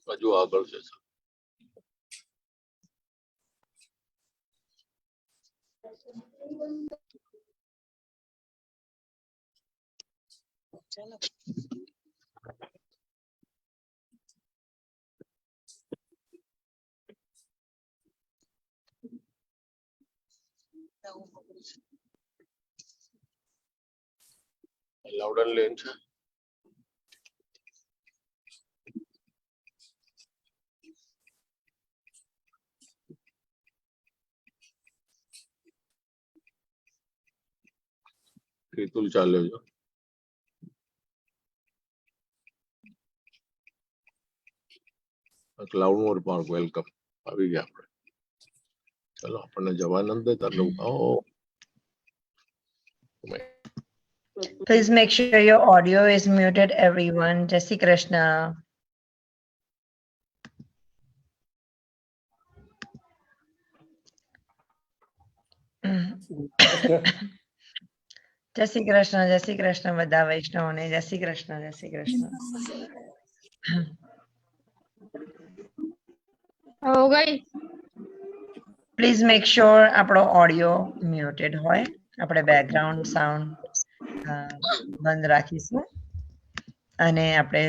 હજુ આગળ છે લાઉડ એન્ડ લેન છે કેતુલ ચાલે છે ક્લાઉડ મોર પાર્ક વેલકમ આવી ગયા આપણે ચલો આપણને જવા નથી દેતા લોકો Please make sure your audio is muted, everyone. Jai Shri Krishna. Jai Shri Krishna, Jai Shri Krishna, બધા વૈષ્ણવોને જય શ્રી કૃષ્ણ, જય શ્રી કૃષ્ણ. हो गई Please make sure આપણો audio muted હોય. આપણે background sound બંધ રાખીશું અને આપણે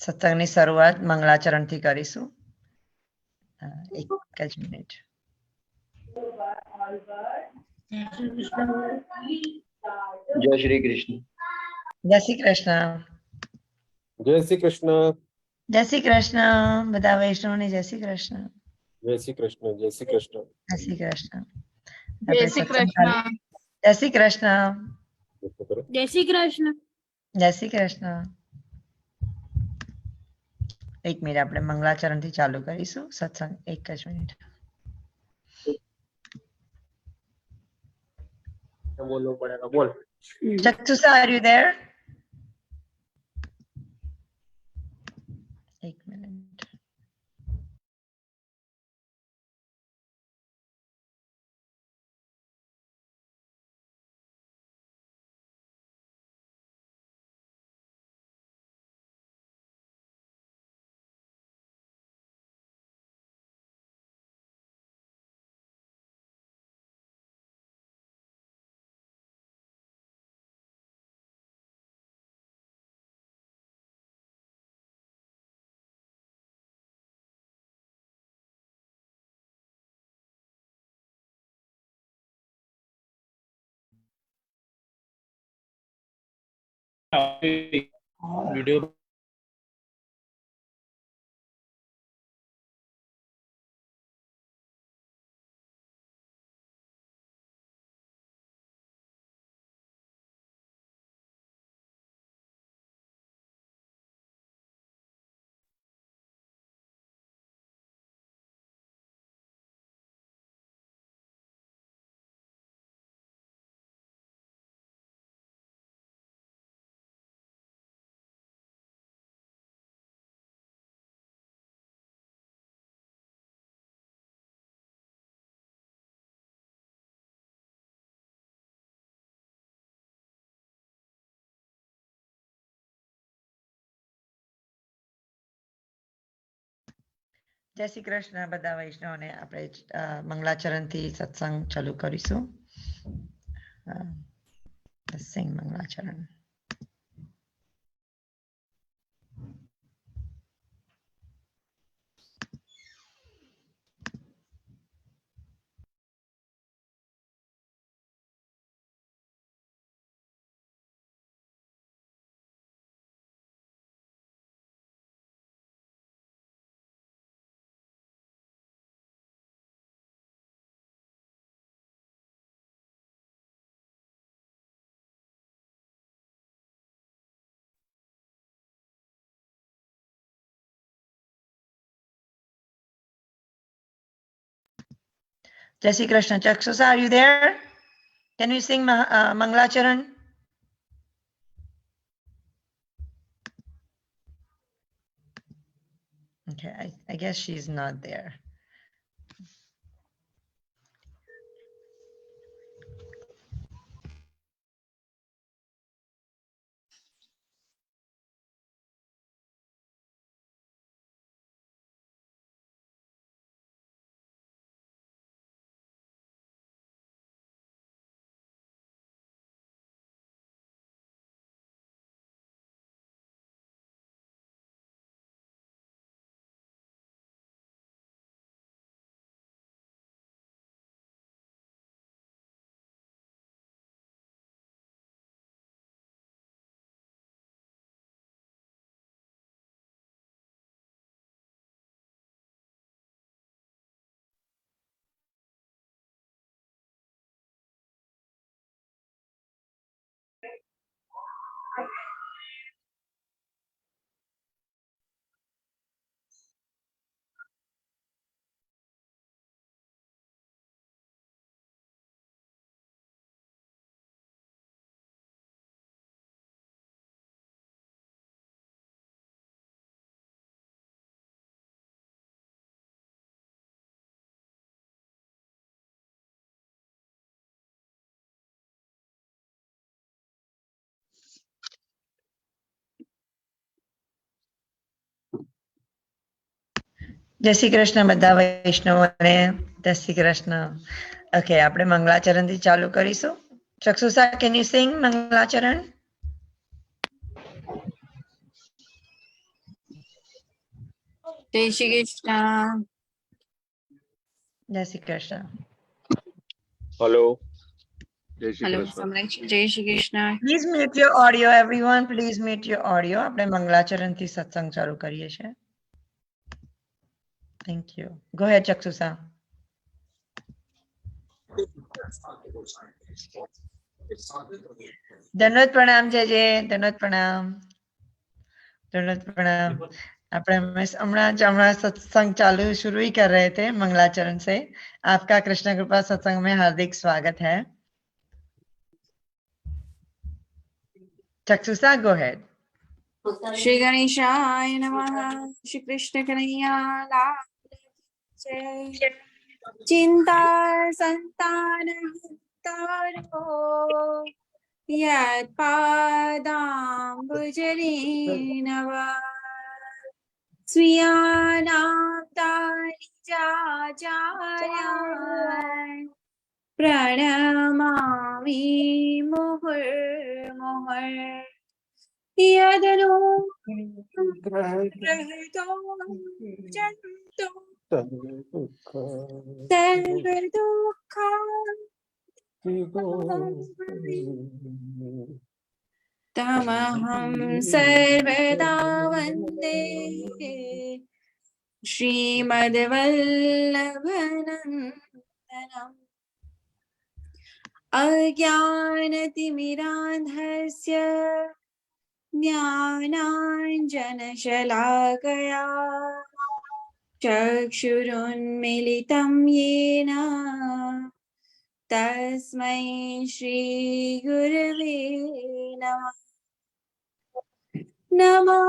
સત્સંગની શરૂઆત મંગલાચરણથી કરીશું. એક જ મિનિટ. जय श्री कृष्ण. જય શ્રી કૃષ્ણ. जय श्री कृष्ण. જય શ્રી કૃષ્ણ. બધા વૈષ્ણવને જય શ્રી કૃષ્ણ. जय श्री कृष्ण. जय श्री कृष्ण. જય શ્રી કૃષ્ણ. जय श्री कृष्ण જય શ્રી કૃષ્ણ. जय श्री कृष्ण જય શ્રી કૃષ્ણ. એક મિનિટ આપણે મંગલાચરણથી ચાલુ કરીશું સત્સંગ. એક જ મિનિટ. बोलना पड़ेगा बोल. Chaksusa, are you there? एक मिनट. वीडियो જય શ્રી કૃષ્ણ. બધા વૈષ્ણવને આપણે મંગલાચરણથી સત્સંગ ચાલુ કરીશું. સત્સંગ મંગલાચરણ. Jai Shri Krishna. Chaksusa, are you there? Can you sing Mangalacharan? Okay, I guess she's not there. જય શ્રી કૃષ્ણ બધા વૈષ્ણવોને. જય શ્રી કૃષ્ણ. ઓકે, આપણે મંગલાચરણથી ચાલુ કરીશું. ચક્ષુષા, કેન યુ સિંગ મંગલાચરણ? જય શ્રી કૃષ્ણ. જય શ્રી કૃષ્ણ. हेलो જય શ્રી હેલો, કૃષ્ણ. સંભળાય છે? જય Shri Krishna. Please mute your audio everyone. Please mute your audio. આપણે મંગલાચરણથી સત્સંગ ચાલુ કરીએ છીએ. Thank you. ગો હેડ ચક્ષુષા. ધન્યવાદ પ્રણામ જય જય. ધન્યવાદ પ્રણામ. धन्यवाद प्रणाम. આપણે हमारा सत्संग चालू शुरू ही कर रहे थे मंगलाचरण से. आपका कृष्ण कृपा सत्संग में हार्दिक स्वागत है. चक्षुषा, गो हेड. શ્રી ગણેશાય નમઃ. શ્રી કૃષ્ણ કનૈયા લાલ જય. ચિંતા સંતાન હંતારો યત્ પાદાંબુજરીનવા સ્વીયાનાં તાનિ ચાચાર્યાય प्रणमामि मुहुर्मुहुर् यदनु ग्रहितो जन्तु सर्वदुःखा तमहं सर्वदा वन्दे श्रीमद्वल्लभनन्दनम् अज्ञानतिमिरान्धस्य ज्ञानाञ्जनशलाकया चक्षुरुन्मिलितं येन तस्मै श्रीगुरवे नमः. नमो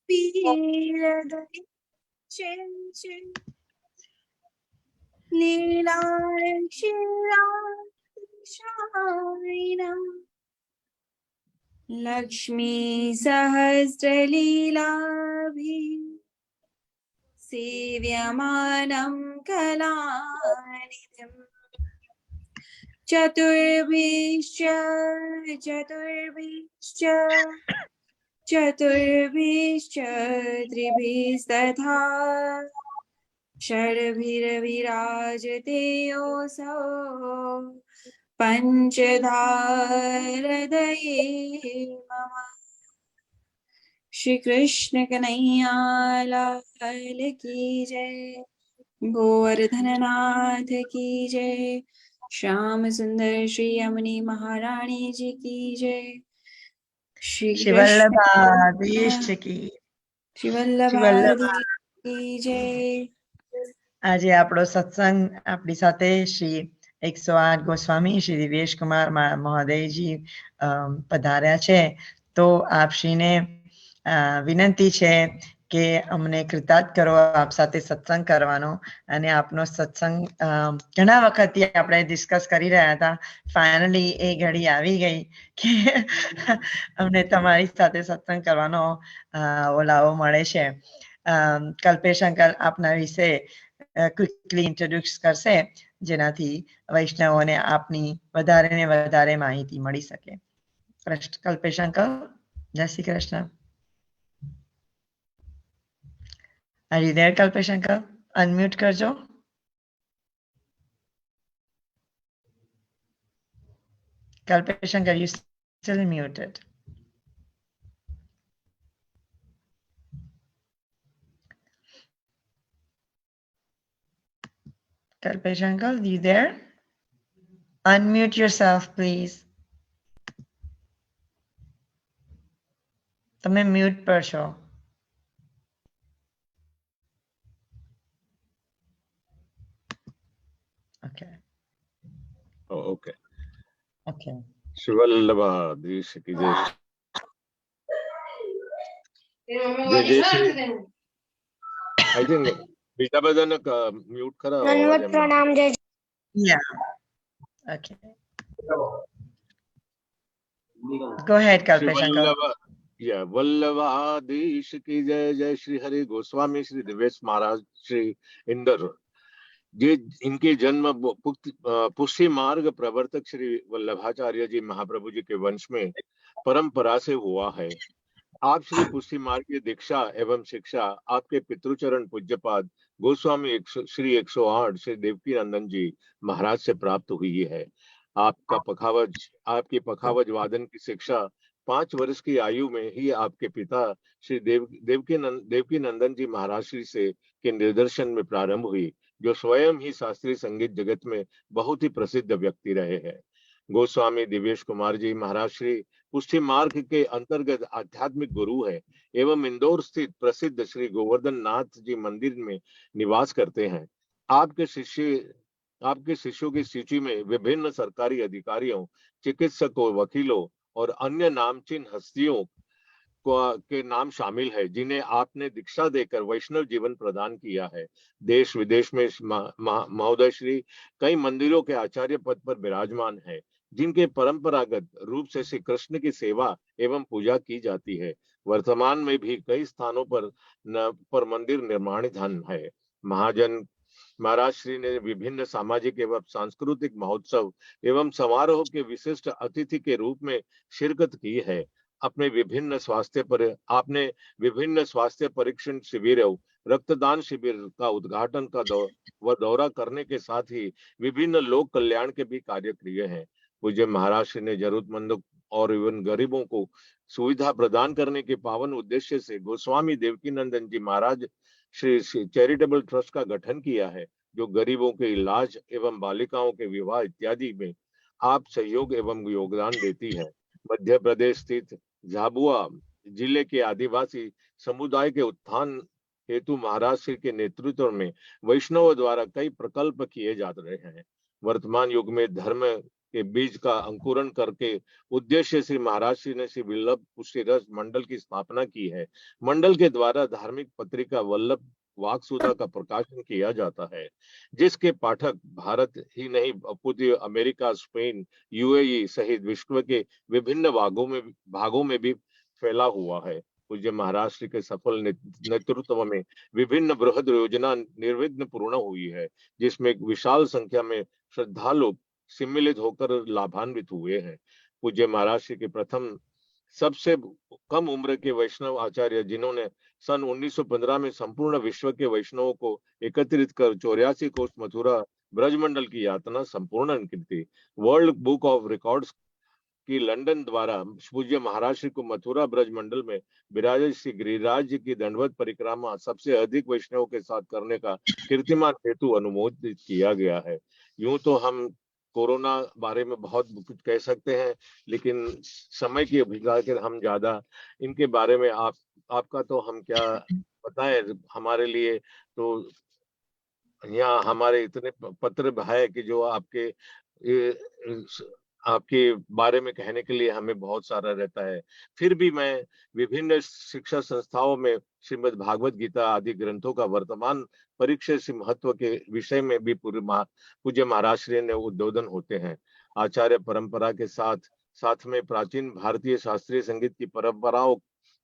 वीरदयिचे लीलाक्षीराशायिनम् लक्ष्मी सहस्रलीलाभिः सेव्यमानं कलानिधिम् चतुर्भिश्च त्रिभिस्तथा षड्भिर्विराजते योऽसौ पंचधारदये मम. श्री कृष्ण कन्हैया लाल की जय. गोवर्धन नाथ की जय. श्याम सुंदर श्री यमुनी महारानी जी की जय. श्री श्री वल्लभाधीश की. श्री वल्लभाधीश की जय. આજે આપણો સત્સંગ આપણી સાથે શ્રી 108 ગોસ્વામી શ્રી દિવ્યેશ કુમાર મહોદયજી પધાર્યા છે. તો આપશ્રીને વિનંતી છે કે અમને કૃતાર્થ કરો આપ સાથે સત્સંગ કરવાનો અને આપનો સત્સંગ ઘણા વખતથી આપણે ડિસ્કસ કરી રહ્યા હતા. ફાઇનલી એ ઘડી આવી ગઈ કે અમને તમારી સાથે સત્સંગ કરવાનો ઓલાવો મળે છે. કલ્પેશ અંકલ આપના વિશે ક્વિકલી ઇન્ટ્રોડ્યુસ કરશે, જેનાથી વૈષ્ણવોને આપની વધારે ને વધારે માહિતી મળી શકે. કલ્પેશ અંકલ, જય Shri Krishna. Are you there, Kalpesh uncle? Unmute કરજો. Kalpesh uncle, you still muted. Kalpesh uncle, you there? Unmute yourself, please. તમે મ્યુટ પર છો. Okay. Oh, okay. Okay. શિવલ્લભાધીશ કી જય. જય શ્રી. I think બીજા બધાને મ્યુટ કરાવો. દંડવત પ્રણામ જય Yeah. Okay. Go ahead, Kalpesh uncle. वल्लभाधीश की जय. जय श्री हरि गोस्वामी श्री दिवेश महाराज श्री इंदर, ये इनके जन्म पुष्टि मार्ग प्रवर्तक श्री वल्लभाचार्य जी महाप्रभु जी के वंश में परंपरा से हुआ है. आप श्री पुष्टि मार्ग की दीक्षा एवं शिक्षा आपके पितृचरण पूज्यपाद गोस्वामी श्री 108 श्री देवकी नंदन जी महाराज से प्राप्त हुई है. आपकी पखावज वादन की शिक्षा 5 वर्ष की आयु में ही आपके पिता श्री देवकी नंदन जी महाराज श्री से के निर्देशन में प्रारंभ हुई, जो स्वयं ही शास्त्रीय संगीत जगत में बहुत ही प्रसिद्ध व्यक्ति रहे हैं. गोस्वामी दिवेश कुमार जी महाराज श्री पुष्टि मार्ग के अंतर्गत आध्यात्मिक गुरु है एवं इंदौर स्थित प्रसिद्ध श्री गोवर्धन नाथ जी मंदिर में निवास करते हैं. आपके शिष्यों की सूची में विभिन्न सरकारी अधिकारियों, चिकित्सकों, वकीलों और अन्य नामचीन हस्तियों के नाम शामिल है, जिन्हें आपने दीक्षा देकर वैष्णव जीवन प्रदान किया है. देश विदेश में महोदय श्री कई मंदिरों के आचार्य पद पर विराजमान है, जिनके परंपरागत रूप से श्री कृष्ण की सेवा एवं पूजा की जाती है. वर्तमान में भी कई स्थानों पर मंदिर निर्माणाधीन है. महाजन महाराज श्री ने विभिन्न सामाजिक एवं सांस्कृतिक महोत्सव एवं समारोह के विशिष्ट अतिथि के रूप में शिरकत की है. आपने विभिन्न स्वास्थ्य परीक्षण शिविरों, रक्तदान शिविर का उद्घाटन व दौरा करने के साथ ही विभिन्न लोक कल्याण के भी कार्य किए हैं. पूज्य महाराज श्री ने जरूरतमंदों और एवं गरीबों को सुविधा प्रदान करने के पावन उद्देश्य से गोस्वामी देवकी नंदन जी महाराज श्री चैरिटेबल ट्रस्ट का गठन किया है, जो गरीबों के इलाज एवं बालिकाओं के विवाह इत्यादि में आप सहयोग एवं योगदान देती है. मध्य प्रदेश स्थित झाबुआ जिले के आदिवासी समुदाय के उत्थान हेतु महाराज श्री के नेतृत्व में वैष्णव द्वारा कई प्रकल्प किए जा रहे हैं. वर्तमान युग में धर्म के बीज का अंकुरण करके उद्देश्य श्री महाराज श्री ने श्री वल्लभ पुष्टि रस मंडल की स्थापना की है. मंडल के द्वारा धार्मिक पत्रिका वल्लभ वाक्सुधा का प्रकाशन किया जाता है, जिसके पाठक भारत ही नहीं अपितु अमेरिका, स्पेन, यूएई सहित विश्व के विभिन्न भागों में भी फैला हुआ है. पूज्य महाराज श्री के सफल नेतृत्व में विभिन्न बृहद योजना निर्विघ्न पूर्ण हुई है, जिसमें एक विशाल संख्या में श्रद्धालु सम्मिलित होकर लाभान्वित हुए हैं. पूज्य महाराज श्री के प्रथम सबसे कम उम्र के वैष्णव आचार्य, जिन्होंने सन 1915 में संपूर्ण विश्व के वैष्णवों को एकत्रित कर 84 कोस मथुरा ब्रजमंडल की यात्रा संपूर्ण की थी. वर्ल्ड बुक ऑफ रिकॉर्ड्स की लंदन द्वारा पूज्य महाराज श्री को मथुरा ब्रजमंडल में विराजित श्री गिरिराज जी की दंडवत परिक्रमा सबसे अधिक वैष्णव के साथ करने का कीर्तिमान हेतु अनुमोदित किया गया है. यूं तो हम कोरोना बारे में बहुत कुछ कह सकते हैं, लेकिन समय की अभिप्राय के हम ज्यादा इनके बारे में आपका तो हम क्या बताएं. हमारे लिए तो यहाँ हमारे इतने पत्र है कि जो आपके आपके बारे में कहने के लिए हमें बहुत सारा रहता है। फिर भी मैं विभिन्न शिक्षा संस्थाओं में श्रीमद् भागवत गीता आदि ग्रंथों का वर्तमान परीक्षा से महत्व के विषय में भी पूज्य महाराज श्री ने उद्बोधन होते हैं। आचार्य परंपरा के साथ साथ में प्राचीन भारतीय शास्त्रीय संगीत की परंपराओं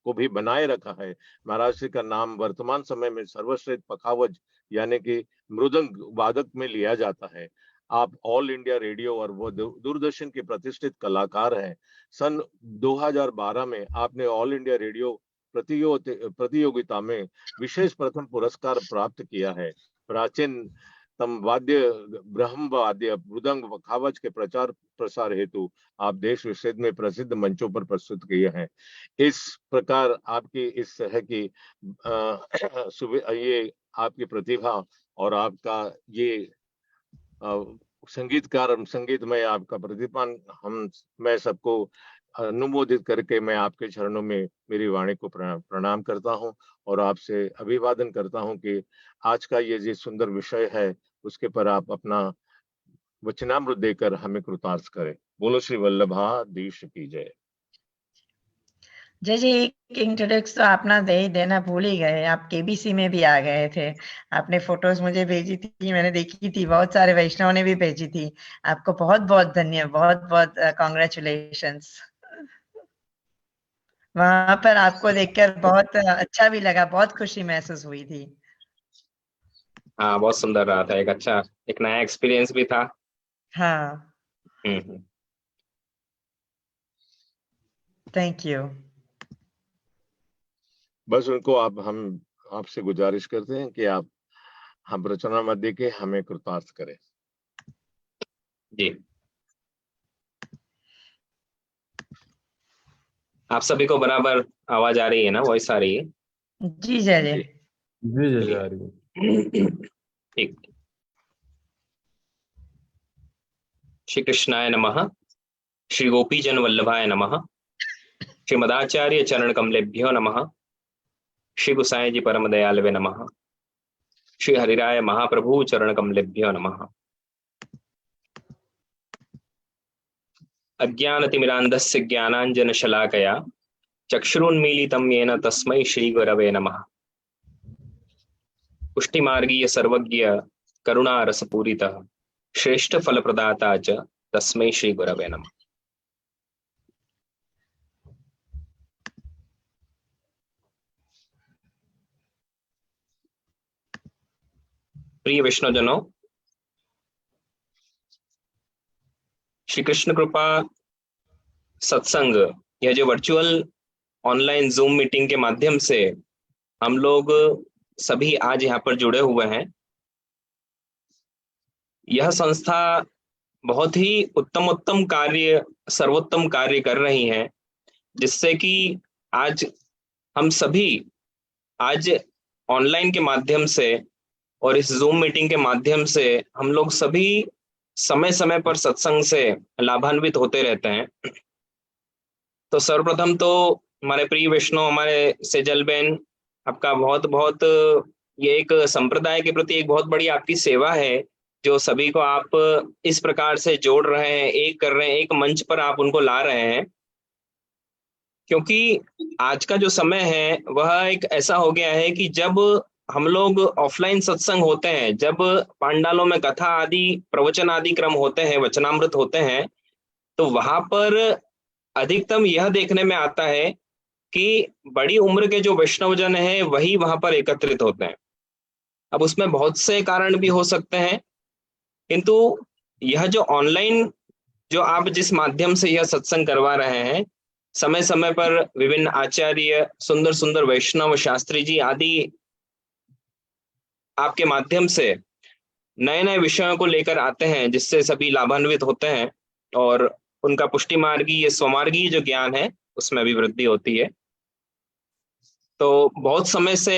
को भी बनाए रखा है। महाराज श्री का नाम वर्तमान समय में सर्वश्रेष्ठ पखावज यानी कि मृदंग वादक में लिया जाता है। आप ऑल इंडिया रेडियो और वो दूरदर्शन के प्रतिष्ठित कलाकार हैं। सन 2012 में आपने ऑल इंडिया रेडियो प्रतियोगिता में विशेष प्रथम पुरस्कार प्राप्त किया है। प्राचीन तम वाद्य ब्रह्म वाद्य मृदंग पखावज के प्रचार प्रसार हेतु आप देश विदेश में प्रसिद्ध मंचों पर प्रस्तुत किए हैं। इस प्रकार आपकी इस तरह की ये आपकी प्रतिभा और आपका ये संगीत में आपका प्रतिपान मैं सबको अनुमोदित करके मैं आपके चरणों में मेरी वाणी को प्रणाम करता हूं और आपसे अभिवादन करता हूं कि आज का ये जो सुंदर विषय है उसके पर आप अपना वचनामृत देकर हमें कृतार्थ करें। बोलो श्री वल्लभाधीश की जय। जय जय। एक इंट्रोडक्स तो आपने दे ही देना भूल ही गए। आप केबीसी में भी आ गए थे। आपने फोटोज मुझे भेजी थी, मैंने देखी थी, बहुत सारे वैष्णव ने भी भेजी थी। आपको बहुत बहुत धन्यवाद, बहुत बहुत कॉन्ग्रेचुलेशंस। वहां पर आपको देखकर बहुत अच्छा भी लगा, बहुत खुशी महसूस हुई थी। हाँ, बहुत सुंदर रहा था। एक नया एक्सपीरियंस भी था। हाँ, थैंक यू। बस उनको हम आपसे गुजारिश करते हैं कि आप हम रचना मत दे के हमें कृतार्थ करें। जी, आप सभी को बराबर आवाज आ रही है ना? वॉइस आ रही है? जी जय जय। जी जय आ रही है। ठीक। श्री कृष्णाय नमः। श्री गोपीजन वल्लभाय नमः। श्रीमदाचार्य चरण कमलेभ्यो नमः। श्री गुसाई जी परम दयालवे नमः। श्री हरिराय महाप्रभु चरण कमलेभ्यो नमः। अज्ञानतिमिरान्धस्य ज्ञानाञ्जन शलाकया चक्षुरुन्मीलितं येन तस्मै श्री गुरवे नमः। पुष्टिमार्गीय सर्वज्ञ करुणा रसपूरितः श्रेष्ठ फल प्रदाता च तस्मै श्री गुरवे नमः। प्रिय विष्णुजनों, श्री कृष्ण कृपा सत्संग यह जो वर्चुअल ऑनलाइन जूम मीटिंग के माध्यम से हम लोग सभी आज यहाँ पर जुड़े हुए हैं, यह संस्था बहुत ही उत्तम कार्य, सर्वोत्तम कार्य कर रही है, जिससे कि आज हम सभी आज ऑनलाइन के माध्यम से और इस जूम मीटिंग के माध्यम से हम लोग सभी समय समय पर सत्संग से लाभान्वित होते रहते हैं। तो सर्वप्रथम तो हमारे प्रिय वैष्णव, हमारे सेजल बहन, आपका बहुत बहुत ये एक संप्रदाय के प्रति एक बहुत बड़ी आपकी सेवा है, जो सभी को आप इस प्रकार से जोड़ रहे हैं, एक कर रहे हैं, एक मंच पर आप उनको ला रहे हैं। क्योंकि आज का जो समय है वह एक ऐसा हो गया है कि जब हम लोग ऑफलाइन सत्संग होते हैं, जब पांडालों में कथा आदि प्रवचन आदि क्रम होते हैं, वचनामृत होते हैं, तो वहां पर अधिकतम यह देखने में आता है कि बड़ी उम्र के जो वैष्णवजन हैं वही वहां पर एकत्रित होते हैं। अब उसमें बहुत से कारण भी हो सकते हैं, किंतु यह जो ऑनलाइन जो आप जिस माध्यम से यह सत्संग करवा रहे हैं, समय समय पर विभिन्न आचार्य, सुंदर सुंदर वैष्णव, शास्त्री जी आदि आपके माध्यम से नए नए विषयों को लेकर आते हैं, जिससे सभी लाभान्वित होते हैं और उनका पुष्टि मार्गीय स्वमार्गीय जो ज्ञान है उसमें भी वृद्धि होती है। तो बहुत समय से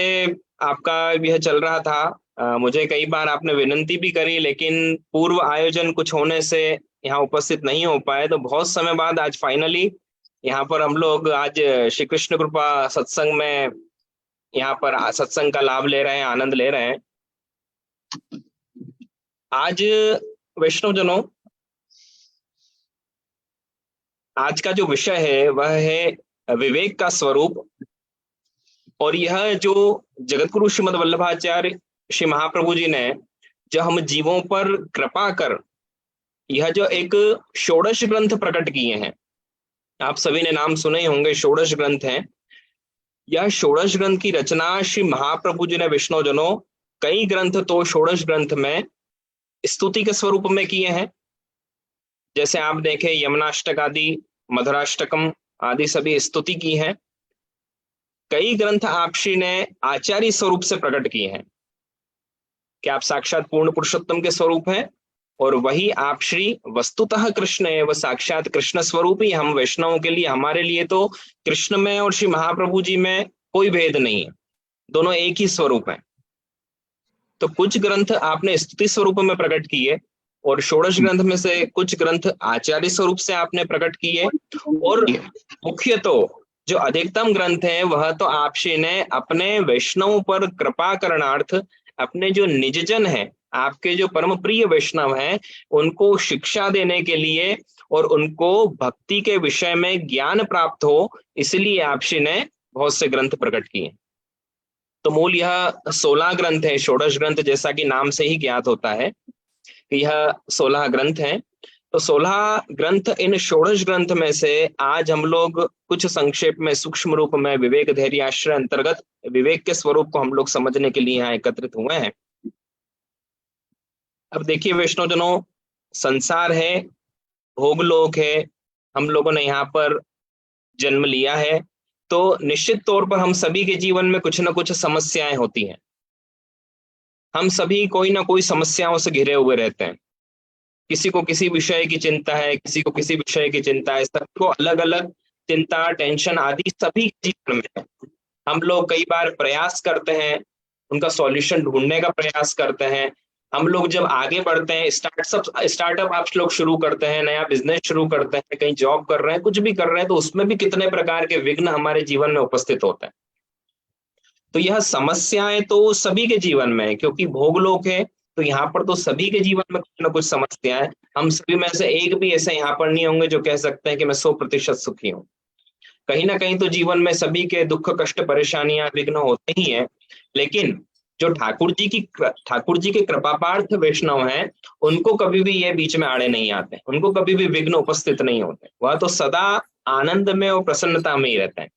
आपका यह चल रहा था। मुझे कई बार आपने विनंती भी करी, लेकिन पूर्व आयोजन कुछ होने से यहाँ उपस्थित नहीं हो पाए। तो बहुत समय बाद आज फाइनली यहाँ पर हम लोग आज श्री कृष्ण कृपा सत्संग में यहाँ पर सत्संग का लाभ ले रहे हैं, आनंद ले रहे हैं। आज वैष्णव जनों, आज का जो विषय है वह है विवेक का स्वरूप। और यह जो जगतगुरु श्रीमद् वल्लभाचार्य श्री महाप्रभु जी ने जो हम जीवों पर कृपा कर यह जो एक षोडश ग्रंथ प्रकट किए हैं, आप सभी ने नाम सुने होंगे, षोडश ग्रंथ हैं। यह षोडश ग्रंथ की रचना श्री महाप्रभु जी ने वैष्णवजनों कई ग्रंथ तो षोडश ग्रंथ में स्तुति के स्वरूप में किए हैं। जैसे आप देखें यमुनाष्टक आदि, मधुराष्टकम आदि सभी स्तुति की है। कई ग्रंथ आप श्री ने आचार्य स्वरूप से प्रकट किए हैं कि आप साक्षात पूर्ण पुरुषोत्तम के स्वरूप हैं, और वही आप श्री वस्तुतः कृष्ण है, वह साक्षात कृष्ण स्वरूप ही। हम वैष्णवों के लिए, हमारे लिए तो कृष्ण में और श्री महाप्रभु जी में कोई भेद नहीं है, दोनों एक ही स्वरूप है। तो कुछ ग्रंथ आपने स्तुति स्वरूप में प्रकट किए, और षोडश ग्रंथ में से कुछ ग्रंथ आचार्य स्वरूप से आपने प्रकट किए। और मुख्य तो जो अधिकतम ग्रंथ है वह तो आप श्री ने अपने वैष्णव पर कृपा करणार्थ, अपने जो निजजन है, आपके जो परम प्रिय वैष्णव हैं, उनको शिक्षा देने के लिए और उनको भक्ति के विषय में ज्ञान प्राप्त हो, इसलिए आप श्री ने बहुत से ग्रंथ प्रकट किए। तो मूल यह 16 ग्रंथ है, षोडश ग्रंथ, जैसा कि नाम से ही ज्ञात होता है कि यह 16 ग्रंथ हैं। तो 16 ग्रंथ, इन षोडश ग्रंथ में से आज हम लोग कुछ संक्षेप में सूक्ष्म रूप में विवेक धैर्य आश्रय अंतर्गत विवेक के स्वरूप को हम लोग समझने के लिए यहाँ एकत्रित हुए हैं। अब देखिए वैष्णवजनों, संसार है, भोगलोक है, हम लोगों ने यहाँ पर जन्म लिया है, तो निश्चित तौर पर हम सभी के जीवन में कुछ ना कुछ समस्याएं होती हैं। हम सभी कोई ना कोई समस्याओं से घिरे हुए रहते हैं। किसी को किसी विषय की चिंता है, किसी को किसी विषय की चिंता है, सबको अलग अलग चिंता, टेंशन आदि सभी जीवन में है। हम लोग कई बार प्रयास करते हैं, उनका सॉल्यूशन ढूंढने का प्रयास करते हैं। हम लोग जब आगे बढ़ते हैं, स्टार्टअप आप लोग शुरू करते हैं, नया बिजनेस शुरू करते हैं, कहीं जॉब कर रहे हैं, कुछ भी कर रहे हैं, तो उसमें भी कितने प्रकार के विघ्न हमारे जीवन में उपस्थित होते हैं। तो यह समस्याएं तो सभी के जीवन में है, क्योंकि भोगलोक है, तो यहाँ पर तो सभी के जीवन में कुछ ना कुछ समस्याएं। हम सभी में से एक भी ऐसे यहाँ पर नहीं होंगे जो कह सकते हैं कि मैं 100% सुखी हूँ। कहीं ना कहीं तो जीवन में सभी के दुख, कष्ट, परेशानियां, विघ्न होते ही हैं। लेकिन जो ठाकुर जी के कृपापार्थ वैष्णव हैं, उनको कभी भी ये बीच में आड़े नहीं आते, उनको कभी भी विघ्न उपस्थित नहीं होते, वह तो सदा आनंद में और प्रसन्नता में ही रहते हैं।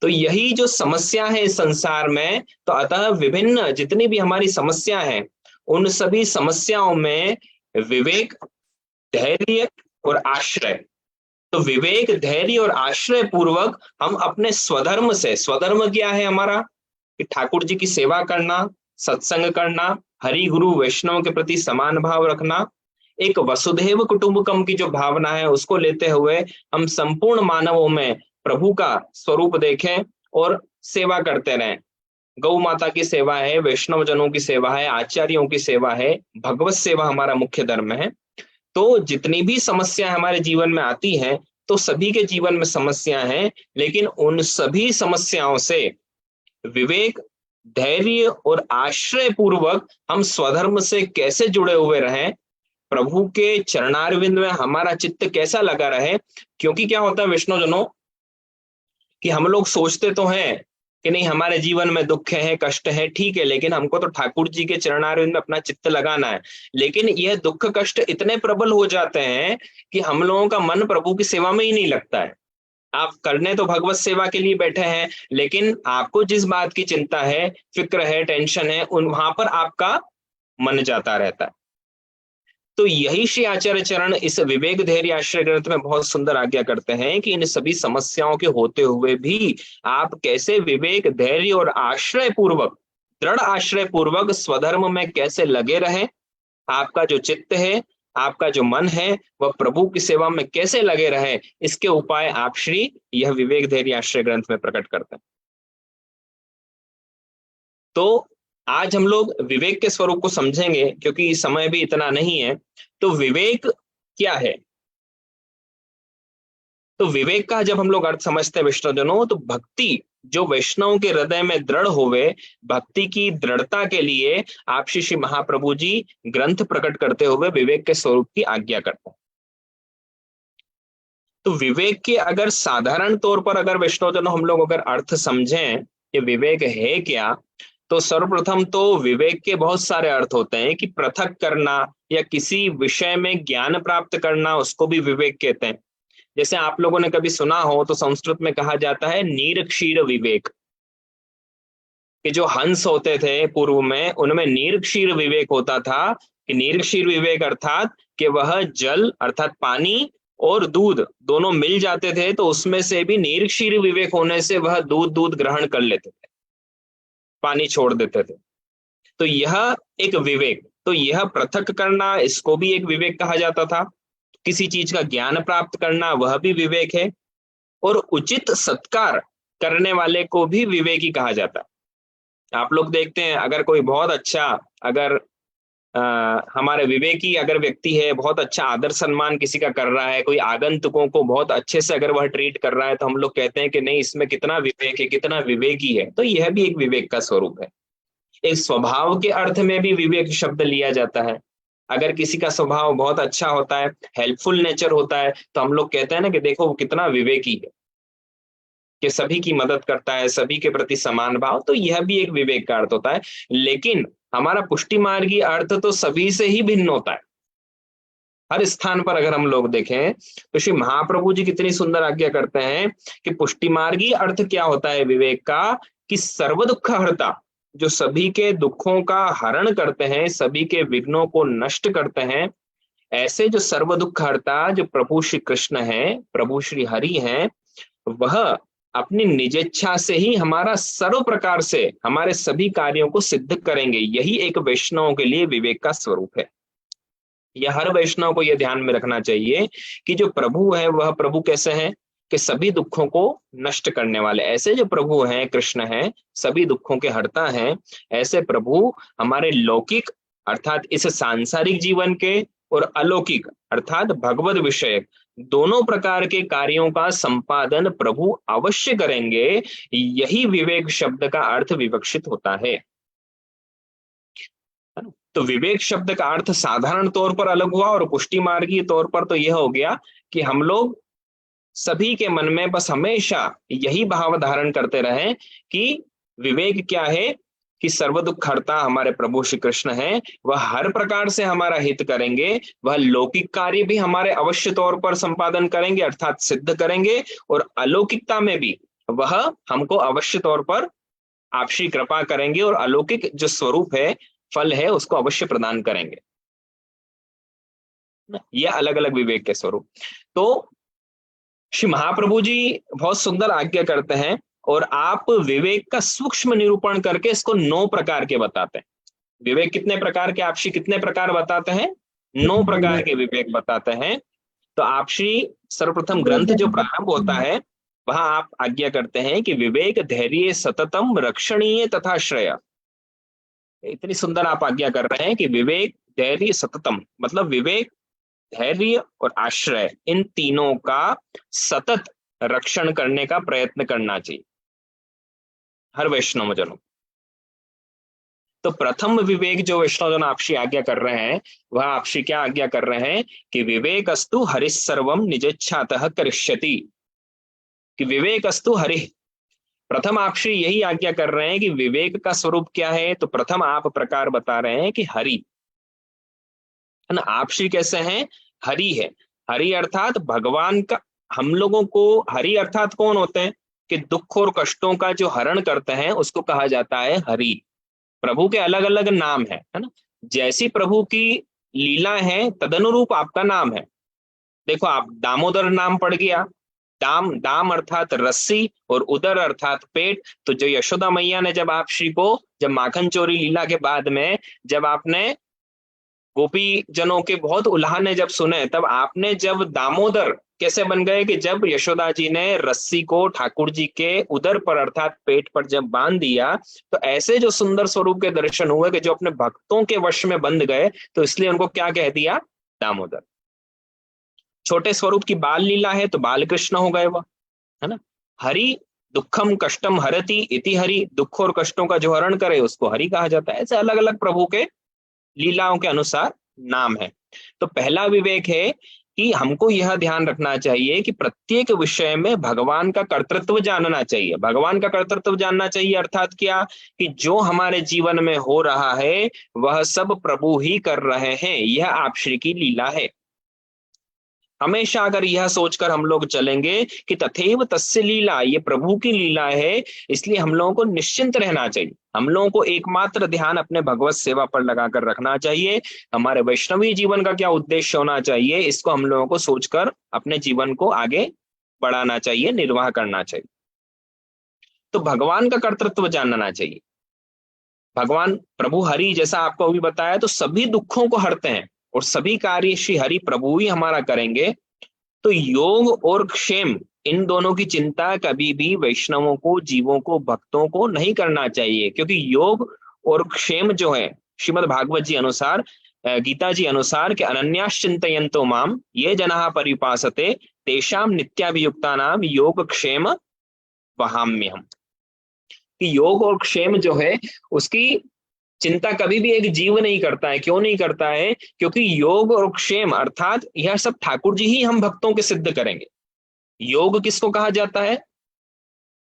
तो यही जो समस्या है इस संसार में, तो अतः विभिन्न जितनी भी हमारी समस्या है, उन सभी समस्याओं में विवेक, धैर्य और आश्रय, तो विवेक, धैर्य और आश्रय पूर्वक हम अपने स्वधर्म से, स्वधर्म क्या है हमारा, कि ठाकुर जी की सेवा करना, सत्संग करना, हरि गुरु वैष्णव के प्रति समान भाव रखना, एक वसुधैव कुटुंबकम की जो भावना है उसको लेते हुए हम संपूर्ण मानवों में प्रभु का स्वरूप देखें और सेवा करते रहें। गौ माता की सेवा है, वैष्णव जनों की सेवा है, आचार्यों की सेवा है, भगवत सेवा हमारा मुख्य धर्म है। तो जितनी भी समस्या हमारे जीवन में आती है, तो सभी के जीवन में समस्या है, लेकिन उन सभी समस्याओं से विवेक, धैर्य और आश्रय पूर्वक हम स्वधर्म से कैसे जुड़े हुए रहें, प्रभु के चरणारविंद में हमारा चित्त कैसा लगा रहे। क्योंकि क्या होता है वैष्णवजनों, कि हम लोग सोचते तो हैं कि नहीं हमारे जीवन में दुख है, कष्ट है, ठीक है, लेकिन हमको तो ठाकुर जी के चरणारविंद में अपना चित्त लगाना है। लेकिन यह दुख कष्ट इतने प्रबल हो जाते हैं कि हम लोगों का मन प्रभु की सेवा में ही नहीं लगता है। आप करने तो भगवत सेवा के लिए बैठे हैं, लेकिन आपको जिस बात की चिंता है, फिक्र है, टेंशन है, वहां पर आपका मन जाता रहता है। तो यही श्री आचार्य चरण इस विवेक धैर्य आश्रय ग्रंथ में बहुत सुंदर आज्ञा करते हैं कि इन सभी समस्याओं के होते हुए भी आप कैसे विवेक, धैर्य और आश्रय पूर्वक, दृढ़ आश्रय पूर्वक स्वधर्म में कैसे लगे रहे। आपका जो चित्त है, आपका जो मन है, वह प्रभु की सेवा में कैसे लगे रहे, इसके उपाय आप श्री यह विवेक धैर्य आश्रय ग्रंथ में प्रकट करते हैं। तो आज हम लोग विवेक के स्वरूप को समझेंगे, क्योंकि समय भी इतना नहीं है। तो विवेक क्या है? तो विवेक का जब हम लोग अर्थ समझते हैं वैष्णवजनों, तो भक्ति जो वैष्णव के हृदय में दृढ़ होवे, भक्ति की दृढ़ता के लिए आप श्री महाप्रभु जी ग्रंथ प्रकट करते हुए विवेक के स्वरूप की आज्ञा करते हैं। तो विवेक के अगर साधारण तौर पर अगर वैष्णवजनों हम लोग अगर अर्थ समझें कि विवेक है क्या, तो सर्वप्रथम तो विवेक के बहुत सारे अर्थ होते हैं कि पृथक करना या किसी विषय में ज्ञान प्राप्त करना, उसको भी विवेक कहते हैं। जैसे आप लोगों ने कभी सुना हो तो संस्कृत में कहा जाता है नीर क्षीर विवेक, कि जो हंस होते थे पूर्व में उनमें नीर क्षीर विवेक होता था। कि नीर क्षीर विवेक अर्थात कि वह जल अर्थात पानी और दूध दोनों मिल जाते थे, तो उसमें से भी नीर क्षीर विवेक होने से वह दूध ग्रहण कर लेते थे, पानी छोड़ देते थे। तो यह एक विवेक, तो यह पृथक करना, इसको भी एक विवेक कहा जाता था। किसी चीज का ज्ञान प्राप्त करना वह भी विवेक है, और उचित सत्कार करने वाले को भी विवेक ही कहा जाता है। आप लोग देखते हैं अगर कोई बहुत अच्छा अगर हमारे विवेकी अगर व्यक्ति है, बहुत अच्छा आदर सम्मान किसी का कर रहा है, कोई आगंतुकों को बहुत अच्छे से अगर वह ट्रीट कर रहा है, तो हम लोग कहते हैं कि नहीं इसमें कितना विवेक है, कितना विवेकी है। तो यह भी एक विवेक का स्वरूप है। एक स्वभाव के अर्थ में भी विवेक शब्द लिया जाता है। अगर किसी का स्वभाव बहुत अच्छा होता है, हेल्पफुल नेचर होता है, तो हम लोग कहते हैं ना कि देखो वो कितना विवेकी है, कि सभी की मदद करता है, सभी के प्रति समान भाव। तो यह भी एक विवेक का अर्थ होता है। लेकिन हमारा पुष्टि मार्गी अर्थ तो सभी से ही भिन्न होता है। हर स्थान पर अगर हम लोग देखें तो श्री महाप्रभु जी कितनी सुंदर आज्ञा करते हैं कि पुष्टि मार्गी अर्थ क्या होता है विवेक का, कि सर्व दुख हरता, जो सभी के दुखों का हरण करते हैं, सभी के विघ्नों को नष्ट करते हैं। ऐसे जो सर्व दुख हरता जो प्रभु श्री कृष्ण है, प्रभु श्री हरि हैं, वह अपनी निजेच्छा से ही हमारा सर्व प्रकार से हमारे सभी कार्यों को सिद्ध करेंगे। यही एक वैष्णव के लिए विवेक का स्वरूप है। यह हर वैष्णव को यह ध्यान में रखना चाहिए कि जो प्रभु है वह प्रभु कैसे हैं, कि सभी दुखों को नष्ट करने वाले। ऐसे जो प्रभु हैं, कृष्ण हैं, सभी दुखों के हरता हैं, ऐसे प्रभु हमारे लौकिक अर्थात इस सांसारिक जीवन के और अलौकिक अर्थात भगवत विषय दोनों प्रकार के कार्यों का संपादन प्रभु अवश्य करेंगे। यही विवेक शब्द का अर्थ विवक्षित होता है। तो विवेक शब्द का अर्थ साधारण तौर पर अलग हुआ, और पुष्टि मार्गी तौर पर तो यह हो गया कि हम लोग सभी के मन में बस हमेशा यही भाव धारण करते रहें कि विवेक क्या है, कि सर्व दुख हरता हमारे प्रभु श्री कृष्ण हैं, वह हर प्रकार से हमारा हित करेंगे, वह लौकिक कार्य भी हमारे अवश्य तौर पर संपादन करेंगे अर्थात सिद्ध करेंगे, और अलौकिकता में भी वह हमको अवश्य तौर पर आपसी कृपा करेंगे, और अलौकिक जो स्वरूप है, फल है, उसको अवश्य प्रदान करेंगे। यह अलग अलग विवेक के स्वरूप। तो श्री महाप्रभु जी बहुत सुंदर आज्ञा करते हैं, और आप विवेक का सूक्ष्म निरूपण करके इसको 9 प्रकार के बताते हैं। विवेक कितने प्रकार के, आप श्री कितने प्रकार बताते हैं? 9 प्रकार के विवेक बताते हैं। तो आप श्री सर्वप्रथम ग्रंथ जो प्रारंभ होता है वहां आप आज्ञा करते हैं कि विवेक धैर्य सततम रक्षणीय तथा श्रेय। इतनी सुंदर आप आज्ञा कर रहे हैं कि विवेक धैर्य सततम मतलब विवेक, धैर्य और आश्रय, इन तीनों का सतत रक्षण करने का प्रयत्न करना चाहिए हर वैष्णव जनों। तो प्रथम विवेक जो वैष्णव जन आपसी आज्ञा कर रहे हैं, वह आपसी क्या आज्ञा कर रहे हैं कि विवेक अस्तु हरि सर्वम निजेच्छातः करिष्यति, कि विवेक अस्तु हरि। प्रथम आपसी यही आज्ञा कर रहे हैं कि विवेक का स्वरूप क्या है। तो प्रथम आप प्रकार बता रहे हैं कि हरि है ना। आपसी कैसे हैं? हरि है। हरि अर्थात भगवान का, हम लोगों को हरि अर्थात कौन होते हैं कि दुख और कष्टों का जो हरण करते हैं उसको कहा जाता है हरि। प्रभु के अलग अलग नाम है ना। जैसी प्रभु की लीला है तदनुरूप आपका नाम है। देखो आप दामोदर नाम पड़ गया, दाम अर्थात रस्सी और उदर अर्थात पेट। तो जो यशोदा मैया ने जब आप श्री को, जब माखन चोरी लीला के बाद में जब आपने गोपी जनों के बहुत उल्हाने जब सुने, तब आपने जब दामोदर कैसे बन गए कि जब यशोदा जी ने रस्सी को ठाकुर जी के उदर पर अर्थात पेट पर जब बांध दिया, तो ऐसे जो सुंदर स्वरूप के दर्शन हुए कि जो अपने भक्तों के वश में बंध गए, तो इसलिए उनको क्या कह दिया? दामोदर। छोटे स्वरूप की बाल लीला है तो बाल कृष्ण हो गए वह, है ना। हरि दुखम कष्टम हरति इति हरि, दुख और कष्टों का जो हरण करे उसको हरि कहा जाता है। ऐसे अलग अलग प्रभु के लीलाओं के अनुसार नाम है। तो पहला विवेक है कि हमको यह ध्यान रखना चाहिए कि प्रत्येक विषय में भगवान का कर्तृत्व जानना चाहिए। भगवान का कर्तृत्व जानना चाहिए अर्थात क्या, कि जो हमारे जीवन में हो रहा है वह सब प्रभु ही कर रहे हैं, यह आप श्री की लीला है। हमेशा अगर यह सोचकर हम लोग चलेंगे कि तथैव तस्य लीला, ये प्रभु की लीला है, इसलिए हम लोगों को निश्चिंत रहना चाहिए। हम लोगों को एकमात्र ध्यान अपने भगवत सेवा पर लगाकर रखना चाहिए। हमारे वैष्णवी जीवन का क्या उद्देश्य होना चाहिए, इसको हम लोगों को सोचकर अपने जीवन को आगे बढ़ाना चाहिए, निर्वाह करना चाहिए। तो भगवान का कर्तृत्व जानना चाहिए। भगवान प्रभु हरि, जैसा आपको अभी बताया, तो सभी दुखों को हरते हैं और सभी कार्य श्री हरि प्रभु ही हमारा करेंगे। तो योग और क्षेम, इन दोनों की चिंता कभी भी वैष्णवों को, जीवों को, भक्तों को नहीं करना चाहिए, क्योंकि योग और क्षेम जो है श्रीमद् भागवत जी अनुसार, गीता जी अनुसार कि अनन्याश्चिन्तयन्तो माम ये जनाः पर्युपासते तेषां नित्याभियुक्तानां योग क्षेम वहाम्यहम्। कि योग और क्षेम जो है उसकी चिंता कभी भी एक जीव नहीं करता है। क्यों नहीं करता है? क्योंकि योग और क्षेम अर्थात यह सब ठाकुर जी ही हम भक्तों के सिद्ध करेंगे। योग किसको कहा जाता है?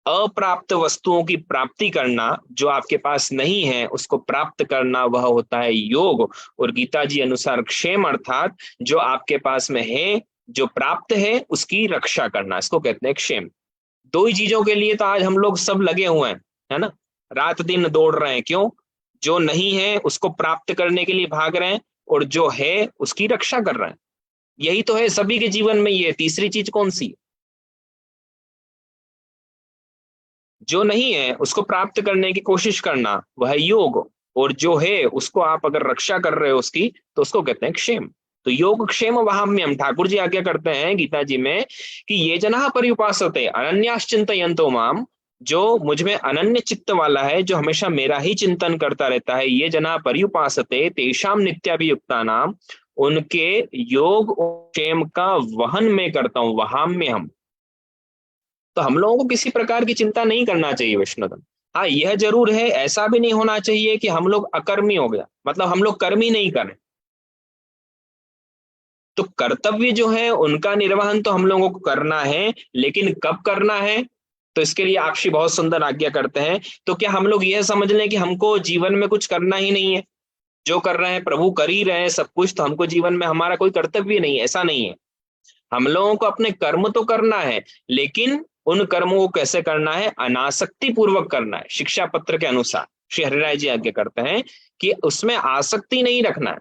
अप्राप्त वस्तुओं की प्राप्ति करना, जो आपके पास नहीं है उसको प्राप्त करना, वह होता है योग। और गीता जी अनुसार क्षेम अर्थात जो आपके पास में है, जो प्राप्त है, उसकी रक्षा करना, इसको कहते हैं क्षेम। दो ही चीजों के लिए तो आज हम लोग सब लगे हुए हैं, है ना, रात दिन दौड़ रहे हैं। क्यों? जो नहीं है उसको प्राप्त करने के लिए भाग रहे हैं और जो है उसकी रक्षा कर रहे हैं। यही तो है सभी के जीवन में। ये तीसरी चीज कौन सी? जो नहीं है उसको प्राप्त करने की कोशिश करना, वह योग। और जो है उसको आप अगर रक्षा कर रहे हो उसकी, तो उसको कहते हैं क्षेम। तो योग क्षेम वहाम्यम, ठाकुर जी आज्ञा करते हैं गीता जी में कि ये जनाः पर्युपासते अनन्याश्चिन्तयन्तो माम, जो मुझ में अनन्य चित्त वाला है, जो हमेशा मेरा ही चिंतन करता रहता है, ये जनाः पर्युपासते तेषां नित्याभियुक्तानां, उनके योग और क्षेम का वहन में करता हूं, वहाम्यहम्। तो हम लोगों को किसी प्रकार की चिंता नहीं करना चाहिए वैष्णवजन। हाँ, यह जरूर है, ऐसा भी नहीं होना चाहिए कि हम लोग अकर्मी हो गया, मतलब हम लोग कर्म ही नहीं करें। तो कर्तव्य जो है उनका निर्वहन तो हम लोगों को करना है, लेकिन कब करना है? तो इसके लिए आप श्री बहुत सुंदर आज्ञा करते हैं। तो क्या हम लोग यह समझ लें कि हमको जीवन में कुछ करना ही नहीं है, जो कर रहे हैं प्रभु कर ही रहे हैं सब कुछ, तो हमको जीवन में हमारा कोई कर्तव्य नहीं है? ऐसा नहीं है। हम लोगों को अपने कर्म तो करना है, लेकिन उन कर्मों को कैसे करना है? अनासक्ति पूर्वक करना है। शिक्षा पत्र के अनुसार श्री हरिराय जी आज्ञा करते हैं कि उसमें आसक्ति नहीं रखना है।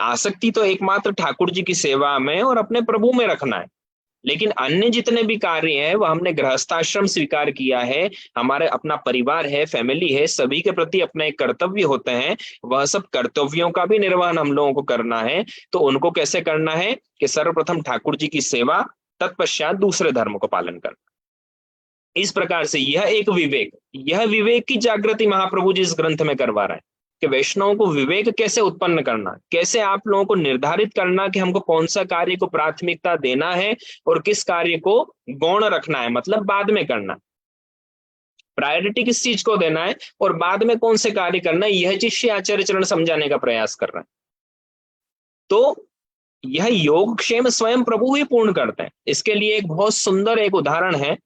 आसक्ति तो एकमात्र ठाकुर जी की सेवा में और अपने प्रभु में रखना है। लेकिन अन्य जितने भी कार्य हैं वह हमने गृहस्थाश्रम स्वीकार किया है, हमारे अपना परिवार है, फैमिली है, सभी के प्रति अपने एक कर्तव्य होते हैं। वह सब कर्तव्यों का भी निर्वहन हम लोगों को करना है। तो उनको कैसे करना है? कि सर्वप्रथम ठाकुर जी की सेवा, तत्पश्चात दूसरे धर्म को पालन करना। इस प्रकार से यह एक विवेक, यह विवेक की जागृति महाप्रभु जी इस ग्रंथ में करवा रहे हैं कि वैष्णवों को विवेक कैसे उत्पन्न करना, कैसे आप लोगों को निर्धारित करना कि हमको कौन सा कार्य को प्राथमिकता देना है और किस कार्य को गौण रखना है, मतलब बाद में करना। प्रायोरिटी किस चीज को देना है और बाद में कौन से कार्य करना है, यह चीज श्री आचार्य चरण समझाने का प्रयास कर रहे हैं। तो यह योग क्षेम स्वयं प्रभु ही पूर्ण करते हैं। इसके लिए एक बहुत सुंदर एक उदाहरण है।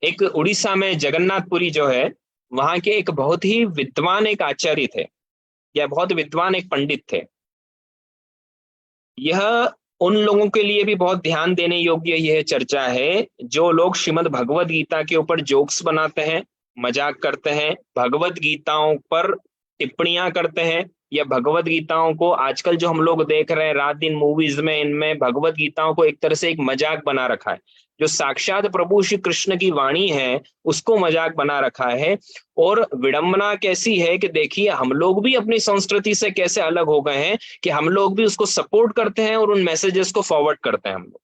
एक उड़ीसा में जगन्नाथपुरी जो है, वहां के एक बहुत ही विद्वान एक आचार्य थे, या बहुत विद्वान एक पंडित थे। यह उन लोगों के लिए भी बहुत ध्यान देने योग्य यह चर्चा है जो लोग श्रीमद् भगवद गीता के ऊपर जोक्स बनाते हैं, मजाक करते हैं, भगवद गीताओं पर टिप्पणियां करते हैं, या भगवद गीताओं को आजकल जो हम लोग देख रहे हैं रात दिन मूवीज में, इनमें भगवद गीताओं को एक तरह से एक मजाक बना रखा है। जो साक्षात प्रभु श्री कृष्ण की वाणी है उसको मजाक बना रखा है। और विडंबना कैसी है कि देखिए हम लोग भी अपनी संस्कृति से कैसे अलग हो गए हैं कि हम लोग भी उसको सपोर्ट करते हैं और उन मैसेजेस को फॉरवर्ड करते हैं हम लोग।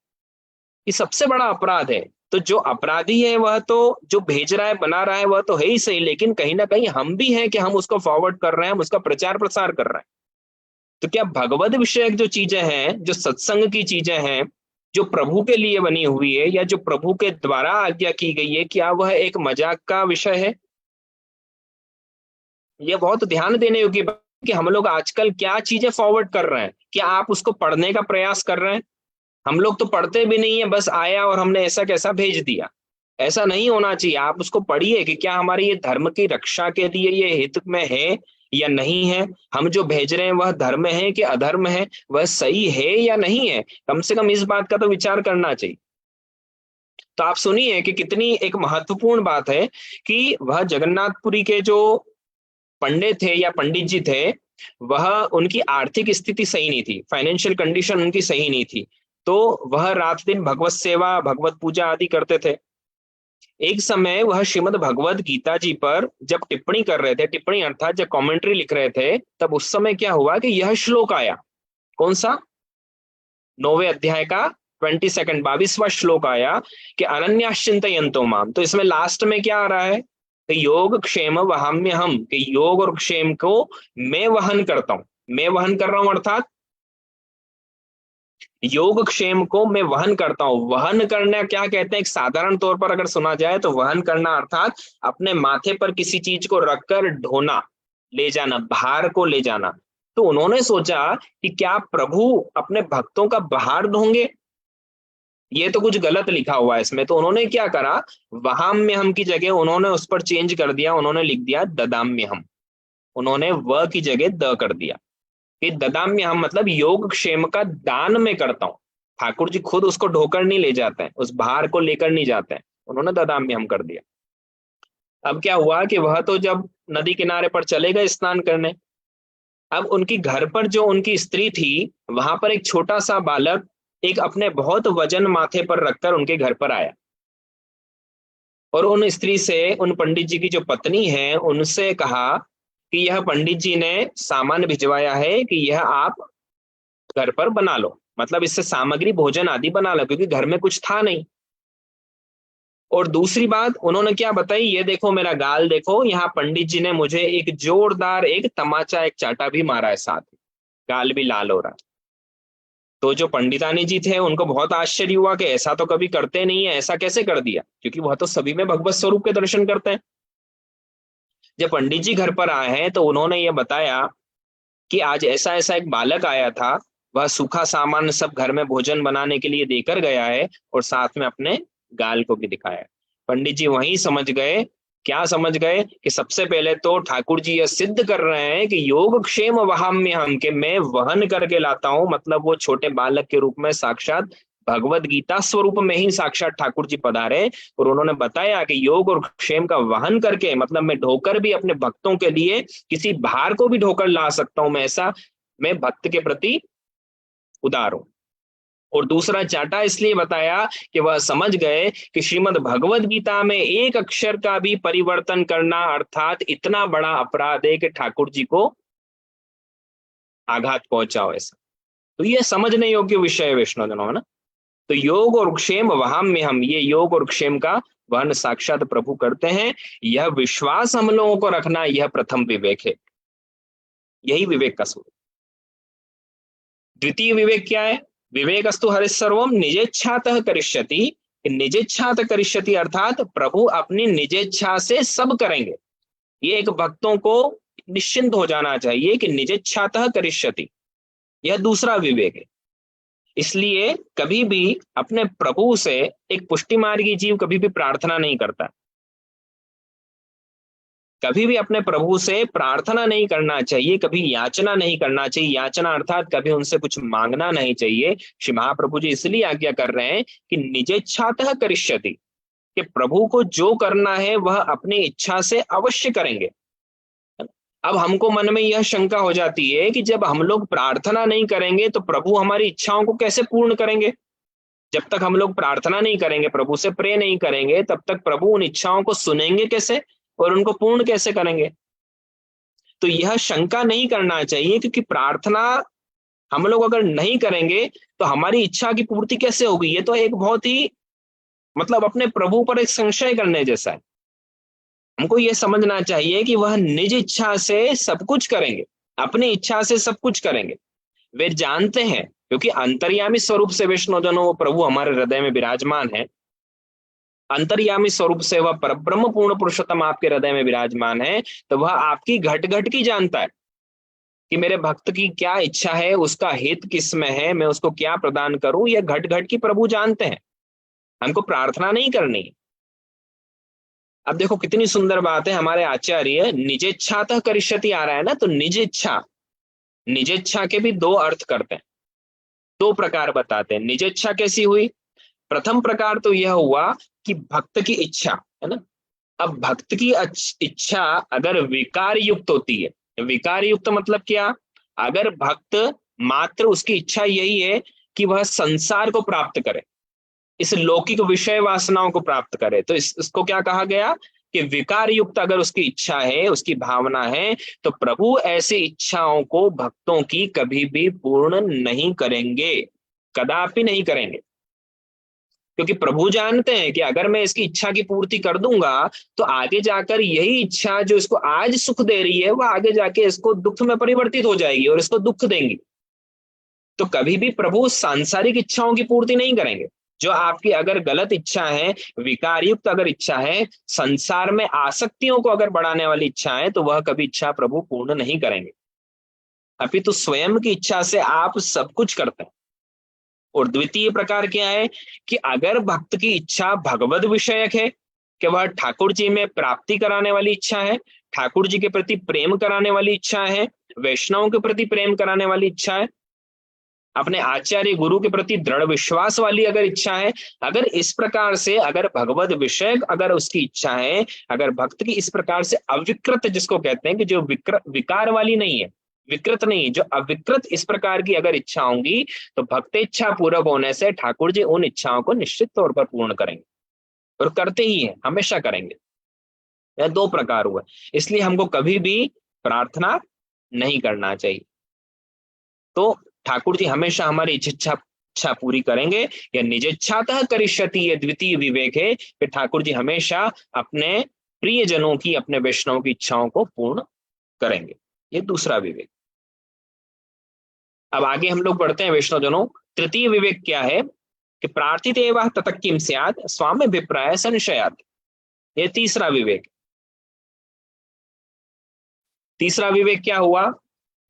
ये सबसे बड़ा अपराध है। तो जो अपराधी है वह तो, जो भेज रहा है बना रहा है वह तो है ही सही, लेकिन कहीं ना कहीं हम भी हैं कि हम उसको फॉरवर्ड कर रहे हैं, हम उसका प्रचार प्रसार कर रहे हैं। तो क्या भगवद विषयक जो चीजें हैं, जो सत्संग की चीजें हैं, जो प्रभु के लिए बनी हुई है या जो प्रभु के द्वारा आज्ञा की गई है, क्या वह एक मजाक का विषय है? यह बहुत ध्यान देने योग्य कि हम लोग आजकल क्या चीजें फॉरवर्ड कर रहे हैं, क्या आप उसको पढ़ने का प्रयास कर रहे हैं? हम लोग तो पढ़ते भी नहीं है, बस आया और हमने ऐसा कैसा भेज दिया। ऐसा नहीं होना चाहिए। आप उसको पढ़िए कि क्या हमारे ये धर्म की रक्षा के लिए ये हित में है या नहीं है, हम जो भेज रहे हैं वह धर्म है कि अधर्म है, वह सही है या नहीं है, कम से कम इस बात का तो विचार करना चाहिए। तो आप सुनिए कि कितनी एक महत्वपूर्ण बात है कि वह जगन्नाथपुरी के जो पंडित थे या पंडित जी थे, वह उनकी आर्थिक स्थिति सही नहीं थी, फाइनेंशियल कंडीशन उनकी सही नहीं थी, तो वह रात दिन भगवत सेवा भगवत पूजा आदि करते थे। एक समय वह श्रीमद् भगवद गीता जी पर जब टिप्पणी कर रहे थे, टिप्पणी अर्थात जब कमेंट्री लिख रहे थे, तब उस समय क्या हुआ कि यह श्लोक आया। कौन सा? 9वें अध्याय का 22वां श्लोक आया कि अनन्याश्चिंतयन्तो माम। तो इसमें लास्ट में क्या आ रहा है कि योग क्षेम वहाम्यहम, कि योग और क्षेम को मैं वहन करता हूं। मैं वहन कर रहा हूं अर्थात योग क्षेम को मैं वहन करता हूं। वहन करना क्या कहते हैं? एक साधारण तौर पर अगर सुना जाए तो वहन करना अर्थात अपने माथे पर किसी चीज को रखकर ढोना, ले जाना, भार को ले जाना। तो उन्होंने सोचा कि क्या प्रभु अपने भक्तों का भार ढोंगे? ये तो कुछ गलत लिखा हुआ है इसमें। तो उन्होंने क्या करा, वहाम्य हम की जगह उन्होंने उस पर चेंज कर दिया, उन्होंने लिख दिया ददाम्य हम। उन्होंने व की जगह द कर दिया कि ददाम्य हम मतलब योग क्षेम का दान में करता हूं। ठाकुर जी खुद उसको ढोकर नहीं ले जाते हैं, उस भार को लेकर नहीं जाते हैं, उन्होंने ददाम्य हम कर दिया। अब क्या हुआ कि वह तो जब नदी किनारे पर चले गए स्नान करने, अब उनकी घर पर जो उनकी स्त्री थी, वहां पर एक छोटा सा बालक एक अपने बहुत वजन माथे पर रखकर उनके घर पर आया और उन स्त्री से, उन पंडित जी की जो पत्नी है, उनसे कहा कि यह पंडित जी ने सामान भिजवाया है कि यह आप घर पर बना लो, मतलब इससे सामग्री भोजन आदि बना लो, क्योंकि घर में कुछ था नहीं। और दूसरी बात उन्होंने क्या बताई, ये देखो मेरा गाल देखो, यहाँ पंडित जी ने मुझे एक जोरदार एक तमाचा, एक चाटा भी मारा है, साथ गाल भी लाल हो रहा है। तो जो पंडितानी जी थे उनको बहुत आश्चर्य हुआ कि ऐसा तो कभी करते नहीं है, ऐसा कैसे कर दिया, क्योंकि वह तो सभी में भगवत स्वरूप के दर्शन करते हैं। जब पंडित जी घर पर आए हैं तो उन्होंने ये बताया कि आज ऐसा ऐसा एक बालक आया था, वह सूखा सामान सब घर में भोजन बनाने के लिए देकर गया है और साथ में अपने गाल को भी दिखाया। पंडित जी वहीं समझ गए, क्या समझ गए कि सबसे पहले तो ठाकुर जी यह सिद्ध कर रहे हैं कि योग क्षेम वहाम्य हम, के मैं वहन करके लाता हूं, मतलब वो छोटे बालक के रूप में साक्षात भगवत गीता स्वरूप में ही साक्षात ठाकुर जी पधारे। और उन्होंने बताया कि योग और क्षेम का वहन करके मतलब मैं ढोकर भी अपने भक्तों के लिए किसी भार को भी ढोकर ला सकता हूं, मैं ऐसा, मैं भक्त के प्रति उदार हूं। और दूसरा चाटा इसलिए बताया कि वह समझ गए कि श्रीमद् भगवद गीता में एक अक्षर का भी परिवर्तन करना अर्थात इतना बड़ा अपराध है कि ठाकुर जी को आघात पहुंचाओ ऐसा। तो यह समझने योग्य विषय है वैष्णवजनों, है ना। तो योग और क्षेम वहाम्य हम, ये योग और क्षेम का वहन साक्षात प्रभु करते हैं। यह विश्वास हम लोगों को रखना, यह प्रथम विवेक है, यही विवेक का स्वरूप। द्वितीय विवेक क्या है? विवेकस्तु हरिसर्वम निजेच्छातः करिष्यति। निजेच्छातः करिष्यति अर्थात प्रभु अपनी निजेच्छा से सब करेंगे। ये एक भक्तों को निश्चिंत हो जाना चाहिए कि निजेच्छातः करिष्यति, यह दूसरा विवेक है। इसलिए कभी भी अपने प्रभु से, एक पुष्टि मार्गी जीव कभी भी प्रार्थना नहीं करता, कभी भी अपने प्रभु से प्रार्थना नहीं करना चाहिए, कभी याचना नहीं करना चाहिए। याचना अर्थात कभी उनसे कुछ मांगना नहीं चाहिए। श्री महाप्रभु जी इसलिए आज्ञा कर रहे हैं कि निजेच्छातः करिष्यति, कि प्रभु को जो करना है वह अपनी इच्छा से अवश्य करेंगे। अब हमको मन में यह शंका हो जाती है कि जब हम लोग प्रार्थना नहीं करेंगे तो प्रभु हमारी इच्छाओं को कैसे पूर्ण करेंगे? जब तक हम लोग प्रार्थना नहीं करेंगे, प्रभु से प्रे नहीं करेंगे, तब तक प्रभु उन इच्छाओं को सुनेंगे कैसे और उनको पूर्ण कैसे करेंगे? तो यह शंका नहीं करना चाहिए, क्योंकि प्रार्थना हम लोग अगर नहीं करेंगे तो हमारी इच्छा की पूर्ति कैसे होगी? ये तो एक बहुत ही मतलब अपने प्रभु पर एक संशय करने जैसा है। हमको यह समझना चाहिए कि वह निज इच्छा से सब कुछ करेंगे, अपनी इच्छा से सब कुछ करेंगे। वे जानते हैं, क्योंकि अंतर्यामी स्वरूप से वैष्णवजनों प्रभु हमारे हृदय में विराजमान है। अंतर्यामी स्वरूप से वह परब्रह्म पूर्ण पुरुषोत्तम आपके हृदय में विराजमान है, तो वह आपकी घट घट की जानता है। कि मेरे भक्त की क्या इच्छा है, उसका हित किस में है, मैं उसको क्या प्रदान करूं, यह घट घट की प्रभु जानते हैं। हमको प्रार्थना नहीं करनी। अब देखो कितनी सुंदर बात है, हमारे आचार्य निजेच्छातः करिष्यति आ रहा है ना, तो निजेच्छा के भी दो अर्थ करते हैं, दो प्रकार बताते हैं। निजेच्छा कैसी हुई? प्रथम प्रकार तो यह हुआ कि भक्त की इच्छा है ना। अब भक्त की इच्छा अगर विकार युक्त होती है, विकार युक्त मतलब क्या? अगर भक्त मात्र उसकी इच्छा यही है कि वह संसार को प्राप्त करे, इस लौकिक विषय वासनाओं को प्राप्त करे, तो इसको क्या कहा गया कि विकार युक्त अगर उसकी इच्छा है, उसकी भावना है, तो प्रभु ऐसी इच्छाओं को भक्तों की कभी भी पूर्ण नहीं करेंगे, कदापि नहीं करेंगे। क्योंकि प्रभु जानते हैं कि अगर मैं इसकी इच्छा की पूर्ति कर दूंगा तो आगे जाकर यही इच्छा जो इसको आज सुख दे रही है, वह आगे जाके इसको दुख में परिवर्तित हो जाएगी और इसको दुख देंगी। तो कभी भी प्रभु सांसारिक इच्छाओं की पूर्ति नहीं करेंगे। जो आपकी अगर गलत इच्छा है, विकार युक्त अगर इच्छा है, संसार में आसक्तियों को अगर बढ़ाने वाली इच्छा है, तो वह कभी इच्छा प्रभु पूर्ण नहीं करेंगे। अपितु स्वयं की इच्छा से आप सब कुछ करते हैं। और द्वितीय प्रकार क्या है कि अगर भक्त की इच्छा भगवद विषयक है, कि वह ठाकुर जी में प्राप्ति कराने वाली इच्छा है, ठाकुर जी के प्रति प्रेम कराने वाली इच्छा है, वैष्णवों के प्रति प्रेम कराने वाली इच्छा है, अपने आचार्य गुरु के प्रति दृढ़ विश्वास वाली अगर इच्छा है, अगर इस प्रकार से अगर भगवद विषयक अगर उसकी इच्छा है, अगर भक्त की इस प्रकार से अविकृत, जिसको कहते हैं कि जो विकार वाली नहीं है, विकृत नहीं, जो अविकृत इस प्रकार की अगर इच्छा होंगी, तो भक्त इच्छा पूरक होने से ठाकुर जी उन इच्छाओं को निश्चित तौर पर पूर्ण करेंगे और करते ही हैं, हमेशा करेंगे। यह दो प्रकार हुआ, इसलिए हमको कभी भी प्रार्थना नहीं करना चाहिए। तो ठाकुर जी हमेशा हमारी इच्छा पूरी करेंगे। या निजेच्छातः करिष्यति, ये द्वितीय विवेक है कि ठाकुर जी हमेशा अपने प्रियजनों की, अपने वैष्णव की इच्छाओं को पूर्ण करेंगे। ये दूसरा विवेक। अब आगे हम लोग बढ़ते हैं वैष्णव जनों। तृतीय विवेक क्या है कि प्रार्थित एवं ततः किम स्यात् स्वाम्यभिप्राय संशयात्। ये तीसरा विवेक। तीसरा विवेक क्या हुआ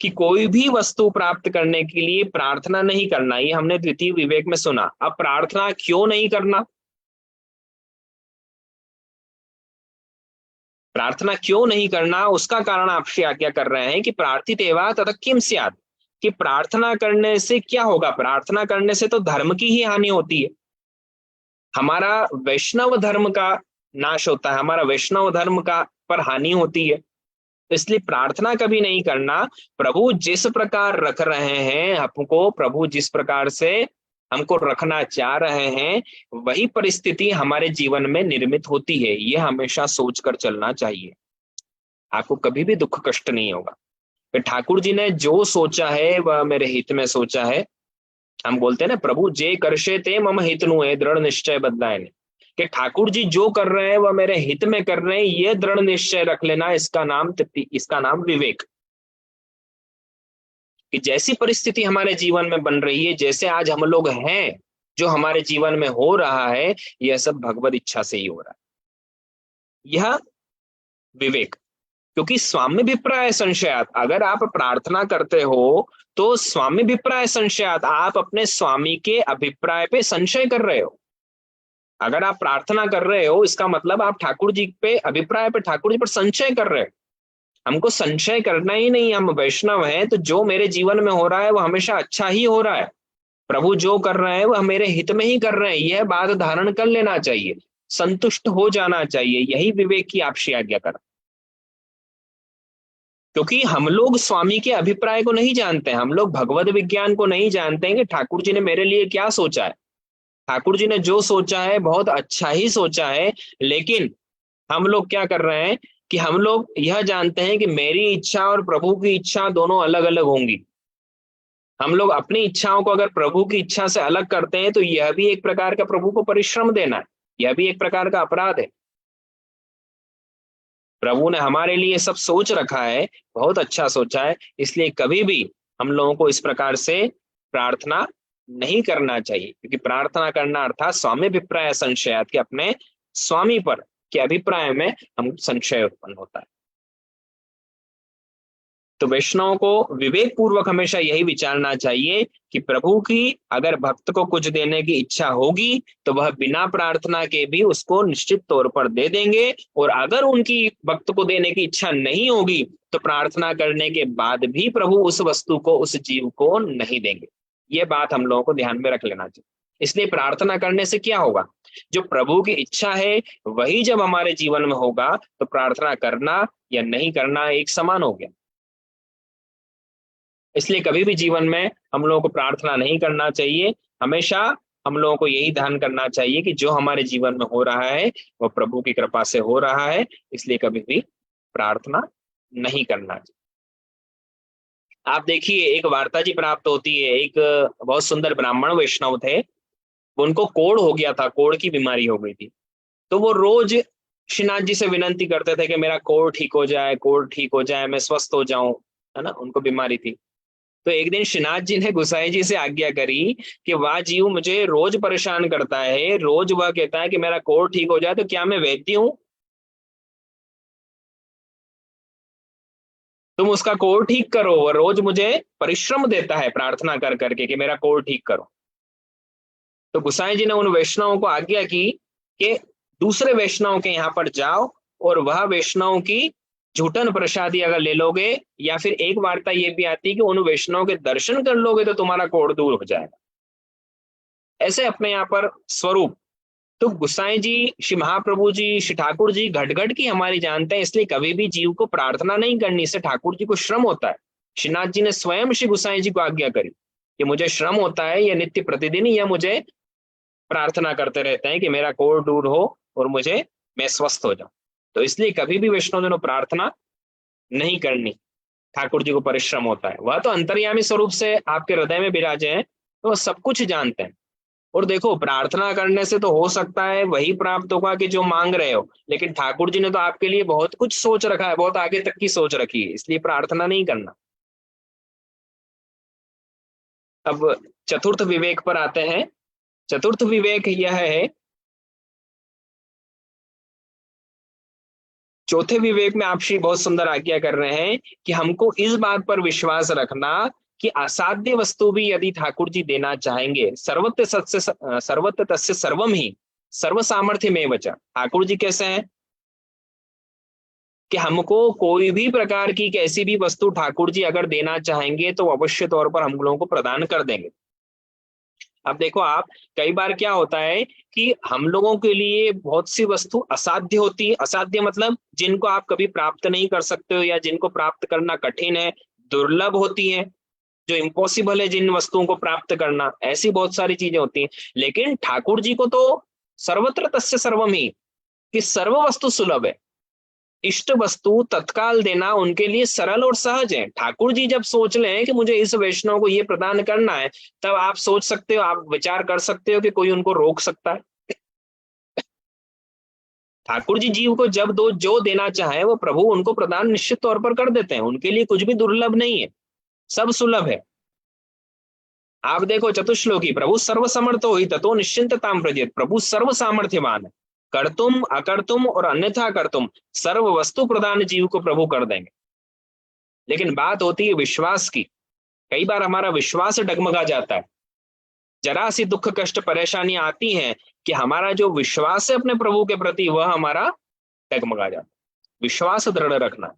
कि कोई भी वस्तु प्राप्त करने के लिए प्रार्थना नहीं करना। ये हमने द्वितीय विवेक में सुना। अब प्रार्थना क्यों नहीं करना, प्रार्थना क्यों नहीं करना, उसका कारण आपसे आज्ञा कर रहे हैं कि प्रार्थित एवं ततः किम स्यात्, कि प्रार्थना करने से क्या होगा। प्रार्थना करने से तो धर्म की ही हानि होती है, हमारा वैष्णव धर्म का नाश होता है, हमारा वैष्णव धर्म का पर हानि होती है। इसलिए प्रार्थना कभी नहीं करना। प्रभु जिस प्रकार रख रहे हैं हमको, प्रभु जिस प्रकार से हमको रखना चाह रहे हैं, वही परिस्थिति हमारे जीवन में निर्मित होती है। यह हमेशा सोचकर चलना चाहिए, आपको कभी भी दुख कष्ट नहीं होगा। फिर ठाकुर जी ने जो सोचा है वह मेरे हित में सोचा है। हम बोलते हैं ना, प्रभु जे करशे ते मम हितनु है, दृढ़ निश्चय बदलाए, कि ठाकुर जी जो कर रहे हैं वह मेरे हित में कर रहे हैं, ये दृढ़ निश्चय रख लेना। इसका नाम विवेक। कि जैसी परिस्थिति हमारे जीवन में बन रही है, जैसे आज हम लोग हैं, जो हमारे जीवन में हो रहा है, यह सब भगवत इच्छा से ही हो रहा है। यह विवेक। क्योंकि स्वाम्यभिप्राय संशयात, अगर आप प्रार्थना करते हो तो स्वाम्यभिप्राय संशयात, आप अपने स्वामी के अभिप्राय पे संशय कर रहे हो। अगर आप प्रार्थना कर रहे हो, इसका मतलब आप ठाकुर जी पे अभिप्राय पे, ठाकुर जी पर संशय कर रहे हो। हमको संशय करना ही नहीं, हम वैष्णव हैं, तो जो मेरे जीवन में हो रहा है वो हमेशा अच्छा ही हो रहा है। प्रभु जो कर रहे हैं वह मेरे हित में ही कर रहे हैं, यह बात धारण कर लेना चाहिए, संतुष्ट हो जाना चाहिए। यही विवेक की आपसे आज्ञा कर। क्योंकि हम लोग स्वामी के अभिप्राय को नहीं जानते, हम लोग भगवत विज्ञान को नहीं जानते हैं कि ठाकुर जी ने मेरे लिए क्या सोचा है। ठाकुर जी ने जो सोचा है बहुत अच्छा ही सोचा है, लेकिन हम लोग क्या कर रहे हैं कि हम लोग यह जानते हैं कि मेरी इच्छा और प्रभु की इच्छा दोनों अलग अलग होंगी। हम लोग अपनी इच्छाओं को अगर प्रभु की इच्छा से अलग करते हैं तो यह भी एक प्रकार का प्रभु को परिश्रम देना है, यह भी एक प्रकार का अपराध है। प्रभु ने हमारे लिए सब सोच रखा है, बहुत अच्छा सोचा है, इसलिए कभी भी हम लोगों को इस प्रकार से प्रार्थना नहीं करना चाहिए। क्योंकि प्रार्थना करना अर्थात स्वामी अभिप्राय संशयात, कि अपने स्वामी पर के अभिप्राय में हम संशय उत्पन्न होता है। तो वैष्णव को विवेक पूर्वक हमेशा यही विचारना चाहिए कि प्रभु की अगर भक्त को कुछ देने की इच्छा होगी तो वह बिना प्रार्थना के भी उसको निश्चित तौर पर दे देंगे, और अगर उनकी भक्त को देने की इच्छा नहीं होगी तो प्रार्थना करने के बाद भी प्रभु उस वस्तु को उस जीव को नहीं देंगे। ये बात हम लोगों को ध्यान में रख लेना चाहिए। इसलिए प्रार्थना करने से क्या होगा, जो प्रभु की इच्छा है वही जब हमारे जीवन में होगा तो प्रार्थना करना या नहीं करना एक समान हो गया। इसलिए कभी भी जीवन में हम लोगों को प्रार्थना नहीं करना चाहिए। हमेशा हम लोगों को यही ध्यान करना चाहिए कि जो हमारे जीवन में हो रहा है वह प्रभु की कृपा से हो रहा है, इसलिए कभी भी प्रार्थना नहीं करना चाहिए। आप देखिए, एक वार्ता जी प्राप्त होती है। एक बहुत सुंदर ब्राह्मण वैष्णव थे, उनको कोढ़ हो गया था, कोढ़ की बीमारी हो गई थी। तो वो रोज श्रीनाथ जी से विनंती करते थे कि मेरा कोढ़ ठीक हो जाए, कोढ़ ठीक हो जाए, मैं स्वस्थ हो जाऊं, है ना, उनको बीमारी थी। तो एक दिन श्रीनाथ जी ने गुसाई जी से आज्ञा करी कि वाह जीव मुझे रोज परेशान करता है, रोज वह कहता है कि मेरा कोढ़ ठीक हो जाए, तो क्या मैं वैद्य हूं? तुम उसका कोढ़ ठीक करो। वह रोज मुझे परिश्रम देता है प्रार्थना कर करके कि मेरा कोढ़ ठीक करो। तो गुसाई जी ने उन वैष्णवों को आज्ञा की कि दूसरे वैष्णव के यहाँ पर जाओ और वह वैष्णव की झूठन प्रसादी अगर ले लोगे, या फिर एक वार्ता ये भी आती है कि उन वैष्णव के दर्शन कर लोगे तो तुम्हारा कोढ़ दूर हो जाएगा। ऐसे अपने यहाँ पर स्वरूप। तो गुसाई जी, श्री महाप्रभु जी, श्री ठाकुर जी घट घट की हमारी जानते हैं, इसलिए कभी भी जीव को प्रार्थना नहीं करनी, इससे ठाकुर जी को श्रम होता है। श्रीनाथ जी ने स्वयं श्री गुसाई जी को आज्ञा करी कि मुझे श्रम होता है, यह नित्य प्रतिदिन यह मुझे प्रार्थना करते रहते हैं कि मेरा कोढ़ दूर हो और मैं स्वस्थ हो जाऊं। तो इसलिए कभी भी वैष्णवजनों प्रार्थना नहीं करनी, ठाकुर जी को परिश्रम होता है। वह तो अंतर्यामी स्वरूप से आपके हृदय में विराजे हैं, तो वह सब कुछ जानते हैं। और देखो, प्रार्थना करने से तो हो सकता है वही प्राप्त होगा कि जो मांग रहे हो, लेकिन ठाकुर जी ने तो आपके लिए बहुत कुछ सोच रखा है, बहुत आगे तक की सोच रखी है, इसलिए प्रार्थना नहीं करना। अब चतुर्थ विवेक पर आते हैं। चतुर्थ विवेक यह है, चौथे विवेक में आप श्री बहुत सुंदर आज्ञा कर रहे हैं कि हमको इस बात पर विश्वास रखना कि असाध्य वस्तु भी यदि ठाकुर जी देना चाहेंगे, सर्वत्र तस्य सर्वम ही सर्व सामर्थ्य में वचा। ठाकुर जी कैसे हैं कि हमको कोई भी प्रकार की कैसी भी वस्तु ठाकुर जी अगर देना चाहेंगे तो अवश्य तौर पर हम लोगों को प्रदान कर देंगे। अब देखो आप, कई बार क्या होता है कि हम लोगों के लिए बहुत सी वस्तु असाध्य होती है। असाध्य मतलब जिनको आप कभी प्राप्त नहीं कर सकते हो, या जिनको प्राप्त करना कठिन है, दुर्लभ होती है, जो इम्पॉसिबल है जिन वस्तुओं को प्राप्त करना, ऐसी बहुत सारी चीजें होती हैं। लेकिन ठाकुर जी को तो सर्वत्र तस्य सर्वम ही, कि सर्व वस्तु सुलभ है। इष्ट वस्तु तत्काल देना उनके लिए सरल और सहज है। ठाकुर जी जब सोच लें कि मुझे इस वैष्णव को ये प्रदान करना है, तब आप सोच सकते हो, आप विचार कर सकते हो कि कोई उनको रोक सकता है? ठाकुर जी जीव को जब जो देना चाहे वो प्रभु उनको प्रदान निश्चित तौर पर कर देते हैं। उनके लिए कुछ भी दुर्लभ नहीं है, सब सुलभ है। आप देखो चतुश्लोकी, प्रभु सर्वसमर्थो ही ततो निश्चिंतताम प्रजेत। प्रभु सर्व सामर्थ्यवान है, करतुम अकर्तुम और अन्यथा करतुम सर्व वस्तु प्रदान जीव को प्रभु कर देंगे। लेकिन बात होती है विश्वास की। कई बार हमारा विश्वास डगमगा जाता है, जरा सी दुख कष्ट परेशानियां आती हैं कि हमारा जो विश्वास है अपने प्रभु के प्रति वह हमारा डगमगा जाता है। विश्वास दृढ़ रखना।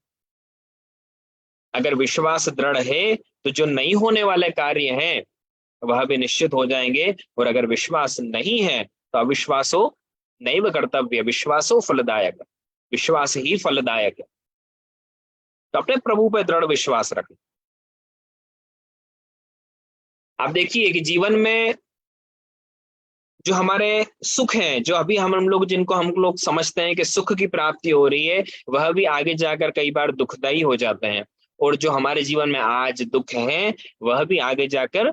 अगर विश्वास दृढ़ है तो जो नहीं होने वाले कार्य हैं वह भी निश्चित हो जाएंगे, और अगर विश्वास नहीं है तो अविश्वासो नैव कर्तव्य, विश्वासो फलदायक, विश्वास ही फलदायक है। तो अपने प्रभु पर दृढ़ विश्वास रखें। आप देखिए कि जीवन में जो हमारे सुख हैं, जो अभी हम लोग जिनको हम लोग समझते हैं कि सुख की प्राप्ति हो रही है, वह भी आगे जाकर कई बार दुखदायी हो जाते हैं। और जो हमारे जीवन में आज दुख हैं वह भी आगे जाकर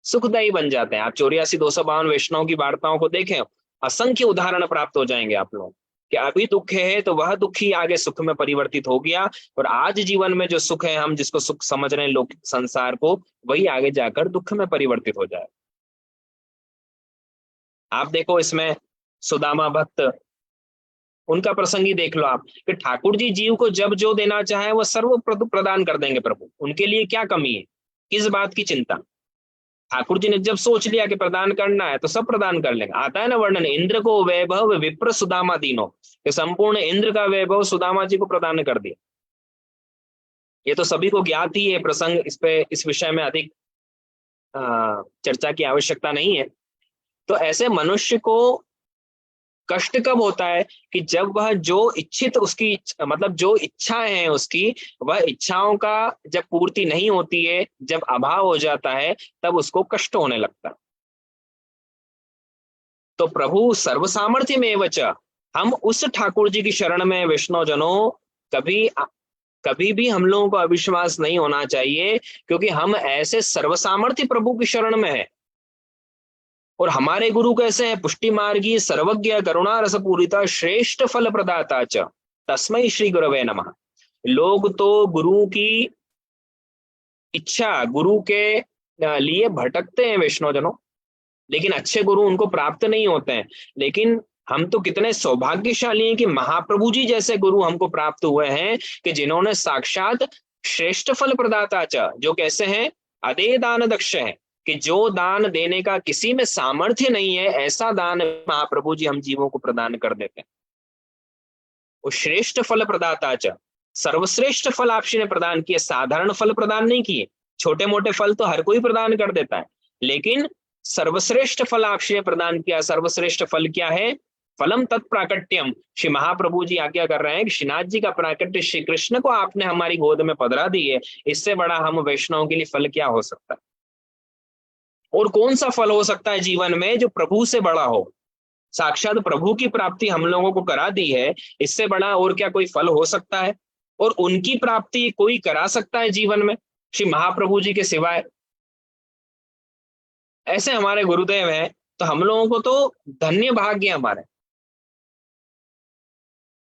सुखदायी बन जाते हैं। आप 84-252 वैष्णव की वार्ताओं को देखें, असंख्य उदाहरण प्राप्त हो जाएंगे आप लोग कि अभी दुख है तो वह दुख ही आगे सुख में परिवर्तित हो गया, और आज जीवन में जो सुख है, हम जिसको सुख समझ रहे हैं लोग संसार को, वही आगे जाकर दुख में परिवर्तित हो जाए। आप देखो इसमें सुदामा भक्त उनका प्रसंग ही देख लो आप कि ठाकुर जी जीव को जब जो देना चाहे वो सर्व प्रदान कर देंगे प्रभु। उनके लिए क्या कमी है, किस बात की चिंता। ठाकुर जी ने जब सोच लिया कि प्रदान करना है तो सब प्रदान कर लेंगे। आता है ना वर्णन, इंद्र को वैभव विप्र सुदामा दीनो, कि संपूर्ण इंद्र का वैभव सुदामा जी को प्रदान कर दिया। ये तो सभी को ज्ञात ही है प्रसंग, इस विषय में अधिक चर्चा की आवश्यकता नहीं है। तो ऐसे मनुष्य को कष्ट कब होता है कि जब वह जो इच्छित उसकी मतलब जो इच्छाएं हैं उसकी, वह इच्छाओं का जब पूर्ति नहीं होती है, जब अभाव हो जाता है, तब उसको कष्ट होने लगता है। तो प्रभु सर्व सामर्थ्य में वच, हम उस ठाकुर जी की शरण में वैष्णव जनों कभी भी हम लोगों को अविश्वास नहीं होना चाहिए, क्योंकि हम ऐसे सर्व सामर्थ्य प्रभु की शरण में है। और हमारे गुरु कैसे हैं, पुष्टि मार्गी सर्वज्ञ करुणा रस पूरिता श्रेष्ठ फल प्रदाता च तस्मै श्री गुरवे नमः। लोग तो गुरु की इच्छा, गुरु के लिए भटकते हैं वैष्णव जनों, लेकिन अच्छे गुरु उनको प्राप्त नहीं होते हैं। लेकिन हम तो कितने सौभाग्यशाली हैं कि महाप्रभु जी जैसे गुरु हमको प्राप्त हुए हैं, कि जिन्होंने साक्षात श्रेष्ठ फल प्रदाता च, जो कैसे हैं, अदे दान दक्ष है, कि जो दान देने का किसी में सामर्थ्य नहीं है, ऐसा दान महाप्रभु जी हम जीवों को प्रदान कर देते हैं। वो श्रेष्ठ फल प्रदाता च, सर्वश्रेष्ठ फल आप श्री ने प्रदान किए, साधारण फल प्रदान नहीं किए। छोटे मोटे फल तो हर कोई प्रदान कर देता है, लेकिन सर्वश्रेष्ठ फल आप श्री ने प्रदान किया। सर्वश्रेष्ठ फल क्या है, फलम तत्प्राकट्यम। श्री महाप्रभु जी आज्ञा कर रहे हैं कि श्रीनाथ जी का प्राकट्य श्री कृष्ण को आपने हमारी गोद में पधरा दी है, इससे बड़ा हम वैष्णव के लिए फल क्या हो सकता है। और कौन सा फल हो सकता है जीवन में जो प्रभु से बड़ा हो। साक्षात प्रभु की प्राप्ति हम लोगों को करा दी है, इससे बड़ा और क्या कोई फल हो सकता है। और उनकी प्राप्ति कोई करा सकता है जीवन में श्री महाप्रभु जी के सिवाय। ऐसे हमारे गुरुदेव हैं, तो हम लोगों को तो धन्य भाग्य हमारे,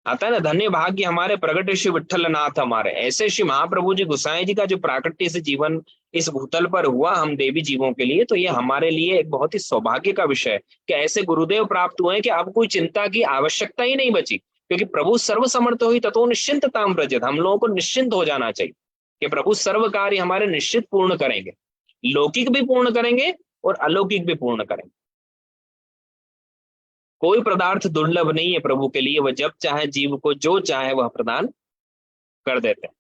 आता है ना, धन्य भाग्य हमारे प्रगट श्री विठ्ठल नाथ हमारे। ऐसे श्री महाप्रभु जी गोसाई जी का जो प्राकट्य से जीवन इस भूतल पर हुआ हम देवी जीवों के लिए, तो ये हमारे लिए एक बहुत ही सौभाग्य का विषय है कि ऐसे गुरुदेव प्राप्त हुए कि अब कोई चिंता की आवश्यकता ही नहीं बची, क्योंकि प्रभु सर्वसमर्थ हुई ततो निश्चिंतताम व्रजेत। हम लोगों को निश्चिंत हो जाना चाहिए कि प्रभु सर्व कार्य हमारे निश्चित पूर्ण करेंगे, लौकिक भी पूर्ण करेंगे और अलौकिक भी पूर्ण करेंगे। कोई पदार्थ दुर्लभ नहीं है प्रभु के लिए, वह जब चाहे जीव को जो चाहे वह प्रदान कर देते हैं।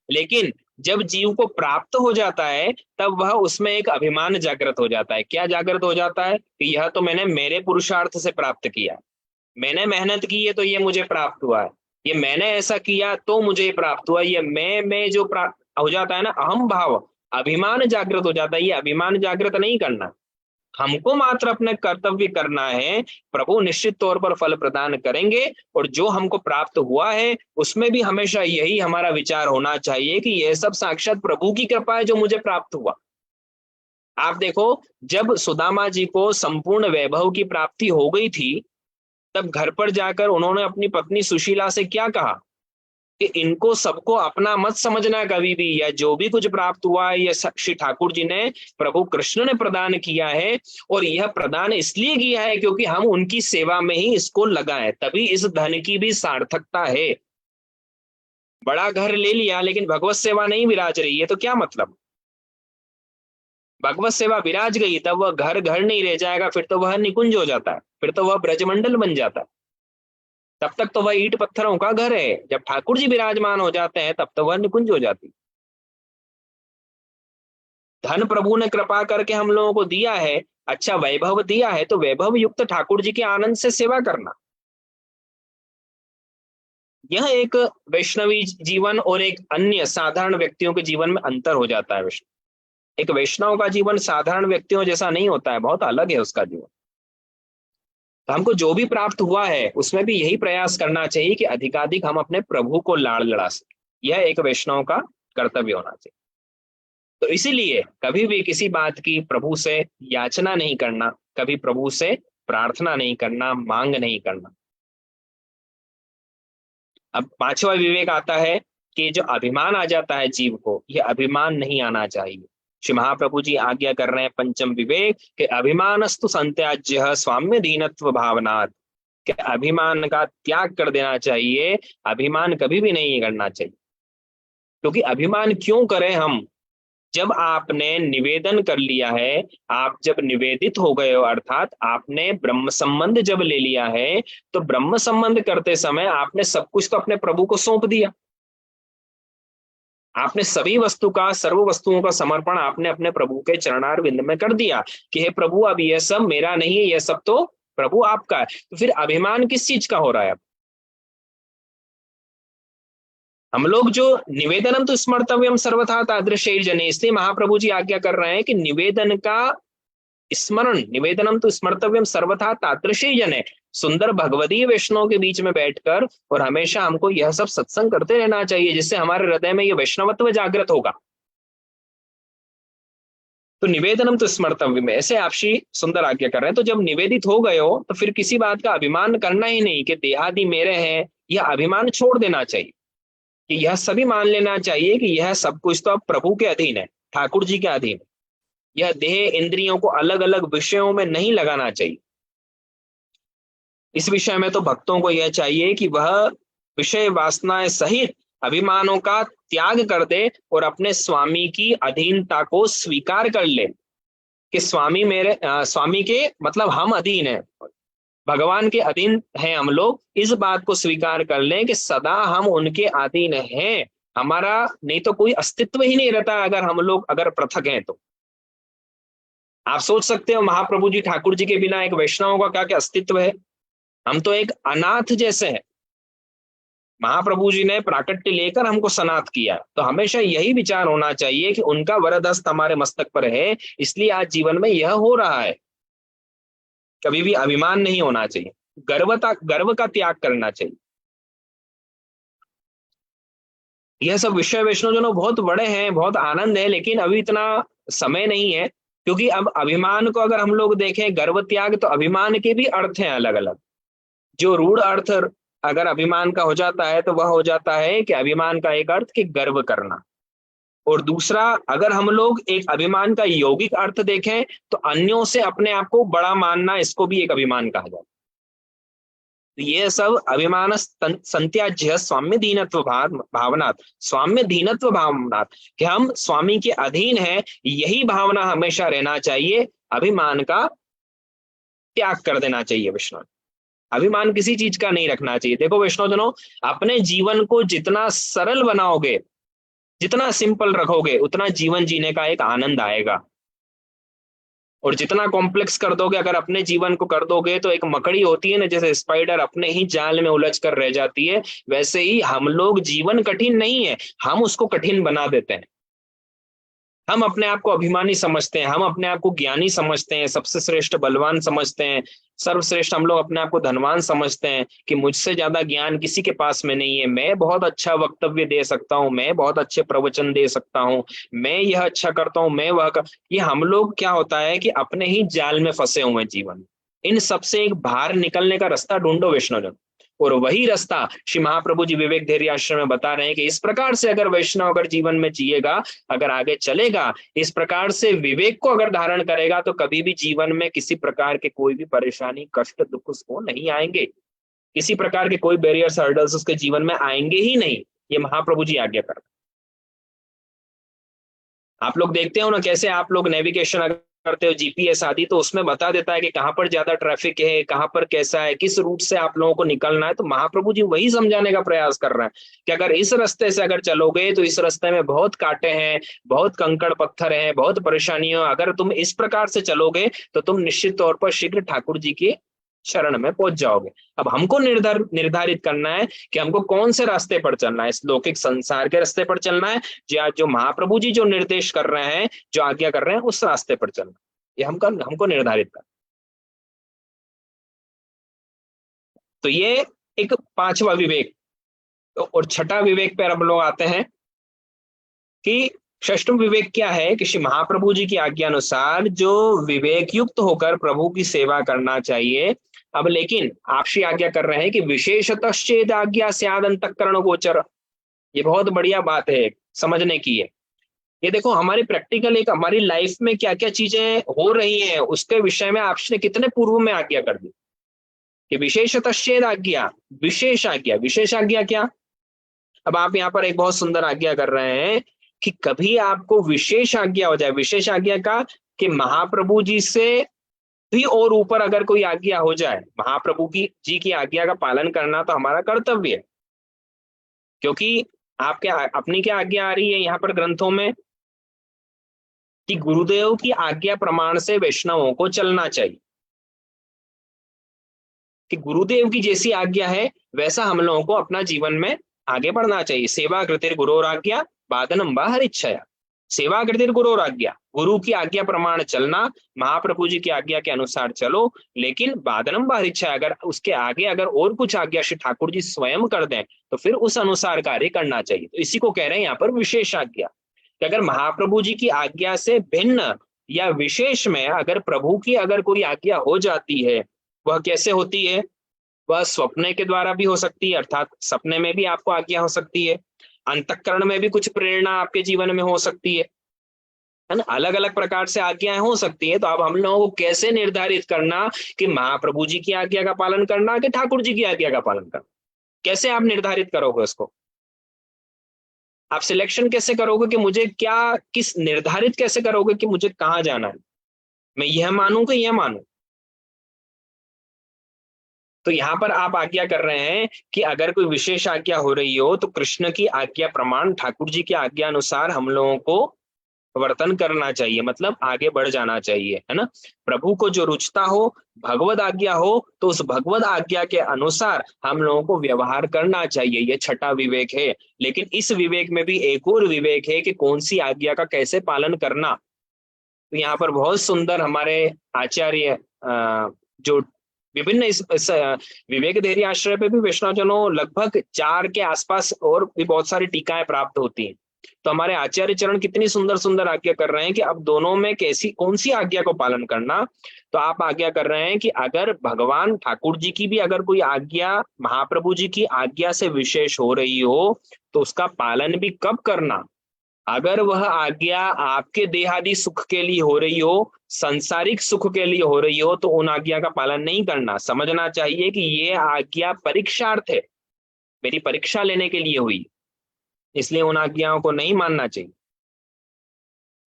लेकिन जब जीव को प्राप्त हो जाता है तब वह उसमें एक अभिमान जागृत हो जाता है। क्या जागृत हो जाता है कि यह तो मैंने मेरे पुरुषार्थ से प्राप्त किया, मैंने मेहनत की है तो ये मुझे प्राप्त हुआ है, ये मैंने ऐसा किया तो मुझे प्राप्त हुआ। ये मैं जो प्राप्त हो जाता है ना, अहम भाव, अभिमान जागृत हो जाता है। ये अभिमान जागृत नहीं करना, हमको मात्र अपने कर्तव्य करना है। प्रभु निश्चित तौर पर फल प्रदान करेंगे, और जो हमको प्राप्त हुआ है उसमें भी हमेशा यही हमारा विचार होना चाहिए कि यह सब साक्षात प्रभु की कृपा है जो मुझे प्राप्त हुआ। आप देखो, जब सुदामा जी को संपूर्ण वैभव की प्राप्ति हो गई थी, तब घर पर जाकर उन्होंने अपनी पत्नी सुशीला से क्या कहा कि इनको सबको अपना मत समझना कभी भी, या जो भी कुछ प्राप्त हुआ है यह श्री ठाकुर जी ने, प्रभु कृष्ण ने प्रदान किया है, और यह प्रदान इसलिए किया है क्योंकि हम उनकी सेवा में ही इसको लगाएं, तभी इस धन की भी सार्थकता है। बड़ा घर ले लिया लेकिन भगवत सेवा नहीं विराज रही है तो क्या मतलब। भगवत सेवा विराज गई तब वह घर घर नहीं रह जाएगा, फिर तो वह निकुंज हो जाता है, फिर तो वह ब्रजमंडल बन जाता है। तब तक तो वह ईंट पत्थरों का घर है, जब ठाकुर जी विराजमान हो जाते हैं तब तो वह निकुंज हो जाती। धन प्रभु ने कृपा करके हम लोगों को दिया है, अच्छा वैभव दिया है, तो वैभव युक्त ठाकुर जी के आनंद से सेवा करना, यह एक वैष्णवी जीवन और एक अन्य साधारण व्यक्तियों के जीवन में अंतर हो जाता है। एक वैष्णव का जीवन साधारण व्यक्तियों जैसा नहीं होता है, बहुत अलग है उसका जीवन। तो हमको जो भी प्राप्त हुआ है उसमें भी यही प्रयास करना चाहिए कि अधिकाधिक हम अपने प्रभु को लाड़ लड़ा सके। यह एक वैष्णव का कर्तव्य होना चाहिए। तो इसीलिए कभी भी किसी बात की प्रभु से याचना नहीं करना, कभी प्रभु से प्रार्थना नहीं करना, मांग नहीं करना। अब पांचवा विवेक आता है कि जो अभिमान आ जाता है जीव को, यह अभिमान नहीं आना चाहिए। श्री महाप्रभु जी आज्ञा कर रहे हैं पंचम विवेक के अभिमानस्तु संत्याज्य स्वाम्य दीनत्व भावनात्, कि अभिमान का त्याग कर देना चाहिए। अभिमान कभी भी नहीं करना चाहिए, क्योंकि अभिमान क्यों करें हम? जब आपने निवेदन कर लिया है, आप जब निवेदित हो गए हो, अर्थात आपने ब्रह्म संबंध जब ले लिया है, तो ब्रह्म संबंध करते समय आपने सब कुछ तो अपने प्रभु को सौंप दिया। आपने सभी वस्तु का, सर्व वस्तुओं का समर्पण आपने अपने प्रभु के चरणार विंद में कर दिया कि हे प्रभु, अब यह सब मेरा नहीं है, यह सब तो प्रभु आपका है। तो फिर अभिमान किस चीज का हो रहा है? हम लोग जो निवेदनम तो स्मर्तव्यम सर्वथा तादृशैर् जने, इसलिए महाप्रभु जी आज्ञा कर रहे हैं कि निवेदन का स्मरण, निवेदनम तो स्मर्तव्यम सर्वथा तादृशैर् जने, सुंदर भगवदीय वैष्णव के बीच में बैठकर और हमेशा हमको यह सब सत्संग करते रहना चाहिए, जिससे हमारे हृदय में यह वैष्णवत्व जागृत होगा। तो निवेदनम तो स्मर्तव्य में ऐसे आपसी सुंदर आज्ञा कर रहे हैं। तो जब निवेदित हो गए हो तो फिर किसी बात का अभिमान करना ही नहीं कि देहादि मेरे हैं, यह अभिमान छोड़ देना चाहिए कि यह सभी मान लेना चाहिए कि यह सब कुछ तो अब प्रभु के अधीन है, ठाकुर जी के अधीन है। यह देह इंद्रियों को अलग अलग विषयों में नहीं लगाना चाहिए। इस विषय में तो भक्तों को यह चाहिए कि वह विषय वासनाएं सहित अभिमानों का त्याग कर दे और अपने स्वामी की अधीनता को स्वीकार कर ले कि स्वामी मेरे, स्वामी के मतलब हम अधीन हैं, भगवान के अधीन हैं हम लोग। इस बात को स्वीकार कर लें कि सदा हम उनके अधीन हैं, हमारा नहीं तो कोई अस्तित्व ही नहीं रहता अगर हम लोग अगर पृथक हैं तो। आप सोच सकते हो महाप्रभु जी ठाकुर जी के बिना एक वैष्णव का क्या क्या अस्तित्व है? हम तो एक अनाथ जैसे हैं। महाप्रभु जी ने प्राकट्य लेकर हमको सनाथ किया, तो हमेशा यही विचार होना चाहिए कि उनका वरद हस्त हमारे मस्तक पर है, इसलिए आज जीवन में यह हो रहा है। कभी भी अभिमान नहीं होना चाहिए, गर्व का त्याग करना चाहिए। यह सब विषय वैष्णवजनों बहुत बड़े हैं, बहुत आनंद है, लेकिन अभी इतना समय नहीं है, क्योंकि अब अभिमान को अगर हम लोग देखें, गर्व त्याग, तो अभिमान के भी अर्थ हैं अलग अलग। जो रूढ़ अर्थ अगर अभिमान का हो जाता है तो वह हो जाता है कि अभिमान का एक अर्थ कि गर्व करना, और दूसरा अगर हम लोग एक अभिमान का यौगिक अर्थ देखें तो अन्यों से अपने आप को बड़ा मानना, इसको भी एक अभिमान कहा जाता है। तो ये सब अभिमान संत्याज्य स्वाम्य दीनत्व भावनात्, स्वाम्य दीनत्व भावनात्, कि हम स्वामी के अधीन हैं, यही भावना हमेशा रहना चाहिए। अभिमान का त्याग कर देना चाहिए वैष्णव। अभिमान किसी चीज का नहीं रखना चाहिए। देखो वैष्णवजनों, अपने जीवन को जितना सरल बनाओगे, जितना सिंपल रखोगे, उतना जीवन जीने का एक आनंद आएगा। और जितना कॉम्प्लेक्स कर दोगे, अगर अपने जीवन को कर दोगे, तो एक मकड़ी होती है ना, जैसे स्पाइडर अपने ही जाल में उलझ कर रह जाती है, वैसे ही हम लोग, जीवन कठिन नहीं है, हम उसको कठिन बना देते हैं। हम अपने आप को अभिमानी समझते हैं, हम अपने आप को ज्ञानी समझते हैं, सबसे श्रेष्ठ बलवान समझते हैं, सर्वश्रेष्ठ हम लोग अपने आप को धनवान समझते हैं कि मुझसे ज्यादा ज्ञान किसी के पास में नहीं है, मैं बहुत अच्छा वक्तव्य दे सकता हूँ, मैं बहुत अच्छे प्रवचन दे सकता हूँ, मैं यह अच्छा करता हूँ, मैं वह ये हम लोग क्या होता है कि अपने ही जाल में फंसे हुए हैं जीवन। इन सबसे एक बाहर निकलने का रास्ता ढूंढो वैष्णवजन, और वही रास्ता श्री महाप्रभु जी विवेक धैर्य आश्रम में बता रहे हैं कि इस प्रकार से अगर वैष्णव अगर जीवन में जिएगा, अगर आगे चलेगा, इस प्रकार से विवेक को अगर धारण करेगा, तो कभी भी जीवन में किसी प्रकार के कोई भी परेशानी, कष्ट, दुख उसको नहीं आएंगे। किसी प्रकार के कोई बैरियर्स, हर्डल्स उसके जीवन में आएंगे ही नहीं। ये महाप्रभु जी आज्ञा कर। आप लोग देखते हो ना कैसे आप लोग नेविगेशन करते हो, जीपीएस आदि, तो उसमें बता देता है कि कहाँ पर ज्यादा ट्रैफिक है, कहाँ पर कैसा है, किस रूट से आप लोगों को निकलना है। तो महाप्रभु जी वही समझाने का प्रयास कर रहे हैं कि अगर इस रास्ते से अगर चलोगे तो इस रास्ते में बहुत कांटे हैं, बहुत कंकड़ पत्थर हैं, बहुत परेशानियां, अगर तुम इस प्रकार से चलोगे तो तुम निश्चित तौर पर शीघ्र ठाकुर जी के शरण में पहुंच जाओगे। अब हमको निर्धारित करना है कि हमको कौन से रास्ते पर चलना है, इस लौकिक संसार के रास्ते पर चलना है, जो महाप्रभु जी जो निर्देश कर रहे हैं, जो आज्ञा कर रहे हैं, उस रास्ते पर चलना, ये हमको निर्धारित करना। तो ये एक पांचवा विवेक। और छठा विवेक पर हम लोग आते हैं कि षष्ठम विवेक क्या है कि श्री महाप्रभु जी की आज्ञा अनुसार जो विवेक युक्त होकर प्रभु की सेवा करना चाहिए। अब लेकिन आप श्री आज्ञा कर रहे हैं कि विशेषतः चेद आज्ञा स्याद अंतःकरण गोचर। ये बहुत बढ़िया बात है, समझने की है। ये देखो हमारी प्रैक्टिकल एक हमारी लाइफ में क्या क्या चीजें हो रही हैं, उसके विषय में आपने कितने पूर्व में आज्ञा कर दी। कि विशेषतश्चेद आज्ञा, विशेष आज्ञा। विशेष आज्ञा क्या? अब आप यहाँ पर एक बहुत सुंदर आज्ञा कर रहे हैं कि कभी आपको विशेष आज्ञा हो जाए। विशेष आज्ञा का कि महाप्रभु जी से भी और ऊपर अगर कोई आज्ञा हो जाए, महाप्रभु की जी की आज्ञा का पालन करना तो हमारा कर्तव्य है। क्योंकि आपके अपनी क्या आज्ञा आ रही है यहाँ पर ग्रंथों में कि गुरुदेव की आज्ञा प्रमाण से वैष्णवों को चलना चाहिए, कि गुरुदेव की जैसी आज्ञा है वैसा हम लोगों को अपना जीवन में आगे बढ़ना चाहिए। सेवा कृतिर गुरोराज्ञा बादनम वा हरिच्छया। सेवा कृतिर गुरोराज्ञा, गुरु की आज्ञा प्रमाण चलना, महाप्रभु जी की आज्ञा के अनुसार चलो, लेकिन बादनम वा हरिच्छया, अगर उसके आगे अगर और कुछ आज्ञा श्री ठाकुर जी स्वयं कर दें तो फिर उस अनुसार कार्य करना चाहिए। तो इसी को कह रहे हैं यहाँ पर विशेष आज्ञा, कि अगर महाप्रभु जी की आज्ञा से भिन्न या विशेष में अगर प्रभु की अगर कोई आज्ञा हो जाती है, वह कैसे होती है? वह स्वप्न के द्वारा भी हो सकती है, अर्थात सपने में भी आपको आज्ञा हो सकती है, अंतःकरण में भी कुछ प्रेरणा आपके जीवन में हो सकती है ना। अलग अलग प्रकार से आज्ञाएं हो सकती है। तो अब हम लोगों को कैसे निर्धारित करना कि महाप्रभु जी की आज्ञा का पालन करना कि ठाकुर जी की आज्ञा का पालन करना? कैसे आप निर्धारित करोगे उसको? आप सिलेक्शन कैसे करोगे कि मुझे क्या, किस निर्धारित कैसे करोगे कि मुझे कहाँ जाना है, मैं यह मानूं कि यह मानूं? तो यहाँ पर आप आज्ञा कर रहे हैं कि अगर कोई विशेष आज्ञा हो रही हो तो कृष्ण की आज्ञा प्रमाण, ठाकुर जी की आज्ञा अनुसार हम लोगों को वर्तन करना चाहिए, मतलब आगे बढ़ जाना चाहिए, है ना। प्रभु को जो रुचता हो, भगवद आज्ञा हो, तो उस भगवद आज्ञा के अनुसार हम लोगों को व्यवहार करना चाहिए। ये छठा विवेक है। लेकिन इस विवेक में भी एक और विवेक है कि कौन सी आज्ञा का कैसे पालन करना। तो यहाँ पर बहुत सुंदर हमारे आचार्य जो विभिन्न इस विवेक धैर्य आश्रय पे भी वैष्णवजनों लगभग 4 के आसपास और भी बहुत सारी टीकाएं प्राप्त होती हैं। तो हमारे आचार्य चरण कितनी सुंदर सुंदर आज्ञा कर रहे हैं कि अब दोनों में कैसी कौन सी आज्ञा को पालन करना। तो आप आज्ञा कर रहे हैं कि अगर भगवान ठाकुर जी की भी अगर कोई आज्ञा महाप्रभु जी की आज्ञा से विशेष हो रही हो तो उसका पालन भी कब करना? अगर वह आज्ञा आपके देहादि सुख के लिए हो रही हो, सांसारिक सुख के लिए हो रही हो, तो उन आज्ञा का पालन नहीं करना। समझना चाहिए कि ये आज्ञा परीक्षार्थ है, मेरी परीक्षा लेने के लिए हुई, इसलिए उन आज्ञाओं को नहीं मानना चाहिए।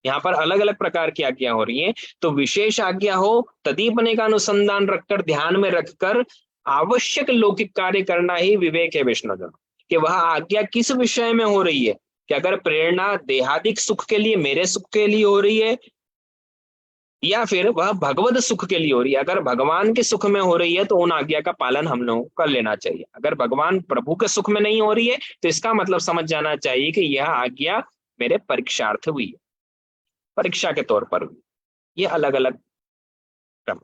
यहाँ पर अलग अलग प्रकार की आज्ञा हो रही है। तो विशेष आज्ञा हो, तदीपने का अनुसंधान रखकर, ध्यान में रखकर आवश्यक लौकिक कार्य करना ही विवेक है वैष्णवजन। कि वह आज्ञा किस विषय में हो रही है, कि अगर प्रेरणा देहादिक सुख के लिए, मेरे सुख के लिए हो रही है, या फिर वह भगवत सुख के लिए हो रही है। अगर भगवान के सुख में हो रही है तो उन आज्ञा का पालन हम लोगों को कर लेना चाहिए। अगर भगवान प्रभु के सुख में नहीं हो रही है तो इसका मतलब समझ जाना चाहिए कि यह आज्ञा मेरे परीक्षार्थ हुई है, परीक्षा के तौर पर हुई। ये अलग अलग क्रम।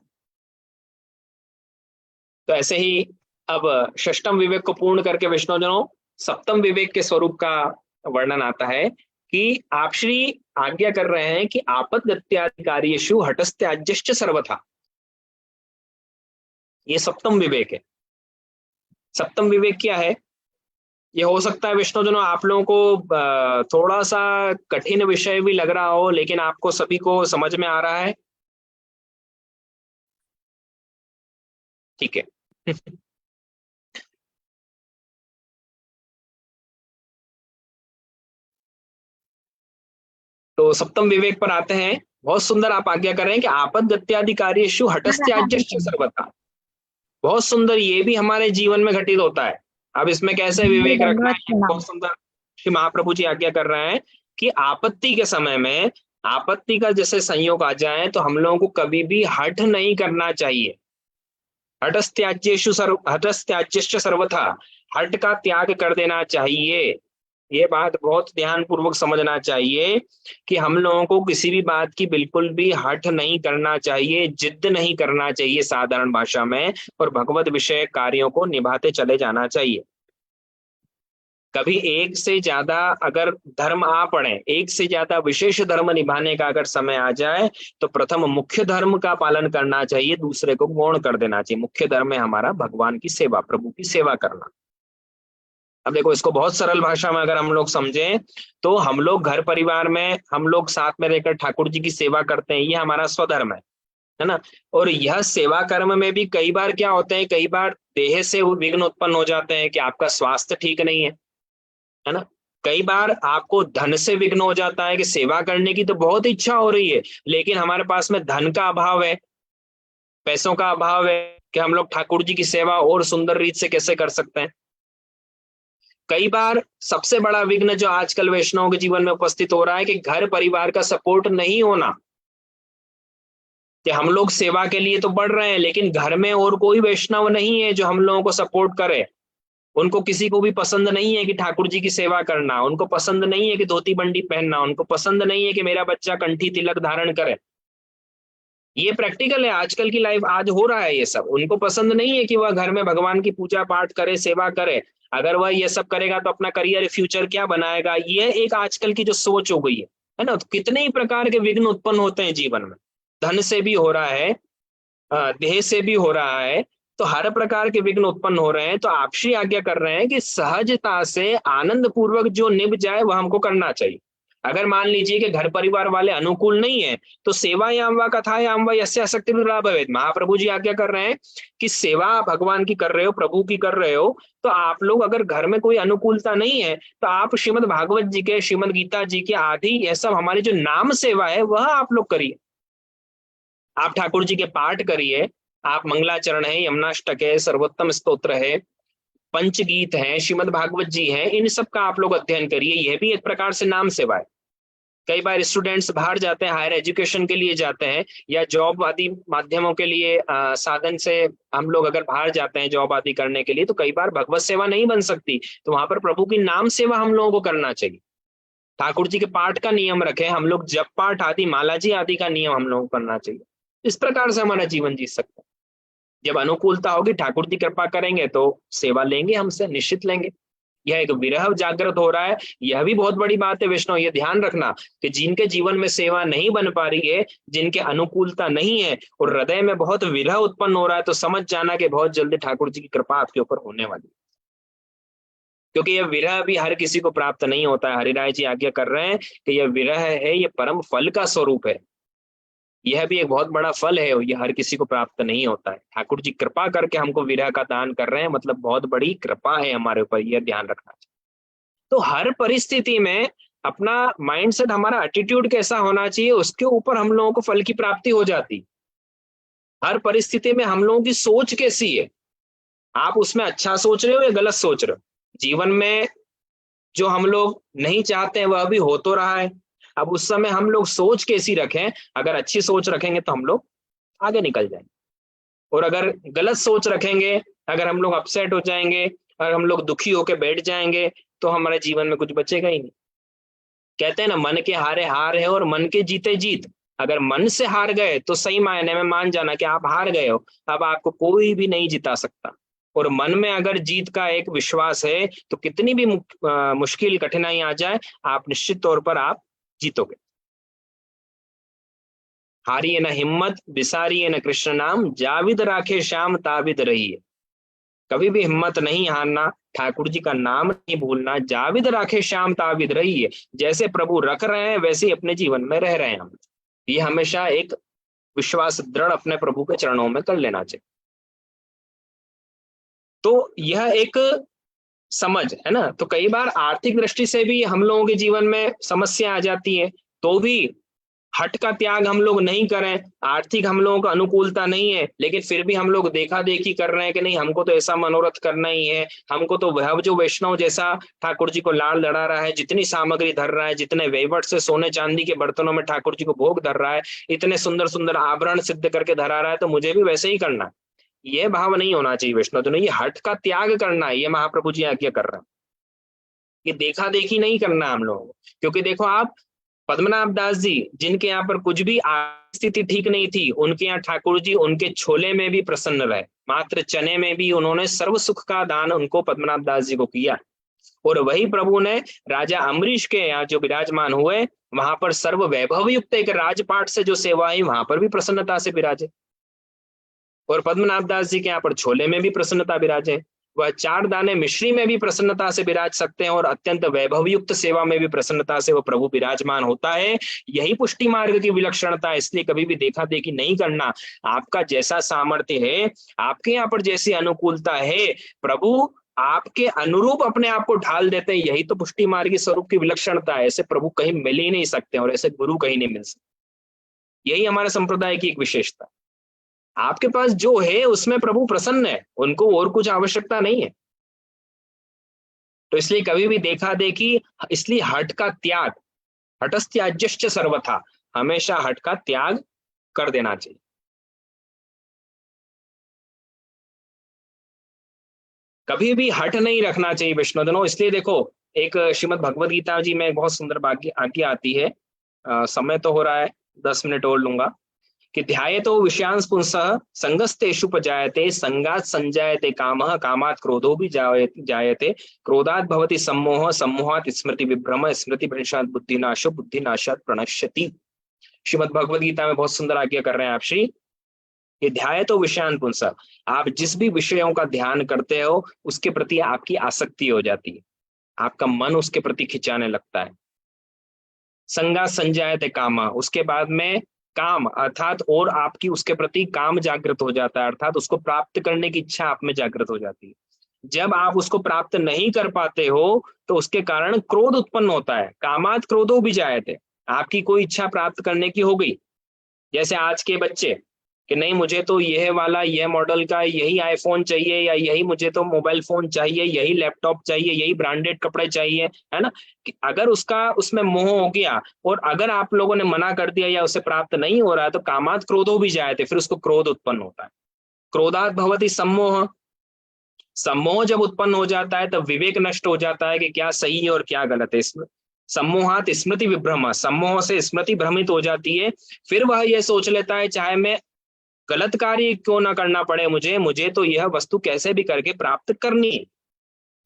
तो ऐसे ही अब षष्टम विवेक को पूर्ण करके वैष्णवजनों सप्तम विवेक के स्वरूप का वर्णन आता है कि आप श्री आज्ञा कर रहे हैं कि आपद्गत्यादिकार्येषु हटस्त्याज्यश्च सर्वथा। ये सप्तम विवेक है। सप्तम विवेक क्या है? ये हो सकता है वैष्णवजनों आप लोगों को थोड़ा सा कठिन विषय भी लग रहा हो, लेकिन आपको सभी को समझ में आ रहा है, ठीक है। तो सप्तम विवेक पर आते हैं। बहुत सुंदर आप आज्ञा कर रहे हैं कि आपद्गत्यादिकार्येषु हटस्त्याज्यश्च सर्वथा। बहुत सुंदर, ये भी हमारे जीवन में घटित होता है। अब इसमें कैसे विवेक रखना है, बहुत सुंदर श्री महाप्रभु जी आज्ञा कर रहे हैं कि आपत्ति के समय में, आपत्ति का जैसे संयोग आ जाए तो हम लोगों को कभी भी हठ नहीं करना चाहिए। हटस्त्याज्यश्च सर्वथा, हट का त्याग कर देना चाहिए। ये बात बहुत ध्यान पूर्वक समझना चाहिए कि हम लोगों को किसी भी बात की बिल्कुल भी हठ नहीं करना चाहिए, जिद नहीं करना चाहिए साधारण भाषा में, और भगवत विषय कार्यों को निभाते चले जाना चाहिए। कभी एक से ज्यादा अगर धर्म आ पड़े, एक से ज्यादा विशेष धर्म निभाने का अगर समय आ जाए तो प्रथम मुख्य धर्म का पालन करना चाहिए, दूसरे को गौण कर देना चाहिए। मुख्य धर्म है हमारा भगवान की सेवा, प्रभु की सेवा करना। अब देखो, इसको बहुत सरल भाषा में अगर हम लोग समझें तो हम लोग घर परिवार में हम लोग साथ में रहकर ठाकुर जी की सेवा करते हैं, ये हमारा स्वधर्म है। है ना। और यह सेवा कर्म में भी कई बार क्या होते हैं, कई बार देह से विघ्न उत्पन्न हो जाते हैं कि आपका स्वास्थ्य ठीक नहीं है ना। कई बार आपको धन से विघ्न हो जाता है कि सेवा करने की तो बहुत इच्छा हो रही है, लेकिन हमारे पास में धन का अभाव है, पैसों का अभाव है कि हम लोग ठाकुर जी की सेवा और सुंदर रीत से कैसे कर सकते हैं। कई बार सबसे बड़ा विघ्न जो आजकल वैष्णव के जीवन में उपस्थित हो रहा है कि घर परिवार का सपोर्ट नहीं होना, कि हम लोग सेवा के लिए तो बढ़ रहे हैं लेकिन घर में और कोई वैष्णव नहीं है जो हम लोगों को सपोर्ट करे। उनको किसी को भी पसंद नहीं है कि ठाकुर जी की सेवा करना, उनको पसंद नहीं है कि धोती बंडी पहनना, उनको पसंद नहीं है कि मेरा बच्चा कंठी तिलक धारण करे। ये प्रैक्टिकल है, आजकल की लाइफ आज हो रहा है ये सब। उनको पसंद नहीं है कि वह घर में भगवान की पूजा पाठ करे, सेवा करे। अगर वह ये सब करेगा तो अपना करियर फ्यूचर क्या बनाएगा, ये एक आजकल की जो सोच हो गई है ना। तो कितने ही प्रकार के विघ्न उत्पन्न होते हैं जीवन में, धन से भी हो रहा है, देह से भी हो रहा है, तो हर प्रकार के विघ्न उत्पन्न हो रहे हैं। तो आप श्री आज्ञा कर रहे हैं कि सहजता से आनंद पूर्वक जो निभ जाए वह हमको करना चाहिए। अगर मान लीजिए कि घर परिवार वाले अनुकूल नहीं है तो सेवा याम वा कथा याम वा यस्य आसक्ति भवेत्। महाप्रभु जी आज्ञा कर रहे हैं कि सेवा भगवान की कर रहे हो, प्रभु की कर रहे हो, तो आप लोग अगर घर में कोई अनुकूलता नहीं है तो आप श्रीमद् भागवत जी के, श्रीमद् गीता जी के आदि ये सब हमारी जो नाम सेवा है वह आप लोग करिए। आप ठाकुर जी के पाठ करिए, आप मंगलाचरण है, यमुनाष्टक है, सर्वोत्तम स्तोत्र है, पंचगीत है, श्रीमद् भागवत जी है, इन सब का आप लोग अध्ययन करिए। यह भी एक प्रकार से नाम सेवा है। कई बार स्टूडेंट्स बाहर जाते हैं, हायर एजुकेशन के लिए जाते हैं या जॉब आदि माध्यमों के लिए, साधन से हम लोग अगर बाहर जाते हैं जॉब आदि करने के लिए, तो कई बार भगवत सेवा नहीं बन सकती, तो वहां पर प्रभु की नाम सेवा हम लोगों को करना चाहिए। ठाकुर जी के पाठ का नियम रखें हम लोग, जप पाठ आदि, माला जी आदि का नियम हम लोगों को करना चाहिए। इस प्रकार से हमारा जीवन जी सकता है। जब अनुकूलता होगी, ठाकुर जी कृपा करेंगे तो सेवा लेंगे, हमसे निश्चित लेंगे। यह एक विरह जागृत हो रहा है, यह भी बहुत बड़ी बात है वैष्णव। ये ध्यान रखना कि जिनके जीवन में सेवा नहीं बन पा रही है, जिनके अनुकूलता नहीं है और हृदय में बहुत विरह उत्पन्न हो रहा है, तो समझ जाना कि बहुत जल्दी ठाकुर जी की कृपा आपके ऊपर होने वाली है। क्योंकि यह विरह भी हर किसी को प्राप्त नहीं होता है। हरिराय जी आज्ञा कर रहे हैं कि यह विरह है, यह परम फल का स्वरूप है, यह भी एक बहुत बड़ा फल है, यह हर किसी को प्राप्त नहीं होता है। ठाकुर जी कृपा करके हमको विरह का दान कर रहे हैं, मतलब बहुत बड़ी कृपा है हमारे ऊपर, यह ध्यान रखना चाहिए। तो हर परिस्थिति में अपना माइंडसेट, हमारा एटीट्यूड कैसा होना चाहिए, उसके ऊपर हम लोगों को फल की प्राप्ति हो जाती। हर परिस्थिति में हम लोगों की सोच कैसी है, आप उसमें अच्छा सोच रहे हो या गलत सोच रहे हो। जीवन में जो हम लोग नहीं चाहते हैं वह भी हो तो रहा है। अब उस समय हम लोग सोच कैसी रखें, अगर अच्छी सोच रखेंगे तो हम लोग आगे निकल जाएंगे, और अगर गलत सोच रखेंगे, अगर हम लोग अपसेट हो जाएंगे, अगर हम लोग दुखी होकर बैठ जाएंगे, तो हमारे जीवन में कुछ बचेगा ही नहीं। कहते हैं ना, मन के हारे हार है और मन के जीते जीत। अगर मन से हार गए तो सही मायने में मान जाना कि आप हार गए हो, अब आपको कोई भी नहीं जिता सकता। और मन में अगर जीत का एक विश्वास है तो कितनी भी मुश्किल कठिनाई आ जाए, आप निश्चित तौर पर आप जीतोगे। हारिए न हिम्मत, बिसारिए न कृष्ण नाम, जाविद राखे श्याम ताविद रहिए। कभी भी हिम्मत नहीं हारना, ठाकुर जी का नाम नहीं भूलना, जाविद राखे श्याम ताविद रहिए। जैसे प्रभु रख रहे हैं वैसे ही अपने जीवन में रह रहे हैं हम। ये हमेशा एक विश्वास दृढ़ अपने प्रभु के चरणों में कर लेना चाहिए। तो यह एक समझ है ना। तो कई बार आर्थिक दृष्टि से भी हम लोगों के जीवन में समस्या आ जाती है, तो भी हट का त्याग हम लोग नहीं करें। आर्थिक हम लोगों का अनुकूलता नहीं है, लेकिन फिर भी हम लोग देखा देखी कर रहे हैं कि नहीं, हमको तो ऐसा मनोरथ करना ही है, हमको तो वह जो वैष्णव जैसा ठाकुर जी को लाल लड़ा रहा है, जितनी सामग्री धर रहा है, जितने वैवट से सोने चांदी के बर्तनों में ठाकुर जी को भोग धर रहा है, इतने सुंदर सुंदर आभरण सिद्ध करके धरा रहा है, तो मुझे भी वैसे ही करना है। यह भाव नहीं होना चाहिए वैष्णव तो नहीं, ये हट का त्याग करना है। ये महाप्रभु जी आज्ञा कर रहे हैं, ये देखा देखी नहीं करना हम लोगों को। क्योंकि देखो आप, पद्मनाभ दास जी जिनके यहाँ पर कुछ भी स्थिति ठीक नहीं थी, उनके यहाँ ठाकुर जी उनके छोले में भी प्रसन्न रहे, मात्र चने में भी उन्होंने सर्व सुख का दान उनको पद्मनाभ दास जी को किया। और वही प्रभु ने राजा अम्बरीश के यहाँ जो विराजमान हुए, वहां पर सर्व वैभव युक्त एक राजपाट से जो सेवा है, वहां पर भी प्रसन्नता से विराजे। और पद्मनाभ दास जी के यहाँ पर छोले में भी प्रसन्नता विराजे। वह 4 दाने मिश्री में भी प्रसन्नता से विराज सकते हैं और अत्यंत वैभवयुक्त सेवा में भी प्रसन्नता से वह प्रभु विराजमान होता है। यही पुष्टि मार्ग की विलक्षणता है। इसलिए कभी भी देखा देखी नहीं करना। आपका जैसा सामर्थ्य है, आपके यहाँ पर जैसी अनुकूलता है, प्रभु आपके अनुरूप अपने आप को ढाल देते हैं। यही तो पुष्टि मार्ग की स्वरूप की विलक्षणता है। ऐसे प्रभु कहीं मिल ही नहीं सकते और ऐसे गुरु कहीं नहीं मिल सकते। यही हमारे संप्रदाय की एक विशेषता। आपके पास जो है उसमें प्रभु प्रसन्न है, उनको और कुछ आवश्यकता नहीं है। तो इसलिए कभी भी देखा देखी, इसलिए हठ का त्याग, हटस्त्याज्यश्च सर्वथा, हमेशा हठ का त्याग कर देना चाहिए। कभी भी हट नहीं रखना चाहिए विष्णुजनों। इसलिए देखो, एक श्रीमद् भगवद गीता जी में एक बहुत सुंदर आज्ञा आती है। समय तो हो रहा है, 10 मिनट और लूंगा। कि ध्यायतो विषयांस पुंसः संगस्तेषुपजायते संगात् संजायते कामः कामात् क्रोधो भी जायते क्रोधात् भवति सम्मोहः सम्मोहात् स्मृति विभ्रम स्मृति भ्रंशात् बुद्धिनाशो बुद्धिनाशात् प्रणश्यति। श्रीमद् भगवद गीता में बहुत सुंदर आज्ञा कर रहे हैं आप श्री। ये ध्यायतो विषयान पुंसः, आप जिस भी विषयों का ध्यान करते हो उसके प्रति आपकी आसक्ति हो जाती है, आपका मन उसके प्रति खिंचाने लगता है। संगात् संजायते कामः, उसके बाद में काम अर्थात और आपकी उसके प्रति काम जागृत हो जाता है, अर्थात उसको प्राप्त करने की इच्छा आप में जागृत हो जाती है। जब आप उसको प्राप्त नहीं कर पाते हो तो उसके कारण क्रोध उत्पन्न होता है। कामात क्रोधो भी जायते, आपकी कोई इच्छा प्राप्त करने की हो गई, जैसे आज के बच्चे कि नहीं मुझे तो यह वाला यह मॉडल का यही आईफोन चाहिए, या यही मुझे तो मोबाइल फोन चाहिए, यही लैपटॉप चाहिए, यही ब्रांडेड कपड़े चाहिए, है ना। कि अगर उसका उसमें मोह हो गया और अगर आप लोगों ने मना कर दिया या उसे प्राप्त नहीं हो रहा है तो कामात क्रोधो भी जाए थे, फिर उसको क्रोध उत्पन्न होता है। क्रोधात भवति सम्मोह, सम्मोह जब उत्पन्न हो जाता है तब विवेक नष्ट हो जाता है कि क्या सही है और क्या गलत है। सम्मोहात स्मृति विभ्रम, सम्मोह से स्मृति भ्रमित हो जाती है। फिर वह यह सोच लेता है चाहे मैं गलत कार्य क्यों ना करना पड़े, मुझे तो यह वस्तु कैसे भी करके प्राप्त करनी है,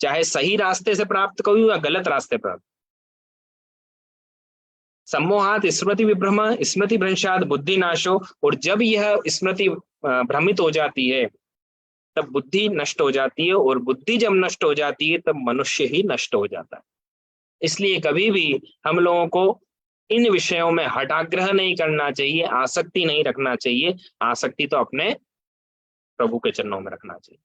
चाहे सही रास्ते से प्राप्त करूं या गलत रास्ते पर। सम्मोहात स्मृति विभ्रम स्मृति भ्रंशात बुद्धि नाशो, और जब यह स्मृति भ्रमित हो जाती है तब बुद्धि नष्ट हो जाती है, और बुद्धि जब नष्ट हो जाती है तब मनुष्य ही नष्ट हो जाता है। इसलिए कभी भी हम लोगों को इन विषयों में हठाग्रह नहीं करना चाहिए, आसक्ति नहीं रखना चाहिए। आसक्ति तो अपने प्रभु के चरणों में रखना चाहिए।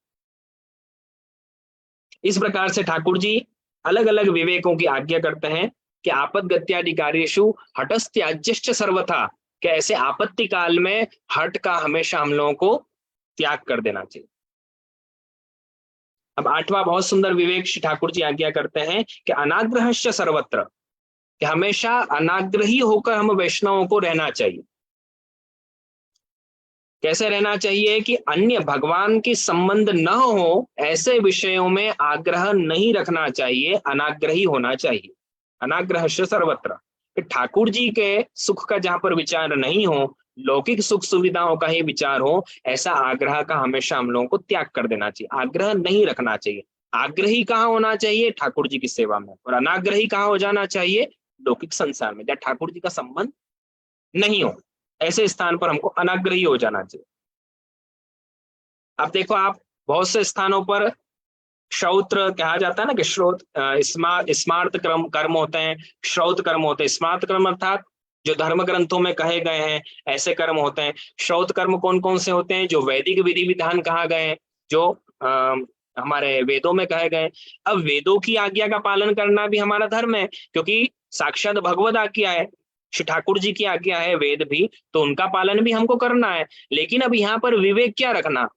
इस प्रकार से ठाकुर जी अलग अलग विवेकों की आज्ञा करते हैं कि आपद्गत्यादि कार्येषु हटस्त्याज्यश्च सर्वथा, कि ऐसे आपत्ति काल में हट का हमेशा हम लोगों को त्याग कर देना चाहिए। अब 8वां बहुत सुंदर विवेक श्री ठाकुर जी आज्ञा करते हैं कि अनाग्रहश्च सर्वत्र, कि हमेशा अनाग्रही होकर हम वैष्णवों को रहना चाहिए। कैसे रहना चाहिए कि अन्य भगवान के संबंध न हो ऐसे विषयों में आग्रह नहीं रखना चाहिए, अनाग्रही होना चाहिए। अनाग्रह सर्वत्र, कि ठाकुर जी के सुख का जहां पर विचार नहीं हो, लौकिक सुख सुविधाओं का ही विचार हो, ऐसा आग्रह का हमेशा हम लोगों को त्याग कर देना चाहिए, आग्रह नहीं रखना चाहिए। आग्रही कहाँ होना चाहिए? ठाकुर जी की सेवा में। और अनाग्रही कहाँ हो जाना चाहिए? लौकिक संसार में, जहाँ ठाकुर जी का संबंध नहीं हो, ऐसे स्थान पर हमको अनाग्रही हो जाना चाहिए। अब देखो, आप बहुत से स्थानों पर श्रौत्र कहा जाता है ना, कि श्रोत स्मार्त कर्म होते हैं, श्रौत कर्म होते हैं। स्मार्त कर्म अर्थात जो धर्म ग्रंथों में कहे गए हैं ऐसे कर्म होते हैं। श्रौत कर्म कौन कौन से होते हैं? जो वैदिक विधि विधान कहा गए हैं, जो हमारे वेदों में कहे गए। अब वेदों की आज्ञा का पालन करना भी हमारा धर्म है, क्योंकि साक्षात भगवद आज्ञा है, श्री ठाकुर जी की आज्ञा है वेद भी, तो उनका पालन भी हमको करना है। लेकिन अब यहाँ पर विवेक क्या रखना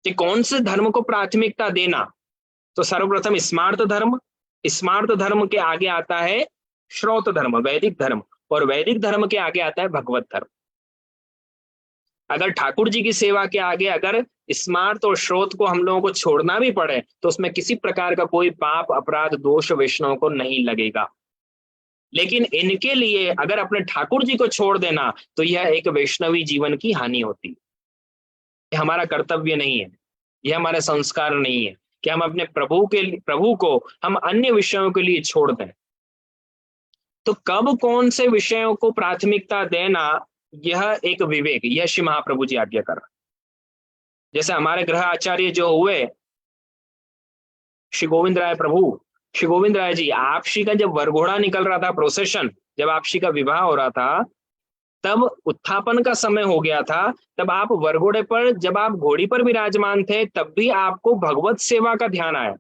कि कौन से धर्म को प्राथमिकता देना। तो सर्वप्रथम स्मार्त धर्म, स्मार्त धर्म के आगे आता है श्रौत धर्म, वैदिक धर्म, और वैदिक धर्म के आगे आता है भगवत धर्म। अगर ठाकुर जी की सेवा के आगे अगर स्मार्त और श्रोत को हम लोगों को छोड़ना भी पड़े तो उसमें किसी प्रकार का कोई पाप अपराध दोष वैष्णव को नहीं लगेगा। लेकिन इनके लिए अगर अपने ठाकुर जी को छोड़ देना तो यह एक वैष्णवी जीवन की हानि होती है। यह हमारा कर्तव्य नहीं है, यह हमारा संस्कार नहीं है कि हम अपने प्रभु को हम अन्य विषयों के लिए छोड़ दें। तो कब कौन से विषयों को प्राथमिकता देना, यह एक विवेक, यह श्री महाप्रभु जी आज्ञा कर रहे। जैसे हमारे गृह आचार्य जो हुए श्री गोविंद राय प्रभु, श्री गोविंद राय जी, आप श्री का जब वरघोड़ा निकल रहा था प्रोसेशन, जब आप श्री का विवाह हो रहा था, तब उत्थापन का समय हो गया था, तब आप वरघोड़े पर, जब आप घोड़ी पर विराजमान थे, तब भी आपको भगवत सेवा का ध्यान आया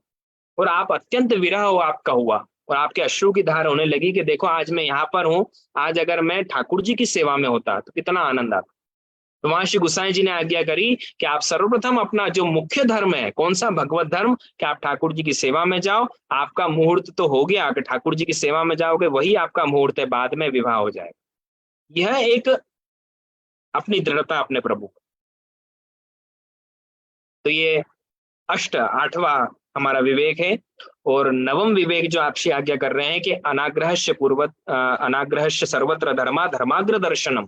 और आप अत्यंत विरह हो आपका हुआ और आपके अश्रु की धार होने लगी कि देखो आज मैं यहाँ पर हूँ, आज अगर मैं ठाकुर जी की सेवा में होता तो कितना आनंद आता। तो वहां श्री गुसाई जी ने आज्ञा करी कि आप सर्वप्रथम अपना जो मुख्य धर्म है, कौन सा, भगवत धर्म, कि आप ठाकुर जी की सेवा में जाओ। आपका मुहूर्त तो हो गया कि ठाकुर जी की सेवा में जाओगे, वही आपका मुहूर्त है, बाद में विवाह हो जाएगा। यह एक अपनी दृढ़ता अपने प्रभु। तो ये आठवां हमारा विवेक है। और नवम विवेक जो आपसे आज्ञा कर रहे हैं कि अनाग्रहस्य पूर्वत अनाग्रहस्य सर्वत्र धर्मा धर्माग्र दर्शनम,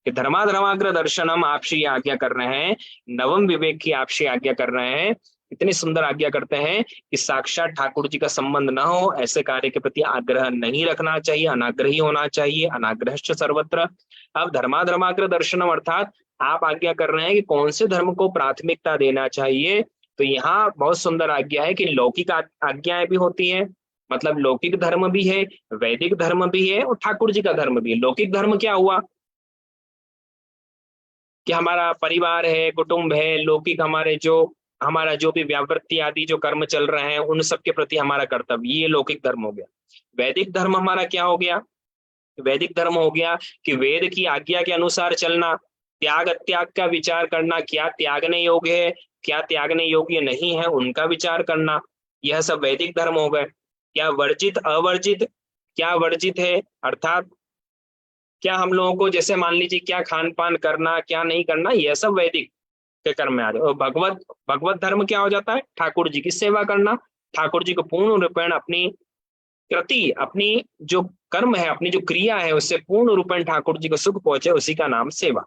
कि धर्मा धर्माग्र दर्शनम आपसे आज्ञा कर रहे हैं। नवम विवेक की आपसे आज्ञा कर रहे हैं। इतनी सुंदर आज्ञा करते हैं कि साक्षात ठाकुर जी का संबंध न हो, ऐसे कार्य के प्रति आग्रह नहीं रखना चाहिए, अनाग्रही होना चाहिए, अनाग्रहस्य सर्वत्र। अब धर्मा धर्माग्र दर्शनम अर्थात आप आज्ञा कर रहे हैं कि कौन से धर्म को प्राथमिकता देना चाहिए। तो यहाँ बहुत सुंदर आज्ञा है कि लौकिक आज्ञाएं भी होती हैं, मतलब लौकिक धर्म भी है, वैदिक धर्म भी है और ठाकुर जी का धर्म भी है। लौकिक धर्म क्या हुआ कि हमारा परिवार है, कुटुंब है, लौकिक हमारा जो भी व्यावृत्ति आदि जो कर्म चल रहे हैं उन सब के प्रति हमारा कर्तव्य, ये लौकिक धर्म हो गया। वैदिक धर्म हमारा क्या हो गया? वैदिक धर्म हो गया कि वेद की आज्ञा के अनुसार चलना, त्याग त्याग का विचार करना, क्या त्यागने योग्य है, क्या त्यागने योग्य नहीं है, उनका विचार करना, यह सब वैदिक धर्म हो गए। क्या वर्जित अवर्जित, क्या वर्जित है अर्थात क्या हम लोगों को, जैसे मान लीजिए क्या खान पान करना, क्या नहीं करना, यह सब वैदिक के कर्म में आ जाए। और भगवत धर्म क्या हो जाता है? ठाकुर जी की सेवा करना, ठाकुर जी को पूर्ण रूपेण अपनी कृति, अपनी जो कर्म है, अपनी जो क्रिया है, उससे पूर्ण रूपेण ठाकुर जी को सुख पहुंचे, उसी का नाम सेवा।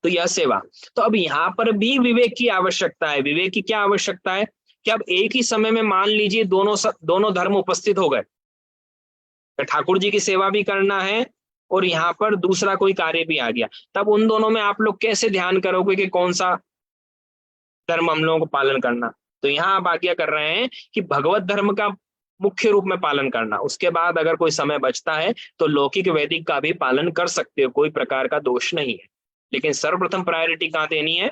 तो यह सेवा। तो अब यहाँ पर भी विवेक की आवश्यकता है। विवेक की क्या आवश्यकता है कि अब एक ही समय में मान लीजिए दोनों धर्म उपस्थित हो गए, ठाकुर जी की सेवा भी करना है और यहाँ पर दूसरा कोई कार्य भी आ गया, तब उन दोनों में आप लोग कैसे ध्यान करोगे कि कौन सा धर्म हम लोगों को पालन करना? तो यहाँ आप आज्ञा कर रहे हैं कि भगवत धर्म का मुख्य रूप में पालन करना, उसके बाद अगर कोई समय बचता है तो लौकिक वैदिक का भी पालन कर सकते हो, कोई प्रकार का दोष नहीं है, लेकिन सर्वप्रथम प्रायोरिटी कहाँ देनी है?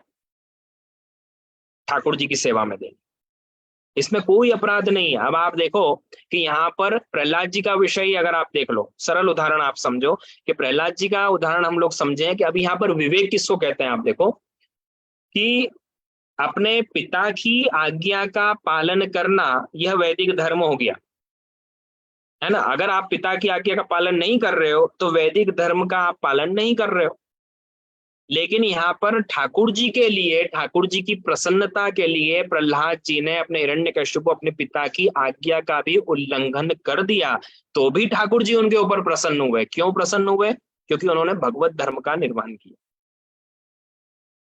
ठाकुर जी की सेवा में देनी। इसमें कोई अपराध नहीं है। अब आप देखो कि यहाँ पर प्रहलाद जी का विषय अगर आप देख लो, सरल उदाहरण आप समझो कि प्रहलाद जी का उदाहरण हम लोग समझें कि अभी यहाँ पर विवेक किसको कहते हैं। आप देखो कि अपने पिता की आज्ञा का पालन करना, यह वैदिक धर्म हो गया, है ना। अगर आप पिता की आज्ञा का पालन नहीं कर रहे हो तो वैदिक धर्म का आप पालन नहीं कर रहे हो। लेकिन यहाँ पर ठाकुर जी के लिए, ठाकुर जी की प्रसन्नता के लिए प्रहलाद जी ने अपने हिरण्यकश्यप को अपने पिता की आज्ञा का भी उल्लंघन कर दिया, तो भी ठाकुर जी उनके ऊपर प्रसन्न हुए। क्यों प्रसन्न हुए? क्योंकि उन्होंने भगवत धर्म का निर्वहन किया।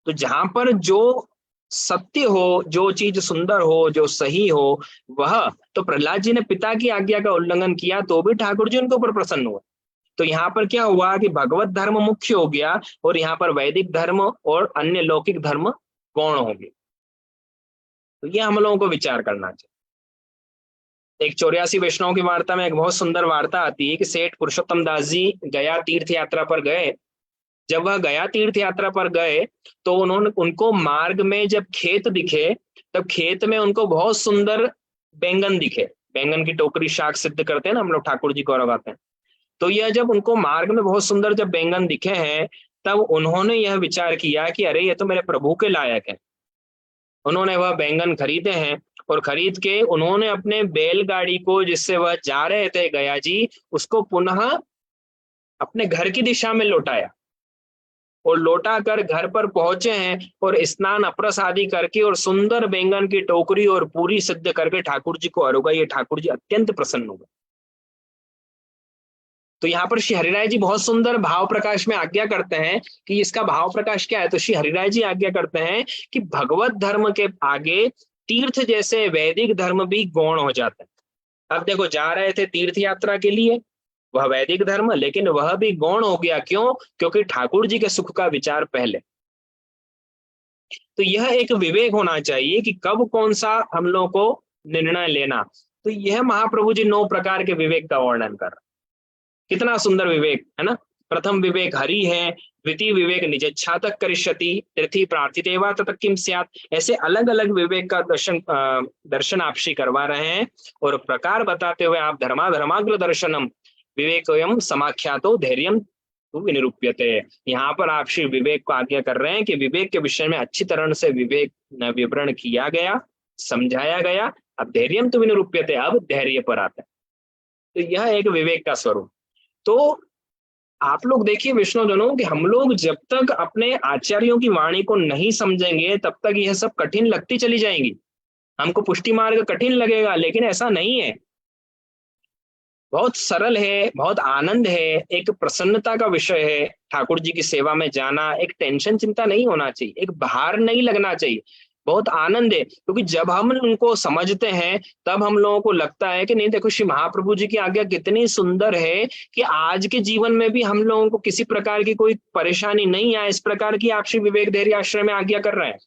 तो जहां पर जो सत्य हो, जो चीज सुंदर हो, जो सही हो, वह, तो प्रहलाद जी ने पिता की आज्ञा का उल्लंघन किया तो भी ठाकुर जी उनके ऊपर प्रसन्न हुए। तो यहाँ पर क्या हुआ कि भगवत धर्म मुख्य हो गया और यहाँ पर वैदिक धर्म और अन्य लौकिक धर्म गौण हो गए। तो ये हम लोगों को विचार करना चाहिए। एक 84 वैष्णव की वार्ता में एक बहुत सुंदर वार्ता आती है कि सेठ पुरुषोत्तम दास जी गया तीर्थ यात्रा पर गए। जब वह गया तीर्थ यात्रा पर गए तो उनको मार्ग में जब खेत दिखे, तब खेत में उनको बहुत सुंदर बैंगन दिखे। बैंगन की टोकरी शाक सिद्ध करते हैं ना हम लोग, ठाकुर जी को लगाते हैं। तो यह जब उनको मार्ग में बहुत सुंदर जब बैंगन दिखे हैं, तब उन्होंने यह विचार किया कि अरे ये तो मेरे प्रभु के लायक है। उन्होंने वह बैंगन खरीदे हैं और खरीद के उन्होंने अपने बैलगाड़ी को, जिससे वह जा रहे थे गया जी, उसको पुनः अपने घर की दिशा में लौटाया और लौटा कर घर पर पहुंचे हैं और स्नान अपरस आदि करके और सुंदर बैंगन की टोकरी और पूरी सिद्ध करके ठाकुर जी को अरुगाई। ये ठाकुर जी अत्यंत प्रसन्न हुए। तो यहाँ पर श्री हरिराय जी बहुत सुंदर भाव प्रकाश में आज्ञा करते हैं कि इसका भाव प्रकाश क्या है। तो श्री हरिराय जी आज्ञा करते हैं कि भगवत धर्म के आगे तीर्थ जैसे वैदिक धर्म भी गौण हो जाते हैं। अब देखो, जा रहे थे तीर्थ यात्रा के लिए, वह वैदिक धर्म, लेकिन वह भी गौण हो गया। क्यों? क्योंकि ठाकुर जी के सुख का विचार पहले। तो यह एक विवेक होना चाहिए कि कब कौन सा हम लोगों को निर्णय लेना। तो यह महाप्रभु जी 9 प्रकार के विवेक का वर्णन कर रहे हैं। कितना सुंदर विवेक है ना। प्रथम विवेक हरि है, द्वितीय विवेक निजच्छातक करिष्यति, तृतीय प्रार्थितेवा ततः किम स्यात्। ऐसे अलग अलग विवेक का दर्शन आप श्री करवा रहे हैं और प्रकार बताते हुए आप धर्माग्र दर्शनम विवेकयम समाख्यातो धैर्यम तु विनिरूप्यते। यहाँ पर आप श्री विवेक को आज्ञा कर रहे हैं कि विवेक के विषय में अच्छी तरह से विवेक विवरण किया गया, समझाया गया। अब धैर्यम तु विनिरूप्यते, अब धैर्य पर आता है। तो यह एक विवेक का स्वरूप। तो आप लोग देखिए विष्णुजनों कि हम लोग जब तक अपने आचार्यों की वाणी को नहीं समझेंगे तब तक यह सब कठिन लगती चली जाएंगी। हमको पुष्टि मार्ग कठिन लगेगा, लेकिन ऐसा नहीं है, बहुत सरल है, बहुत आनंद है, एक प्रसन्नता का विषय है। ठाकुर जी की सेवा में जाना एक टेंशन चिंता नहीं होना चाहिए, एक भार नहीं लगना चाहिए, बहुत आनंद है। क्योंकि जब हम उनको समझते हैं तब हम लोगों को लगता है कि नहीं देखो श्री महाप्रभु जी की आज्ञा कितनी सुंदर है कि आज के जीवन में भी हम लोगों को किसी प्रकार की कोई परेशानी नहीं आए, इस प्रकार की आप श्री विवेक धैर्य आश्रम में आज्ञा कर रहे हैं।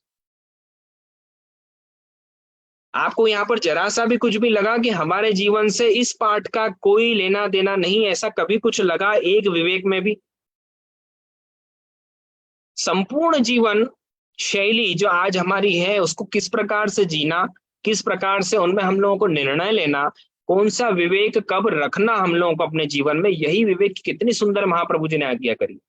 आपको यहाँ पर जरा सा भी कुछ भी लगा कि हमारे जीवन से इस पाठ का कोई लेना देना नहीं, ऐसा कभी कुछ लगा एक विवेक में भी? संपूर्ण जीवन शैली जो आज हमारी है उसको किस प्रकार से जीना, किस प्रकार से उनमें हम लोगों को निर्णय लेना, कौन सा विवेक कब रखना हम लोगों को अपने जीवन में, यही विवेक कितनी सुंदर महाप्रभु जी ने आज्ञा करी।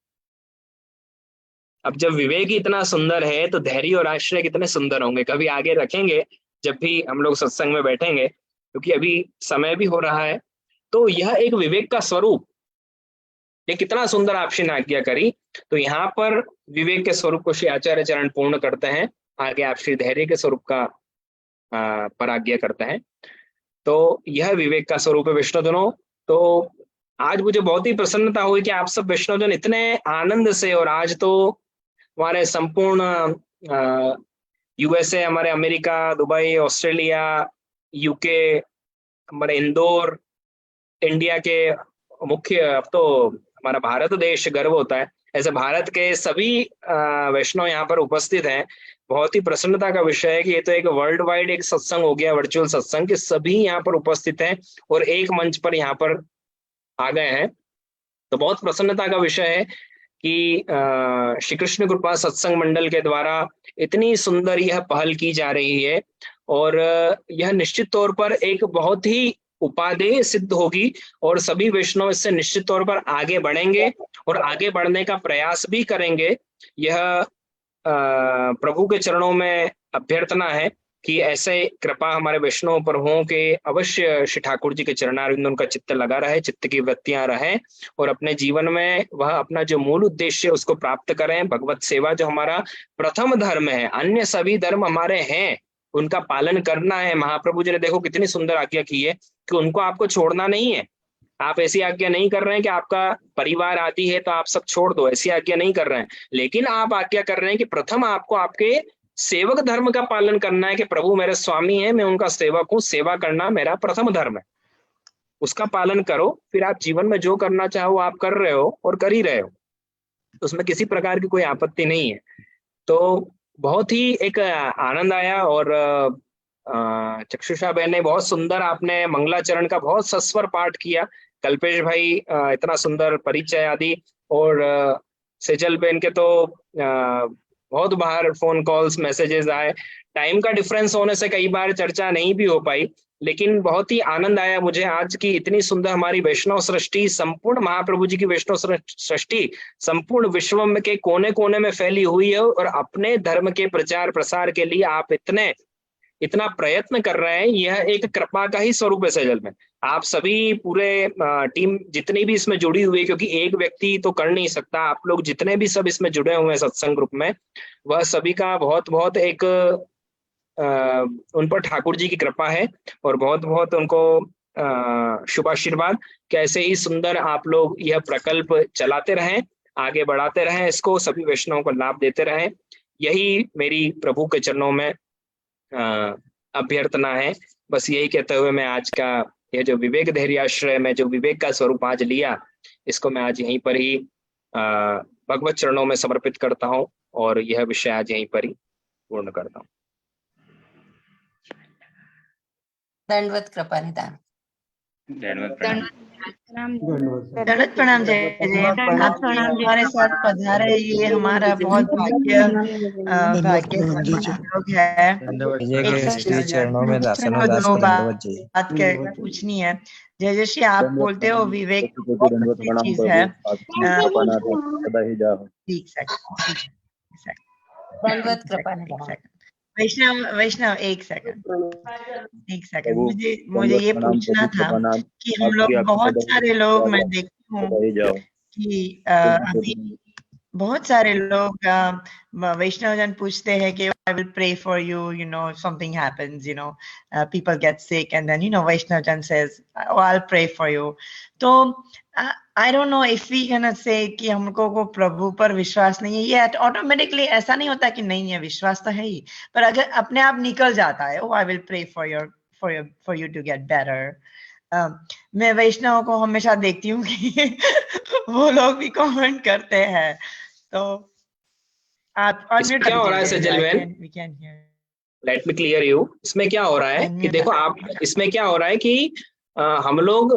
अब जब विवेक इतना सुंदर है तो धैर्य और आश्रय कितने सुंदर होंगे। कभी आगे रखेंगे जब भी हम लोग सत्संग में बैठेंगे, क्योंकि अभी समय भी हो रहा है। तो यह एक विवेक का स्वरूप, ये कितना सुंदर आपसे ने आज्ञा करी। तो यहाँ पर विवेक के स्वरूप को श्री आचार्य चरण पूर्ण करते हैं, आगे आप श्री धैर्य के स्वरूप का पर आज्ञा करते हैं। तो यह विवेक का स्वरूप है विष्णुजनों। तो आज मुझे बहुत ही प्रसन्नता हुई कि आप सब विष्णुजन इतने आनंद से, और आज तो हमारे संपूर्ण यूएसए, हमारे अमेरिका, दुबई, ऑस्ट्रेलिया, यूके, हमारे इंदौर, इंडिया के मुख्य, अब तो हमारा भारत देश गर्व होता है, ऐसे भारत के सभी वैष्णव यहाँ पर उपस्थित हैं। बहुत ही प्रसन्नता का विषय है कि ये तो एक वर्ल्ड वाइड एक सत्संग हो गया, वर्चुअल सत्संग, कि सभी यहाँ पर उपस्थित हैं और एक मंच पर यहाँ पर आ गए हैं। तो बहुत प्रसन्नता का विषय है कि श्री कृष्ण कृपा सत्संग मंडल के द्वारा इतनी सुंदर यह पहल की जा रही है, और यह निश्चित तौर पर एक बहुत ही उपादेय सिद्ध होगी, और सभी वैष्णव इससे निश्चित तौर पर आगे बढ़ेंगे और आगे बढ़ने का प्रयास भी करेंगे। यह प्रभु के चरणों में अभ्यर्थना है कि ऐसे कृपा हमारे वैष्णव पर हो कि अवश्य श्री ठाकुर जी के चरणारविंद उनका चित्त लगा रहे, चित्त की वृत्तियां रहें, और अपने जीवन में वह अपना जो मूल उद्देश्य उसको प्राप्त करें। भगवत सेवा जो हमारा प्रथम धर्म है, अन्य सभी धर्म हमारे हैं, उनका पालन करना है। महाप्रभु जी ने देखो कितनी सुंदर आज्ञा की है कि उनको आपको छोड़ना नहीं है। आप ऐसी आज्ञा नहीं कर रहे हैं कि आपका परिवार आदि है तो आप सब छोड़ दो, ऐसी आज्ञा नहीं कर रहे हैं, लेकिन आप आज्ञा कर रहे हैं कि प्रथम आपको आपके सेवक धर्म का पालन करना है, कि प्रभु मेरे स्वामी है, मैं उनका सेवक हूँ, सेवा करना मेरा प्रथम धर्म है, उसका पालन करो। फिर आप जीवन में जो करना चाहो आप कर रहे हो और कर ही रहे हो, उसमें किसी प्रकार की कोई आपत्ति नहीं है। तो बहुत ही एक आनंद आया, और चक्षुषा बहन ने बहुत सुंदर, आपने मंगलाचरण का बहुत सस्वर पाठ किया। कल्पेश भाई इतना सुंदर परिचय आदि, और सेजल बहन के तो बहुत बाहर फोन कॉल्स मैसेजेस आए। टाइम का डिफरेंस होने से कई बार चर्चा नहीं भी हो पाई, लेकिन बहुत ही आनंद आया मुझे आज की इतनी सुंदर हमारी वैष्णव सृष्टि, संपूर्ण महाप्रभु जी की वैष्णव सृष्टि संपूर्ण विश्व में के कोने कोने में फैली हुई है, और अपने धर्म के प्रचार प्रसार के लिए आप इतना प्रयत्न कर रहे हैं। यह एक कृपा का ही स्वरूप है सजल में। आप सभी पूरे टीम जितनी भी इसमें जुड़ी हुई है, क्योंकि एक व्यक्ति तो कर नहीं सकता, आप लोग जितने भी सब इसमें जुड़े हुए हैं सत्संग ग्रुप में, वह सभी का बहुत बहुत एक उन पर ठाकुर जी की कृपा है, और बहुत बहुत उनको शुभाशीर्वाद। कैसे ही सुंदर आप लोग यह प्रकल्प चलाते रहें, आगे बढ़ाते रहें, इसको सभी वैष्णवों को लाभ देते रहें, यही मेरी प्रभु के चरणों में अभ्यर्थना है। बस यही कहते हुए मैं आज का यह जो विवेक धैर्याश्रय में जो विवेक का स्वरूप आज लिया, इसको मैं आज यहीं पर ही भगवत चरणों में समर्पित करता हूँ, और यह विषय आज यहीं पर ही पूर्ण करता हूँ। दंडवत कृपा निधान। दंडवत प्रणाम। दंडवत प्रणाम जय जय। आप सभी हमारे साथ पधारे, ये हमारा बहुत भाग्य लोग है। चरणों में दासना दास दो को दंडवत जी। बात पूछनी है। जय जय श्री, आप बोलते हो विवेक बहुत अच्छी चीज है। एक सेकंड, दंडवत कृपा निधान। वैष्णव एक सेकंड, मुझे ये पूछना था कि हम लोग बहुत सारे लोग, मैं देखती हूँ कि अभी बहुत सारे लोग वैष्णव जन पूछते हैं कि I will pray for you, you know, if something happens, you know, people get sick and then, you know, Vaishnav Jan says, oh, I'll pray for you. तो I don't know if we gonna say कि हमको को प्रभु पर विश्वास नहीं है, ये automatically ऐसा नहीं होता कि नहीं है, विश्वास तो है ही, पर अगर अपने आप निकल जाता है, oh, I will pray for you to get better. मैं वैष्णव को हमेशा देखती हूँ कि वो लोग भी कमेंट करते हैं, तो आप इसमें क्या हो रहा है सजल बहन? Let me clear you. इसमें क्या हो रहा है कि देखो आप, इसमें क्या हो रहा है कि हम लोग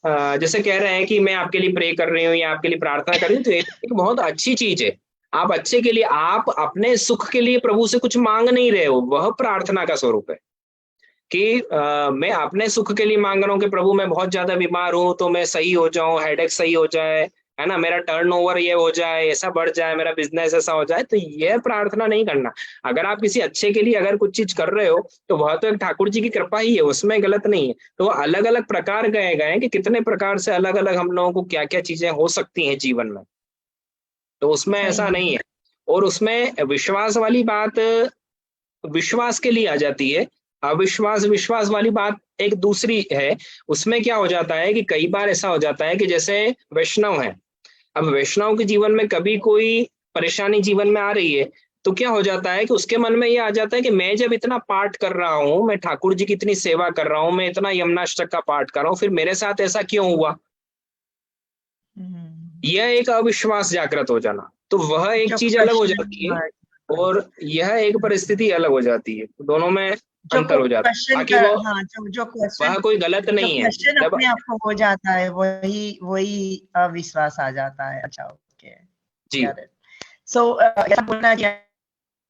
जैसे कह रहे हैं कि मैं आपके लिए प्रे कर रही हूँ या आपके लिए प्रार्थना कर रही हूँ, तो एक बहुत अच्छी चीज है। आप अच्छे के लिए, आप अपने सुख के लिए प्रभु से कुछ मांग नहीं रहे हो, वह प्रार्थना का स्वरूप है। कि मैं अपने सुख के लिए मांग रहा हूँ कि प्रभु मैं बहुत ज्यादा बीमार हूँ तो मैं सही हो जाऊं, हेडेक सही हो जाए, है ना, मेरा टर्नओवर ये हो जाए, ऐसा बढ़ जाए, मेरा बिजनेस ऐसा हो जाए, तो यह प्रार्थना नहीं करना। अगर आप किसी अच्छे के लिए अगर कुछ चीज कर रहे हो तो वह तो एक ठाकुर जी की कृपा ही है, उसमें गलत नहीं है। तो अलग अलग प्रकार गए गए कि कितने प्रकार से अलग अलग हम लोगों को क्या क्या चीजें हो सकती हैं जीवन में, तो उसमें ऐसा नहीं है। और उसमें विश्वास वाली बात विश्वास के लिए आ जाती है, अविश्वास विश्वास वाली बात एक दूसरी है। उसमें क्या हो जाता है कि कई बार ऐसा हो जाता है कि जैसे वैष्णव है, अब वैष्णव के जीवन में कभी कोई परेशानी जीवन में आ रही है, तो क्या हो जाता है कि उसके मन में ये आ जाता है कि मैं जब इतना पाठ कर रहा हूँ, मैं ठाकुर जी की इतनी सेवा कर रहा हूँ, मैं इतना यमुनाष्टक का पाठ कर रहा हूँ, फिर मेरे साथ ऐसा क्यों हुआ? यह एक अविश्वास जागृत हो जाना, तो वह एक चीज अलग हो जाती है और यह एक परिस्थिति अलग हो जाती है, दोनों में अंतर हो जाता है। बाकी वो वह कोई गलत नहीं है, जब अपने आप को हो जाता है वही अविश्वास आ जाता है। अच्छा, ओके जी। सो ऐसा बोलना कि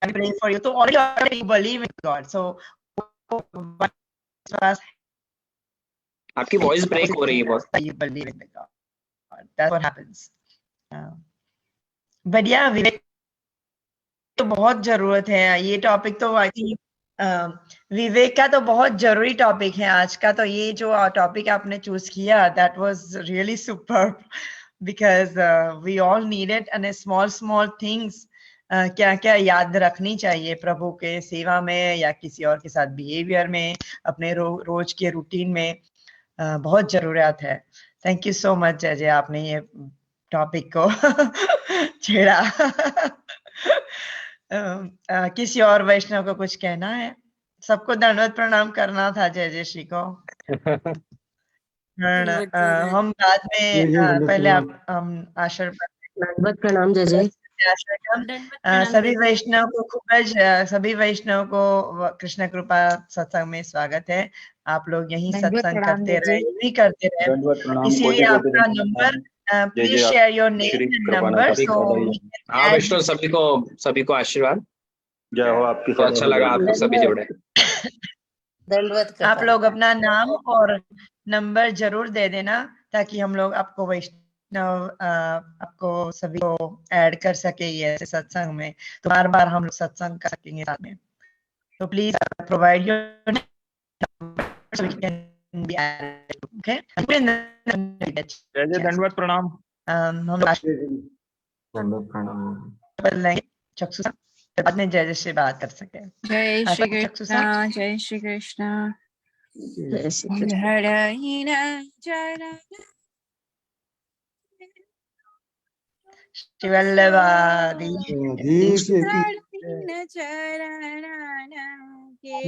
I'm praying for you, तो already you believe in God, so विश्वास, आपकी वॉइस ब्रेक हो रही है बहुत। you believe in God, that's what happens. But yeah, विवेक तो बहुत जरूरत है, ये टॉपिक तो आई थिंक विवेक का तो बहुत जरूरी टॉपिक है आज का। तो ये जो टॉपिक आपने चूज किया, that was really superb, because we all need it, and small things क्या क्या याद रखनी चाहिए प्रभु के सेवा में या किसी और के साथ बिहेवियर में, अपने रोज के रूटीन में, बहुत जरूरत है। थैंक यू सो मच जय, आपने ये टॉपिक को छेड़ा। किसी और वैष्णव को कुछ कहना है? सबको दंडवत प्रणाम करना था जय जय श्री को। हम बाद में पहले हम आशीर्वाद प्रणाम जय जय। सभी वैष्णव को सभी वैष्णव को कृष्ण कृपा सत्संग में स्वागत है। आप लोग यही सत्संग करते रहे, यही करते रहे, इसीलिए आपका number, please share your name and number. हाँ वैष्णव, सभी को आशीर्वाद, जय हो आपकी। तो अच्छा लगा आप लोग सभी जुड़े। आप लोग अपना नाम और नंबर जरूर दे देना ताकि हम लोग आपको वैष्णव आपको सभी को ऐड कर सके ये सत्संग में, तो बार बार हम लोग सत्संग कर सकेंगे साथ में। तो please provide your number so we can be added, okay. जय जय दंडवत प्रणाम। हम लोग दंडवत प्रणाम। चक्षु बाद में जय जय से बात कर सके। जय श्री कृष्ण, जय श्री कृष्ण। धरहीन चरण शिवल्लभादि धरहीन चरण के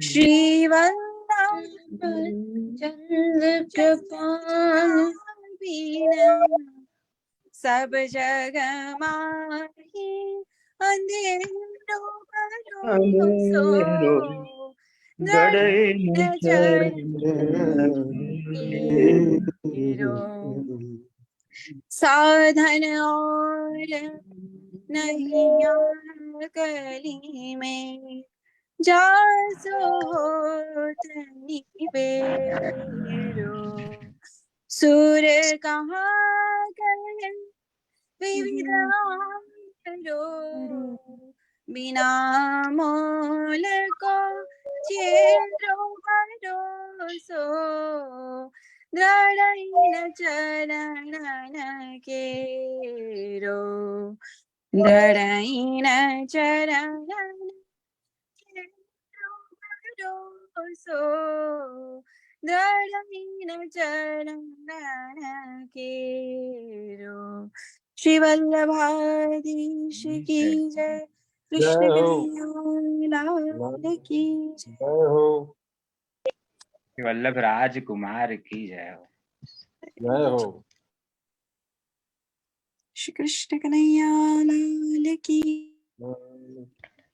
श्री वल्लभ चंद्र कृपाल बीन सब जग माही अंधेरो भरोसो दृढ़ साधन और नहीं कली में जा सोत निबेरो सुर कहाँ गए विविधारो बिना मोल को चेरो भरोसो दृढ़ चरण केरो दृढ़ चरण भरोसो दृढ़ चरण केरो श्री वल्लभाधीश की जय कृष्ण कन्हैया लाल की जय वल्लभ राजकुमार की जय हो। जय हो। श्री कृष्ण कन्हैया लाल की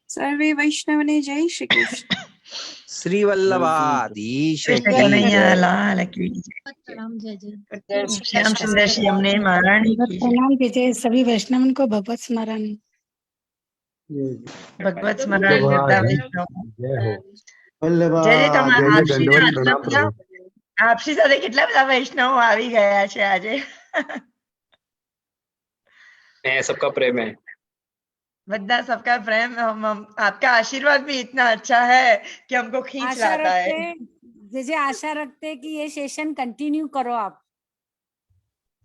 सर्वे वैष्णव ने जय श्री कृष्ण। श्री वल्लभाधीश कृष्ण की कन्हैया जय। लाल की प्रणाम जय जय श्याम सुंदर श्री यमुने महारानी की जय। प्रणाम कीजिए सभी वैष्णवन को भगवत स्मरण। भगवत स्मरण करता वैष्णव जय हो। જય જય તમે જય જય આપસી દંડવત આટલા પ્રણામ બધા પ્રભુ। આપસી સાથે કેટલા બધા વૈષ્ણવ આવી ગયા છે આજે है सबका प्रेम है। બધા सबका प्रेम आपका आशीर्वाद भी इतना अच्छा है कि हमको खींच आशा लाता है। रखते आशा रखते कि ये सेशन कंटिन्यू करो आप।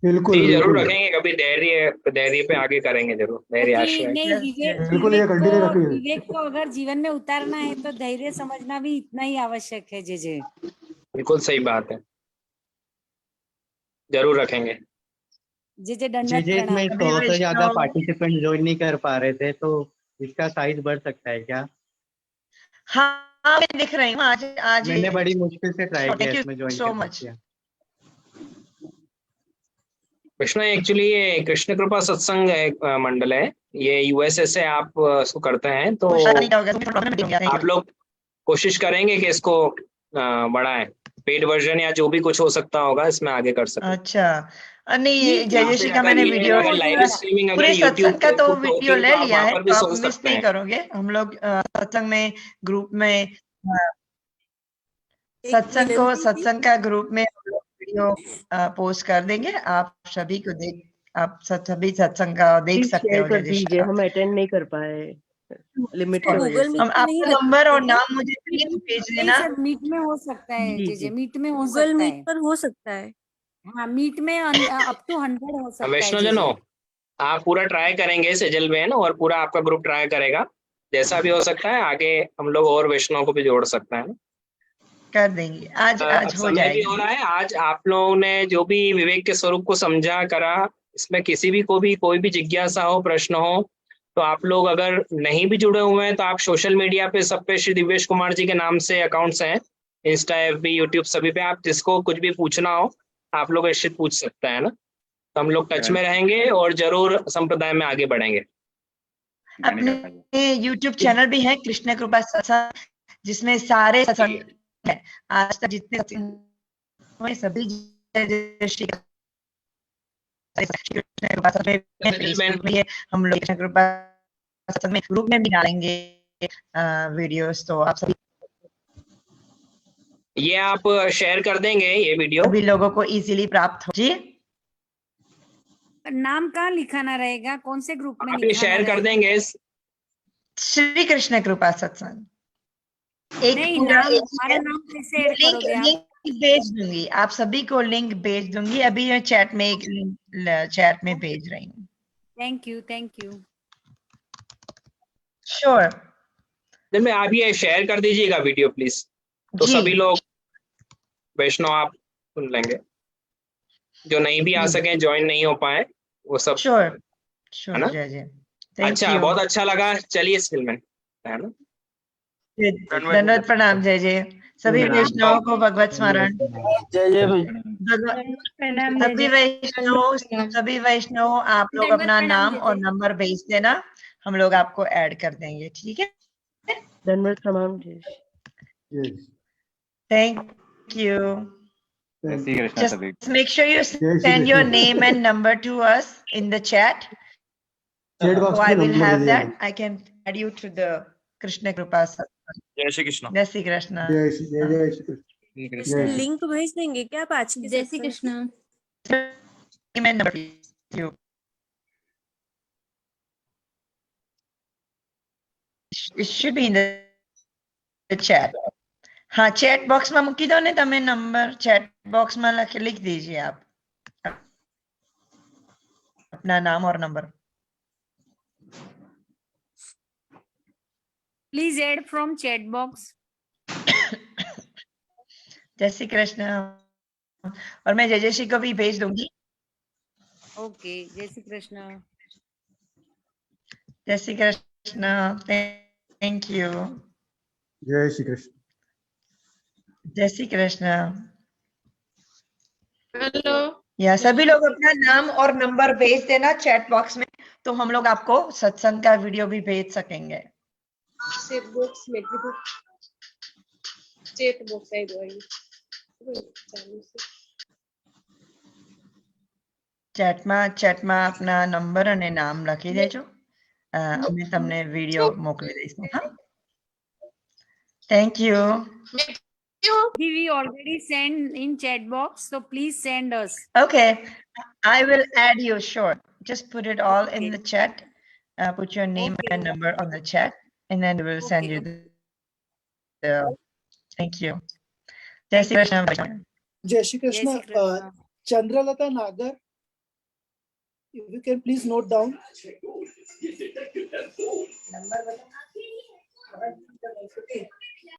बिल्कुल जी जरूर बिल्कुल रखेंगे, कभी धैर्य पे आगे करेंगे जरूर, धैर्य क्योंकि आश्रय। नहीं बिल्कुल ये कंटिन्यू रखिए। विवेक को अगर जीवन में उतारना है तो धैर्य समझना भी इतना ही आवश्यक है। जे बिल्कुल सही बात है, जरूर रखेंगे। जे दंडवत इसमें प्रणाम। 100 से ज्यादा पार्टिसिपेंट ज्वाइन नहीं कर पा रहे थे, तो इसका साइज बढ़ सकता है क्या? हाँ मैं दिख रही हूँ आज आज मैंने बड़ी मुश्किल से ट्राई किया थैंक इसमें यू ज्वाइन सो करने मच। के। कृष्णा एक्चुअली ये कृष्ण कृपा सत्संग एक मंडल है, ये यूएसए से आप इसको करते हैं, तो आप लोग कोशिश करेंगे कि इसको बढ़ाएं, पेड वर्जन या जो भी कुछ हो सकता होगा इसमें आगे कर सकते। अच्छा नहीं जय या जय फिर श्री का अगर मैंने ये वीडियो अगर लाइव स्ट्रीमिंग अगर पूरे यूट्यूब सत्संग का तो पे वीडियो होगी ले तो आप लिया वहां है, पर भी तो आप सुन मिस सकते नहीं हैं। करोगे। हम लोग सत्संग में ग्रुप में सत्संग का ग्रुप में हम लोग वीडियो पोस्ट कर देंगे। आप सभी को आप सभी सत्संग का देख सकते हो। कर दीजिए, हम अटेंड नहीं कर पाए लिमिट की वजह से। हम आपका नंबर और नाम मुझे प्लीज भेज देना। मीट में हो सकता है जे मीट में हो गूगल सकता मीट है। पर हो सकता है। हाँ मीट में अप टू 100 हो सकता है। वैष्णो जनों आप पूरा ट्राई करेंगे सेजल बहन, और पूरा आपका ग्रुप ट्राई करेगा, जैसा भी हो सकता है आगे हम लोग और वैष्णव को भी जोड़ सकते हैं। कर देंगे आज अब हो समय भी जाएगी। हो रहा है। आज आप लोगों ने जो भी विवेक के स्वरूप को समझा करा, इसमें किसी भी को भी कोई भी जिज्ञासा हो, प्रश्न हो, तो आप लोग अगर नहीं भी जुड़े हुए हैं तो आप सोशल मीडिया पे सब पे श्री दिव्येश कुमार जी के नाम से अकाउंट्स हैं, इंस्टा, एफबी, यूट्यूब सभी पे। आप जिसको कुछ भी पूछना हो आप लोग निश्चित पूछ सकते हैं ना, तो हम लोग टच में रहेंगे और जरूर संप्रदाय में आगे बढ़ेंगे। अपने YouTube चैनल भी है कृष्ण कृपा सत्संग, जिसमें सारे सत्संग है आज तक जितने सत्संग हुए सभी हम लोग कृष्ण कृपा सत्संग में ग्रुप में भी डालेंगे वीडियोस, तो आप ये आप शेयर कर देंगे ये वीडियो सभी लोगों को इजीली प्राप्त हो। जी नाम कहाँ लिखाना रहेगा, कौन से ग्रुप में आप ये शेयर कर देंगे? श्री कृष्ण कृपा सत्संग एक नहीं, पूरा हमारा नाम कैसे ऐड करोगे आप? लिंक भेज दूंगी, आप सभी को लिंक भेज दूंगी। अभी मैं चैट में भेज रही हूँ। Thank you. श्योर। में आप ये शेयर कर दीजिएगा वीडियो प्लीज, तो सभी लोग वैष्णव आप सुन लेंगे, जो नहीं भी आ सके, ज्वाइन नहीं हो पाए वो सब। श्योर है ना? जय जय। अच्छा, बहुत अच्छा लगा। चलिए फिल्म है ना, धन्यवाद, प्रणाम। जय जय सभी वैष्णवों को भगवत स्मरण। जय जय सभी वैष्णव आप लोग अपना नाम और नंबर भेज देना, हम लोग आपको ऐड कर देंगे, ठीक है? धन्यवाद प्रणाम जय Yes. Thank you. जय श्री कृष्ण Just सभी make sure you send your name and number to us in the chat. Chat box So I में will number have they that. देना। I can add you to the Krishna Kripa Satsang. जय श्री कृष्ण। जय श्री कृष्ण। जय श्री जय जय श्री कृष्ण। श्री जय Krishna Shri link भेज देंगे क्या आप आज के जय श्री सत्संग Krishna. Name and number, you. It should be in the chat. हाँ, चैट बॉक्स में મૂકી દો ને તમે નંબર ચેટ બોક્સ માં लिख दीजिए आप अपना नाम और नंबर। Please add from chat box. जय श्री कृष्ण। और मैं जय श्री को भी भेज दूंगी। ओके, जय श्री कृष्ण। जय श्री कृष्ण। Thank you. जय श्री कृष्ण। जय श्री कृष्ण। हेलो। या सभी लोग अपना नाम और नंबर भेज देना चैट बॉक्स में, तो हम लोग आपको सत्संग का वीडियो भी भेज सकेंगे। चैट बॉक्स में चैट बॉक्स आई दो ચેટમાં આપના નંબર અને નામ લખી દેજો, અમે તમને વિડિયો મોકલી દઈશું। હા, thank you. We already send in chat box, so please send us. Okay, I will add you, sure. Just put it all in the chat. Put your name and number on the chat, and then we will send you the thank you. Jai Shri Krishna. Jai Shri Krishna. Jai Shri Krishna. Chandralata Nagar, if you can please note down.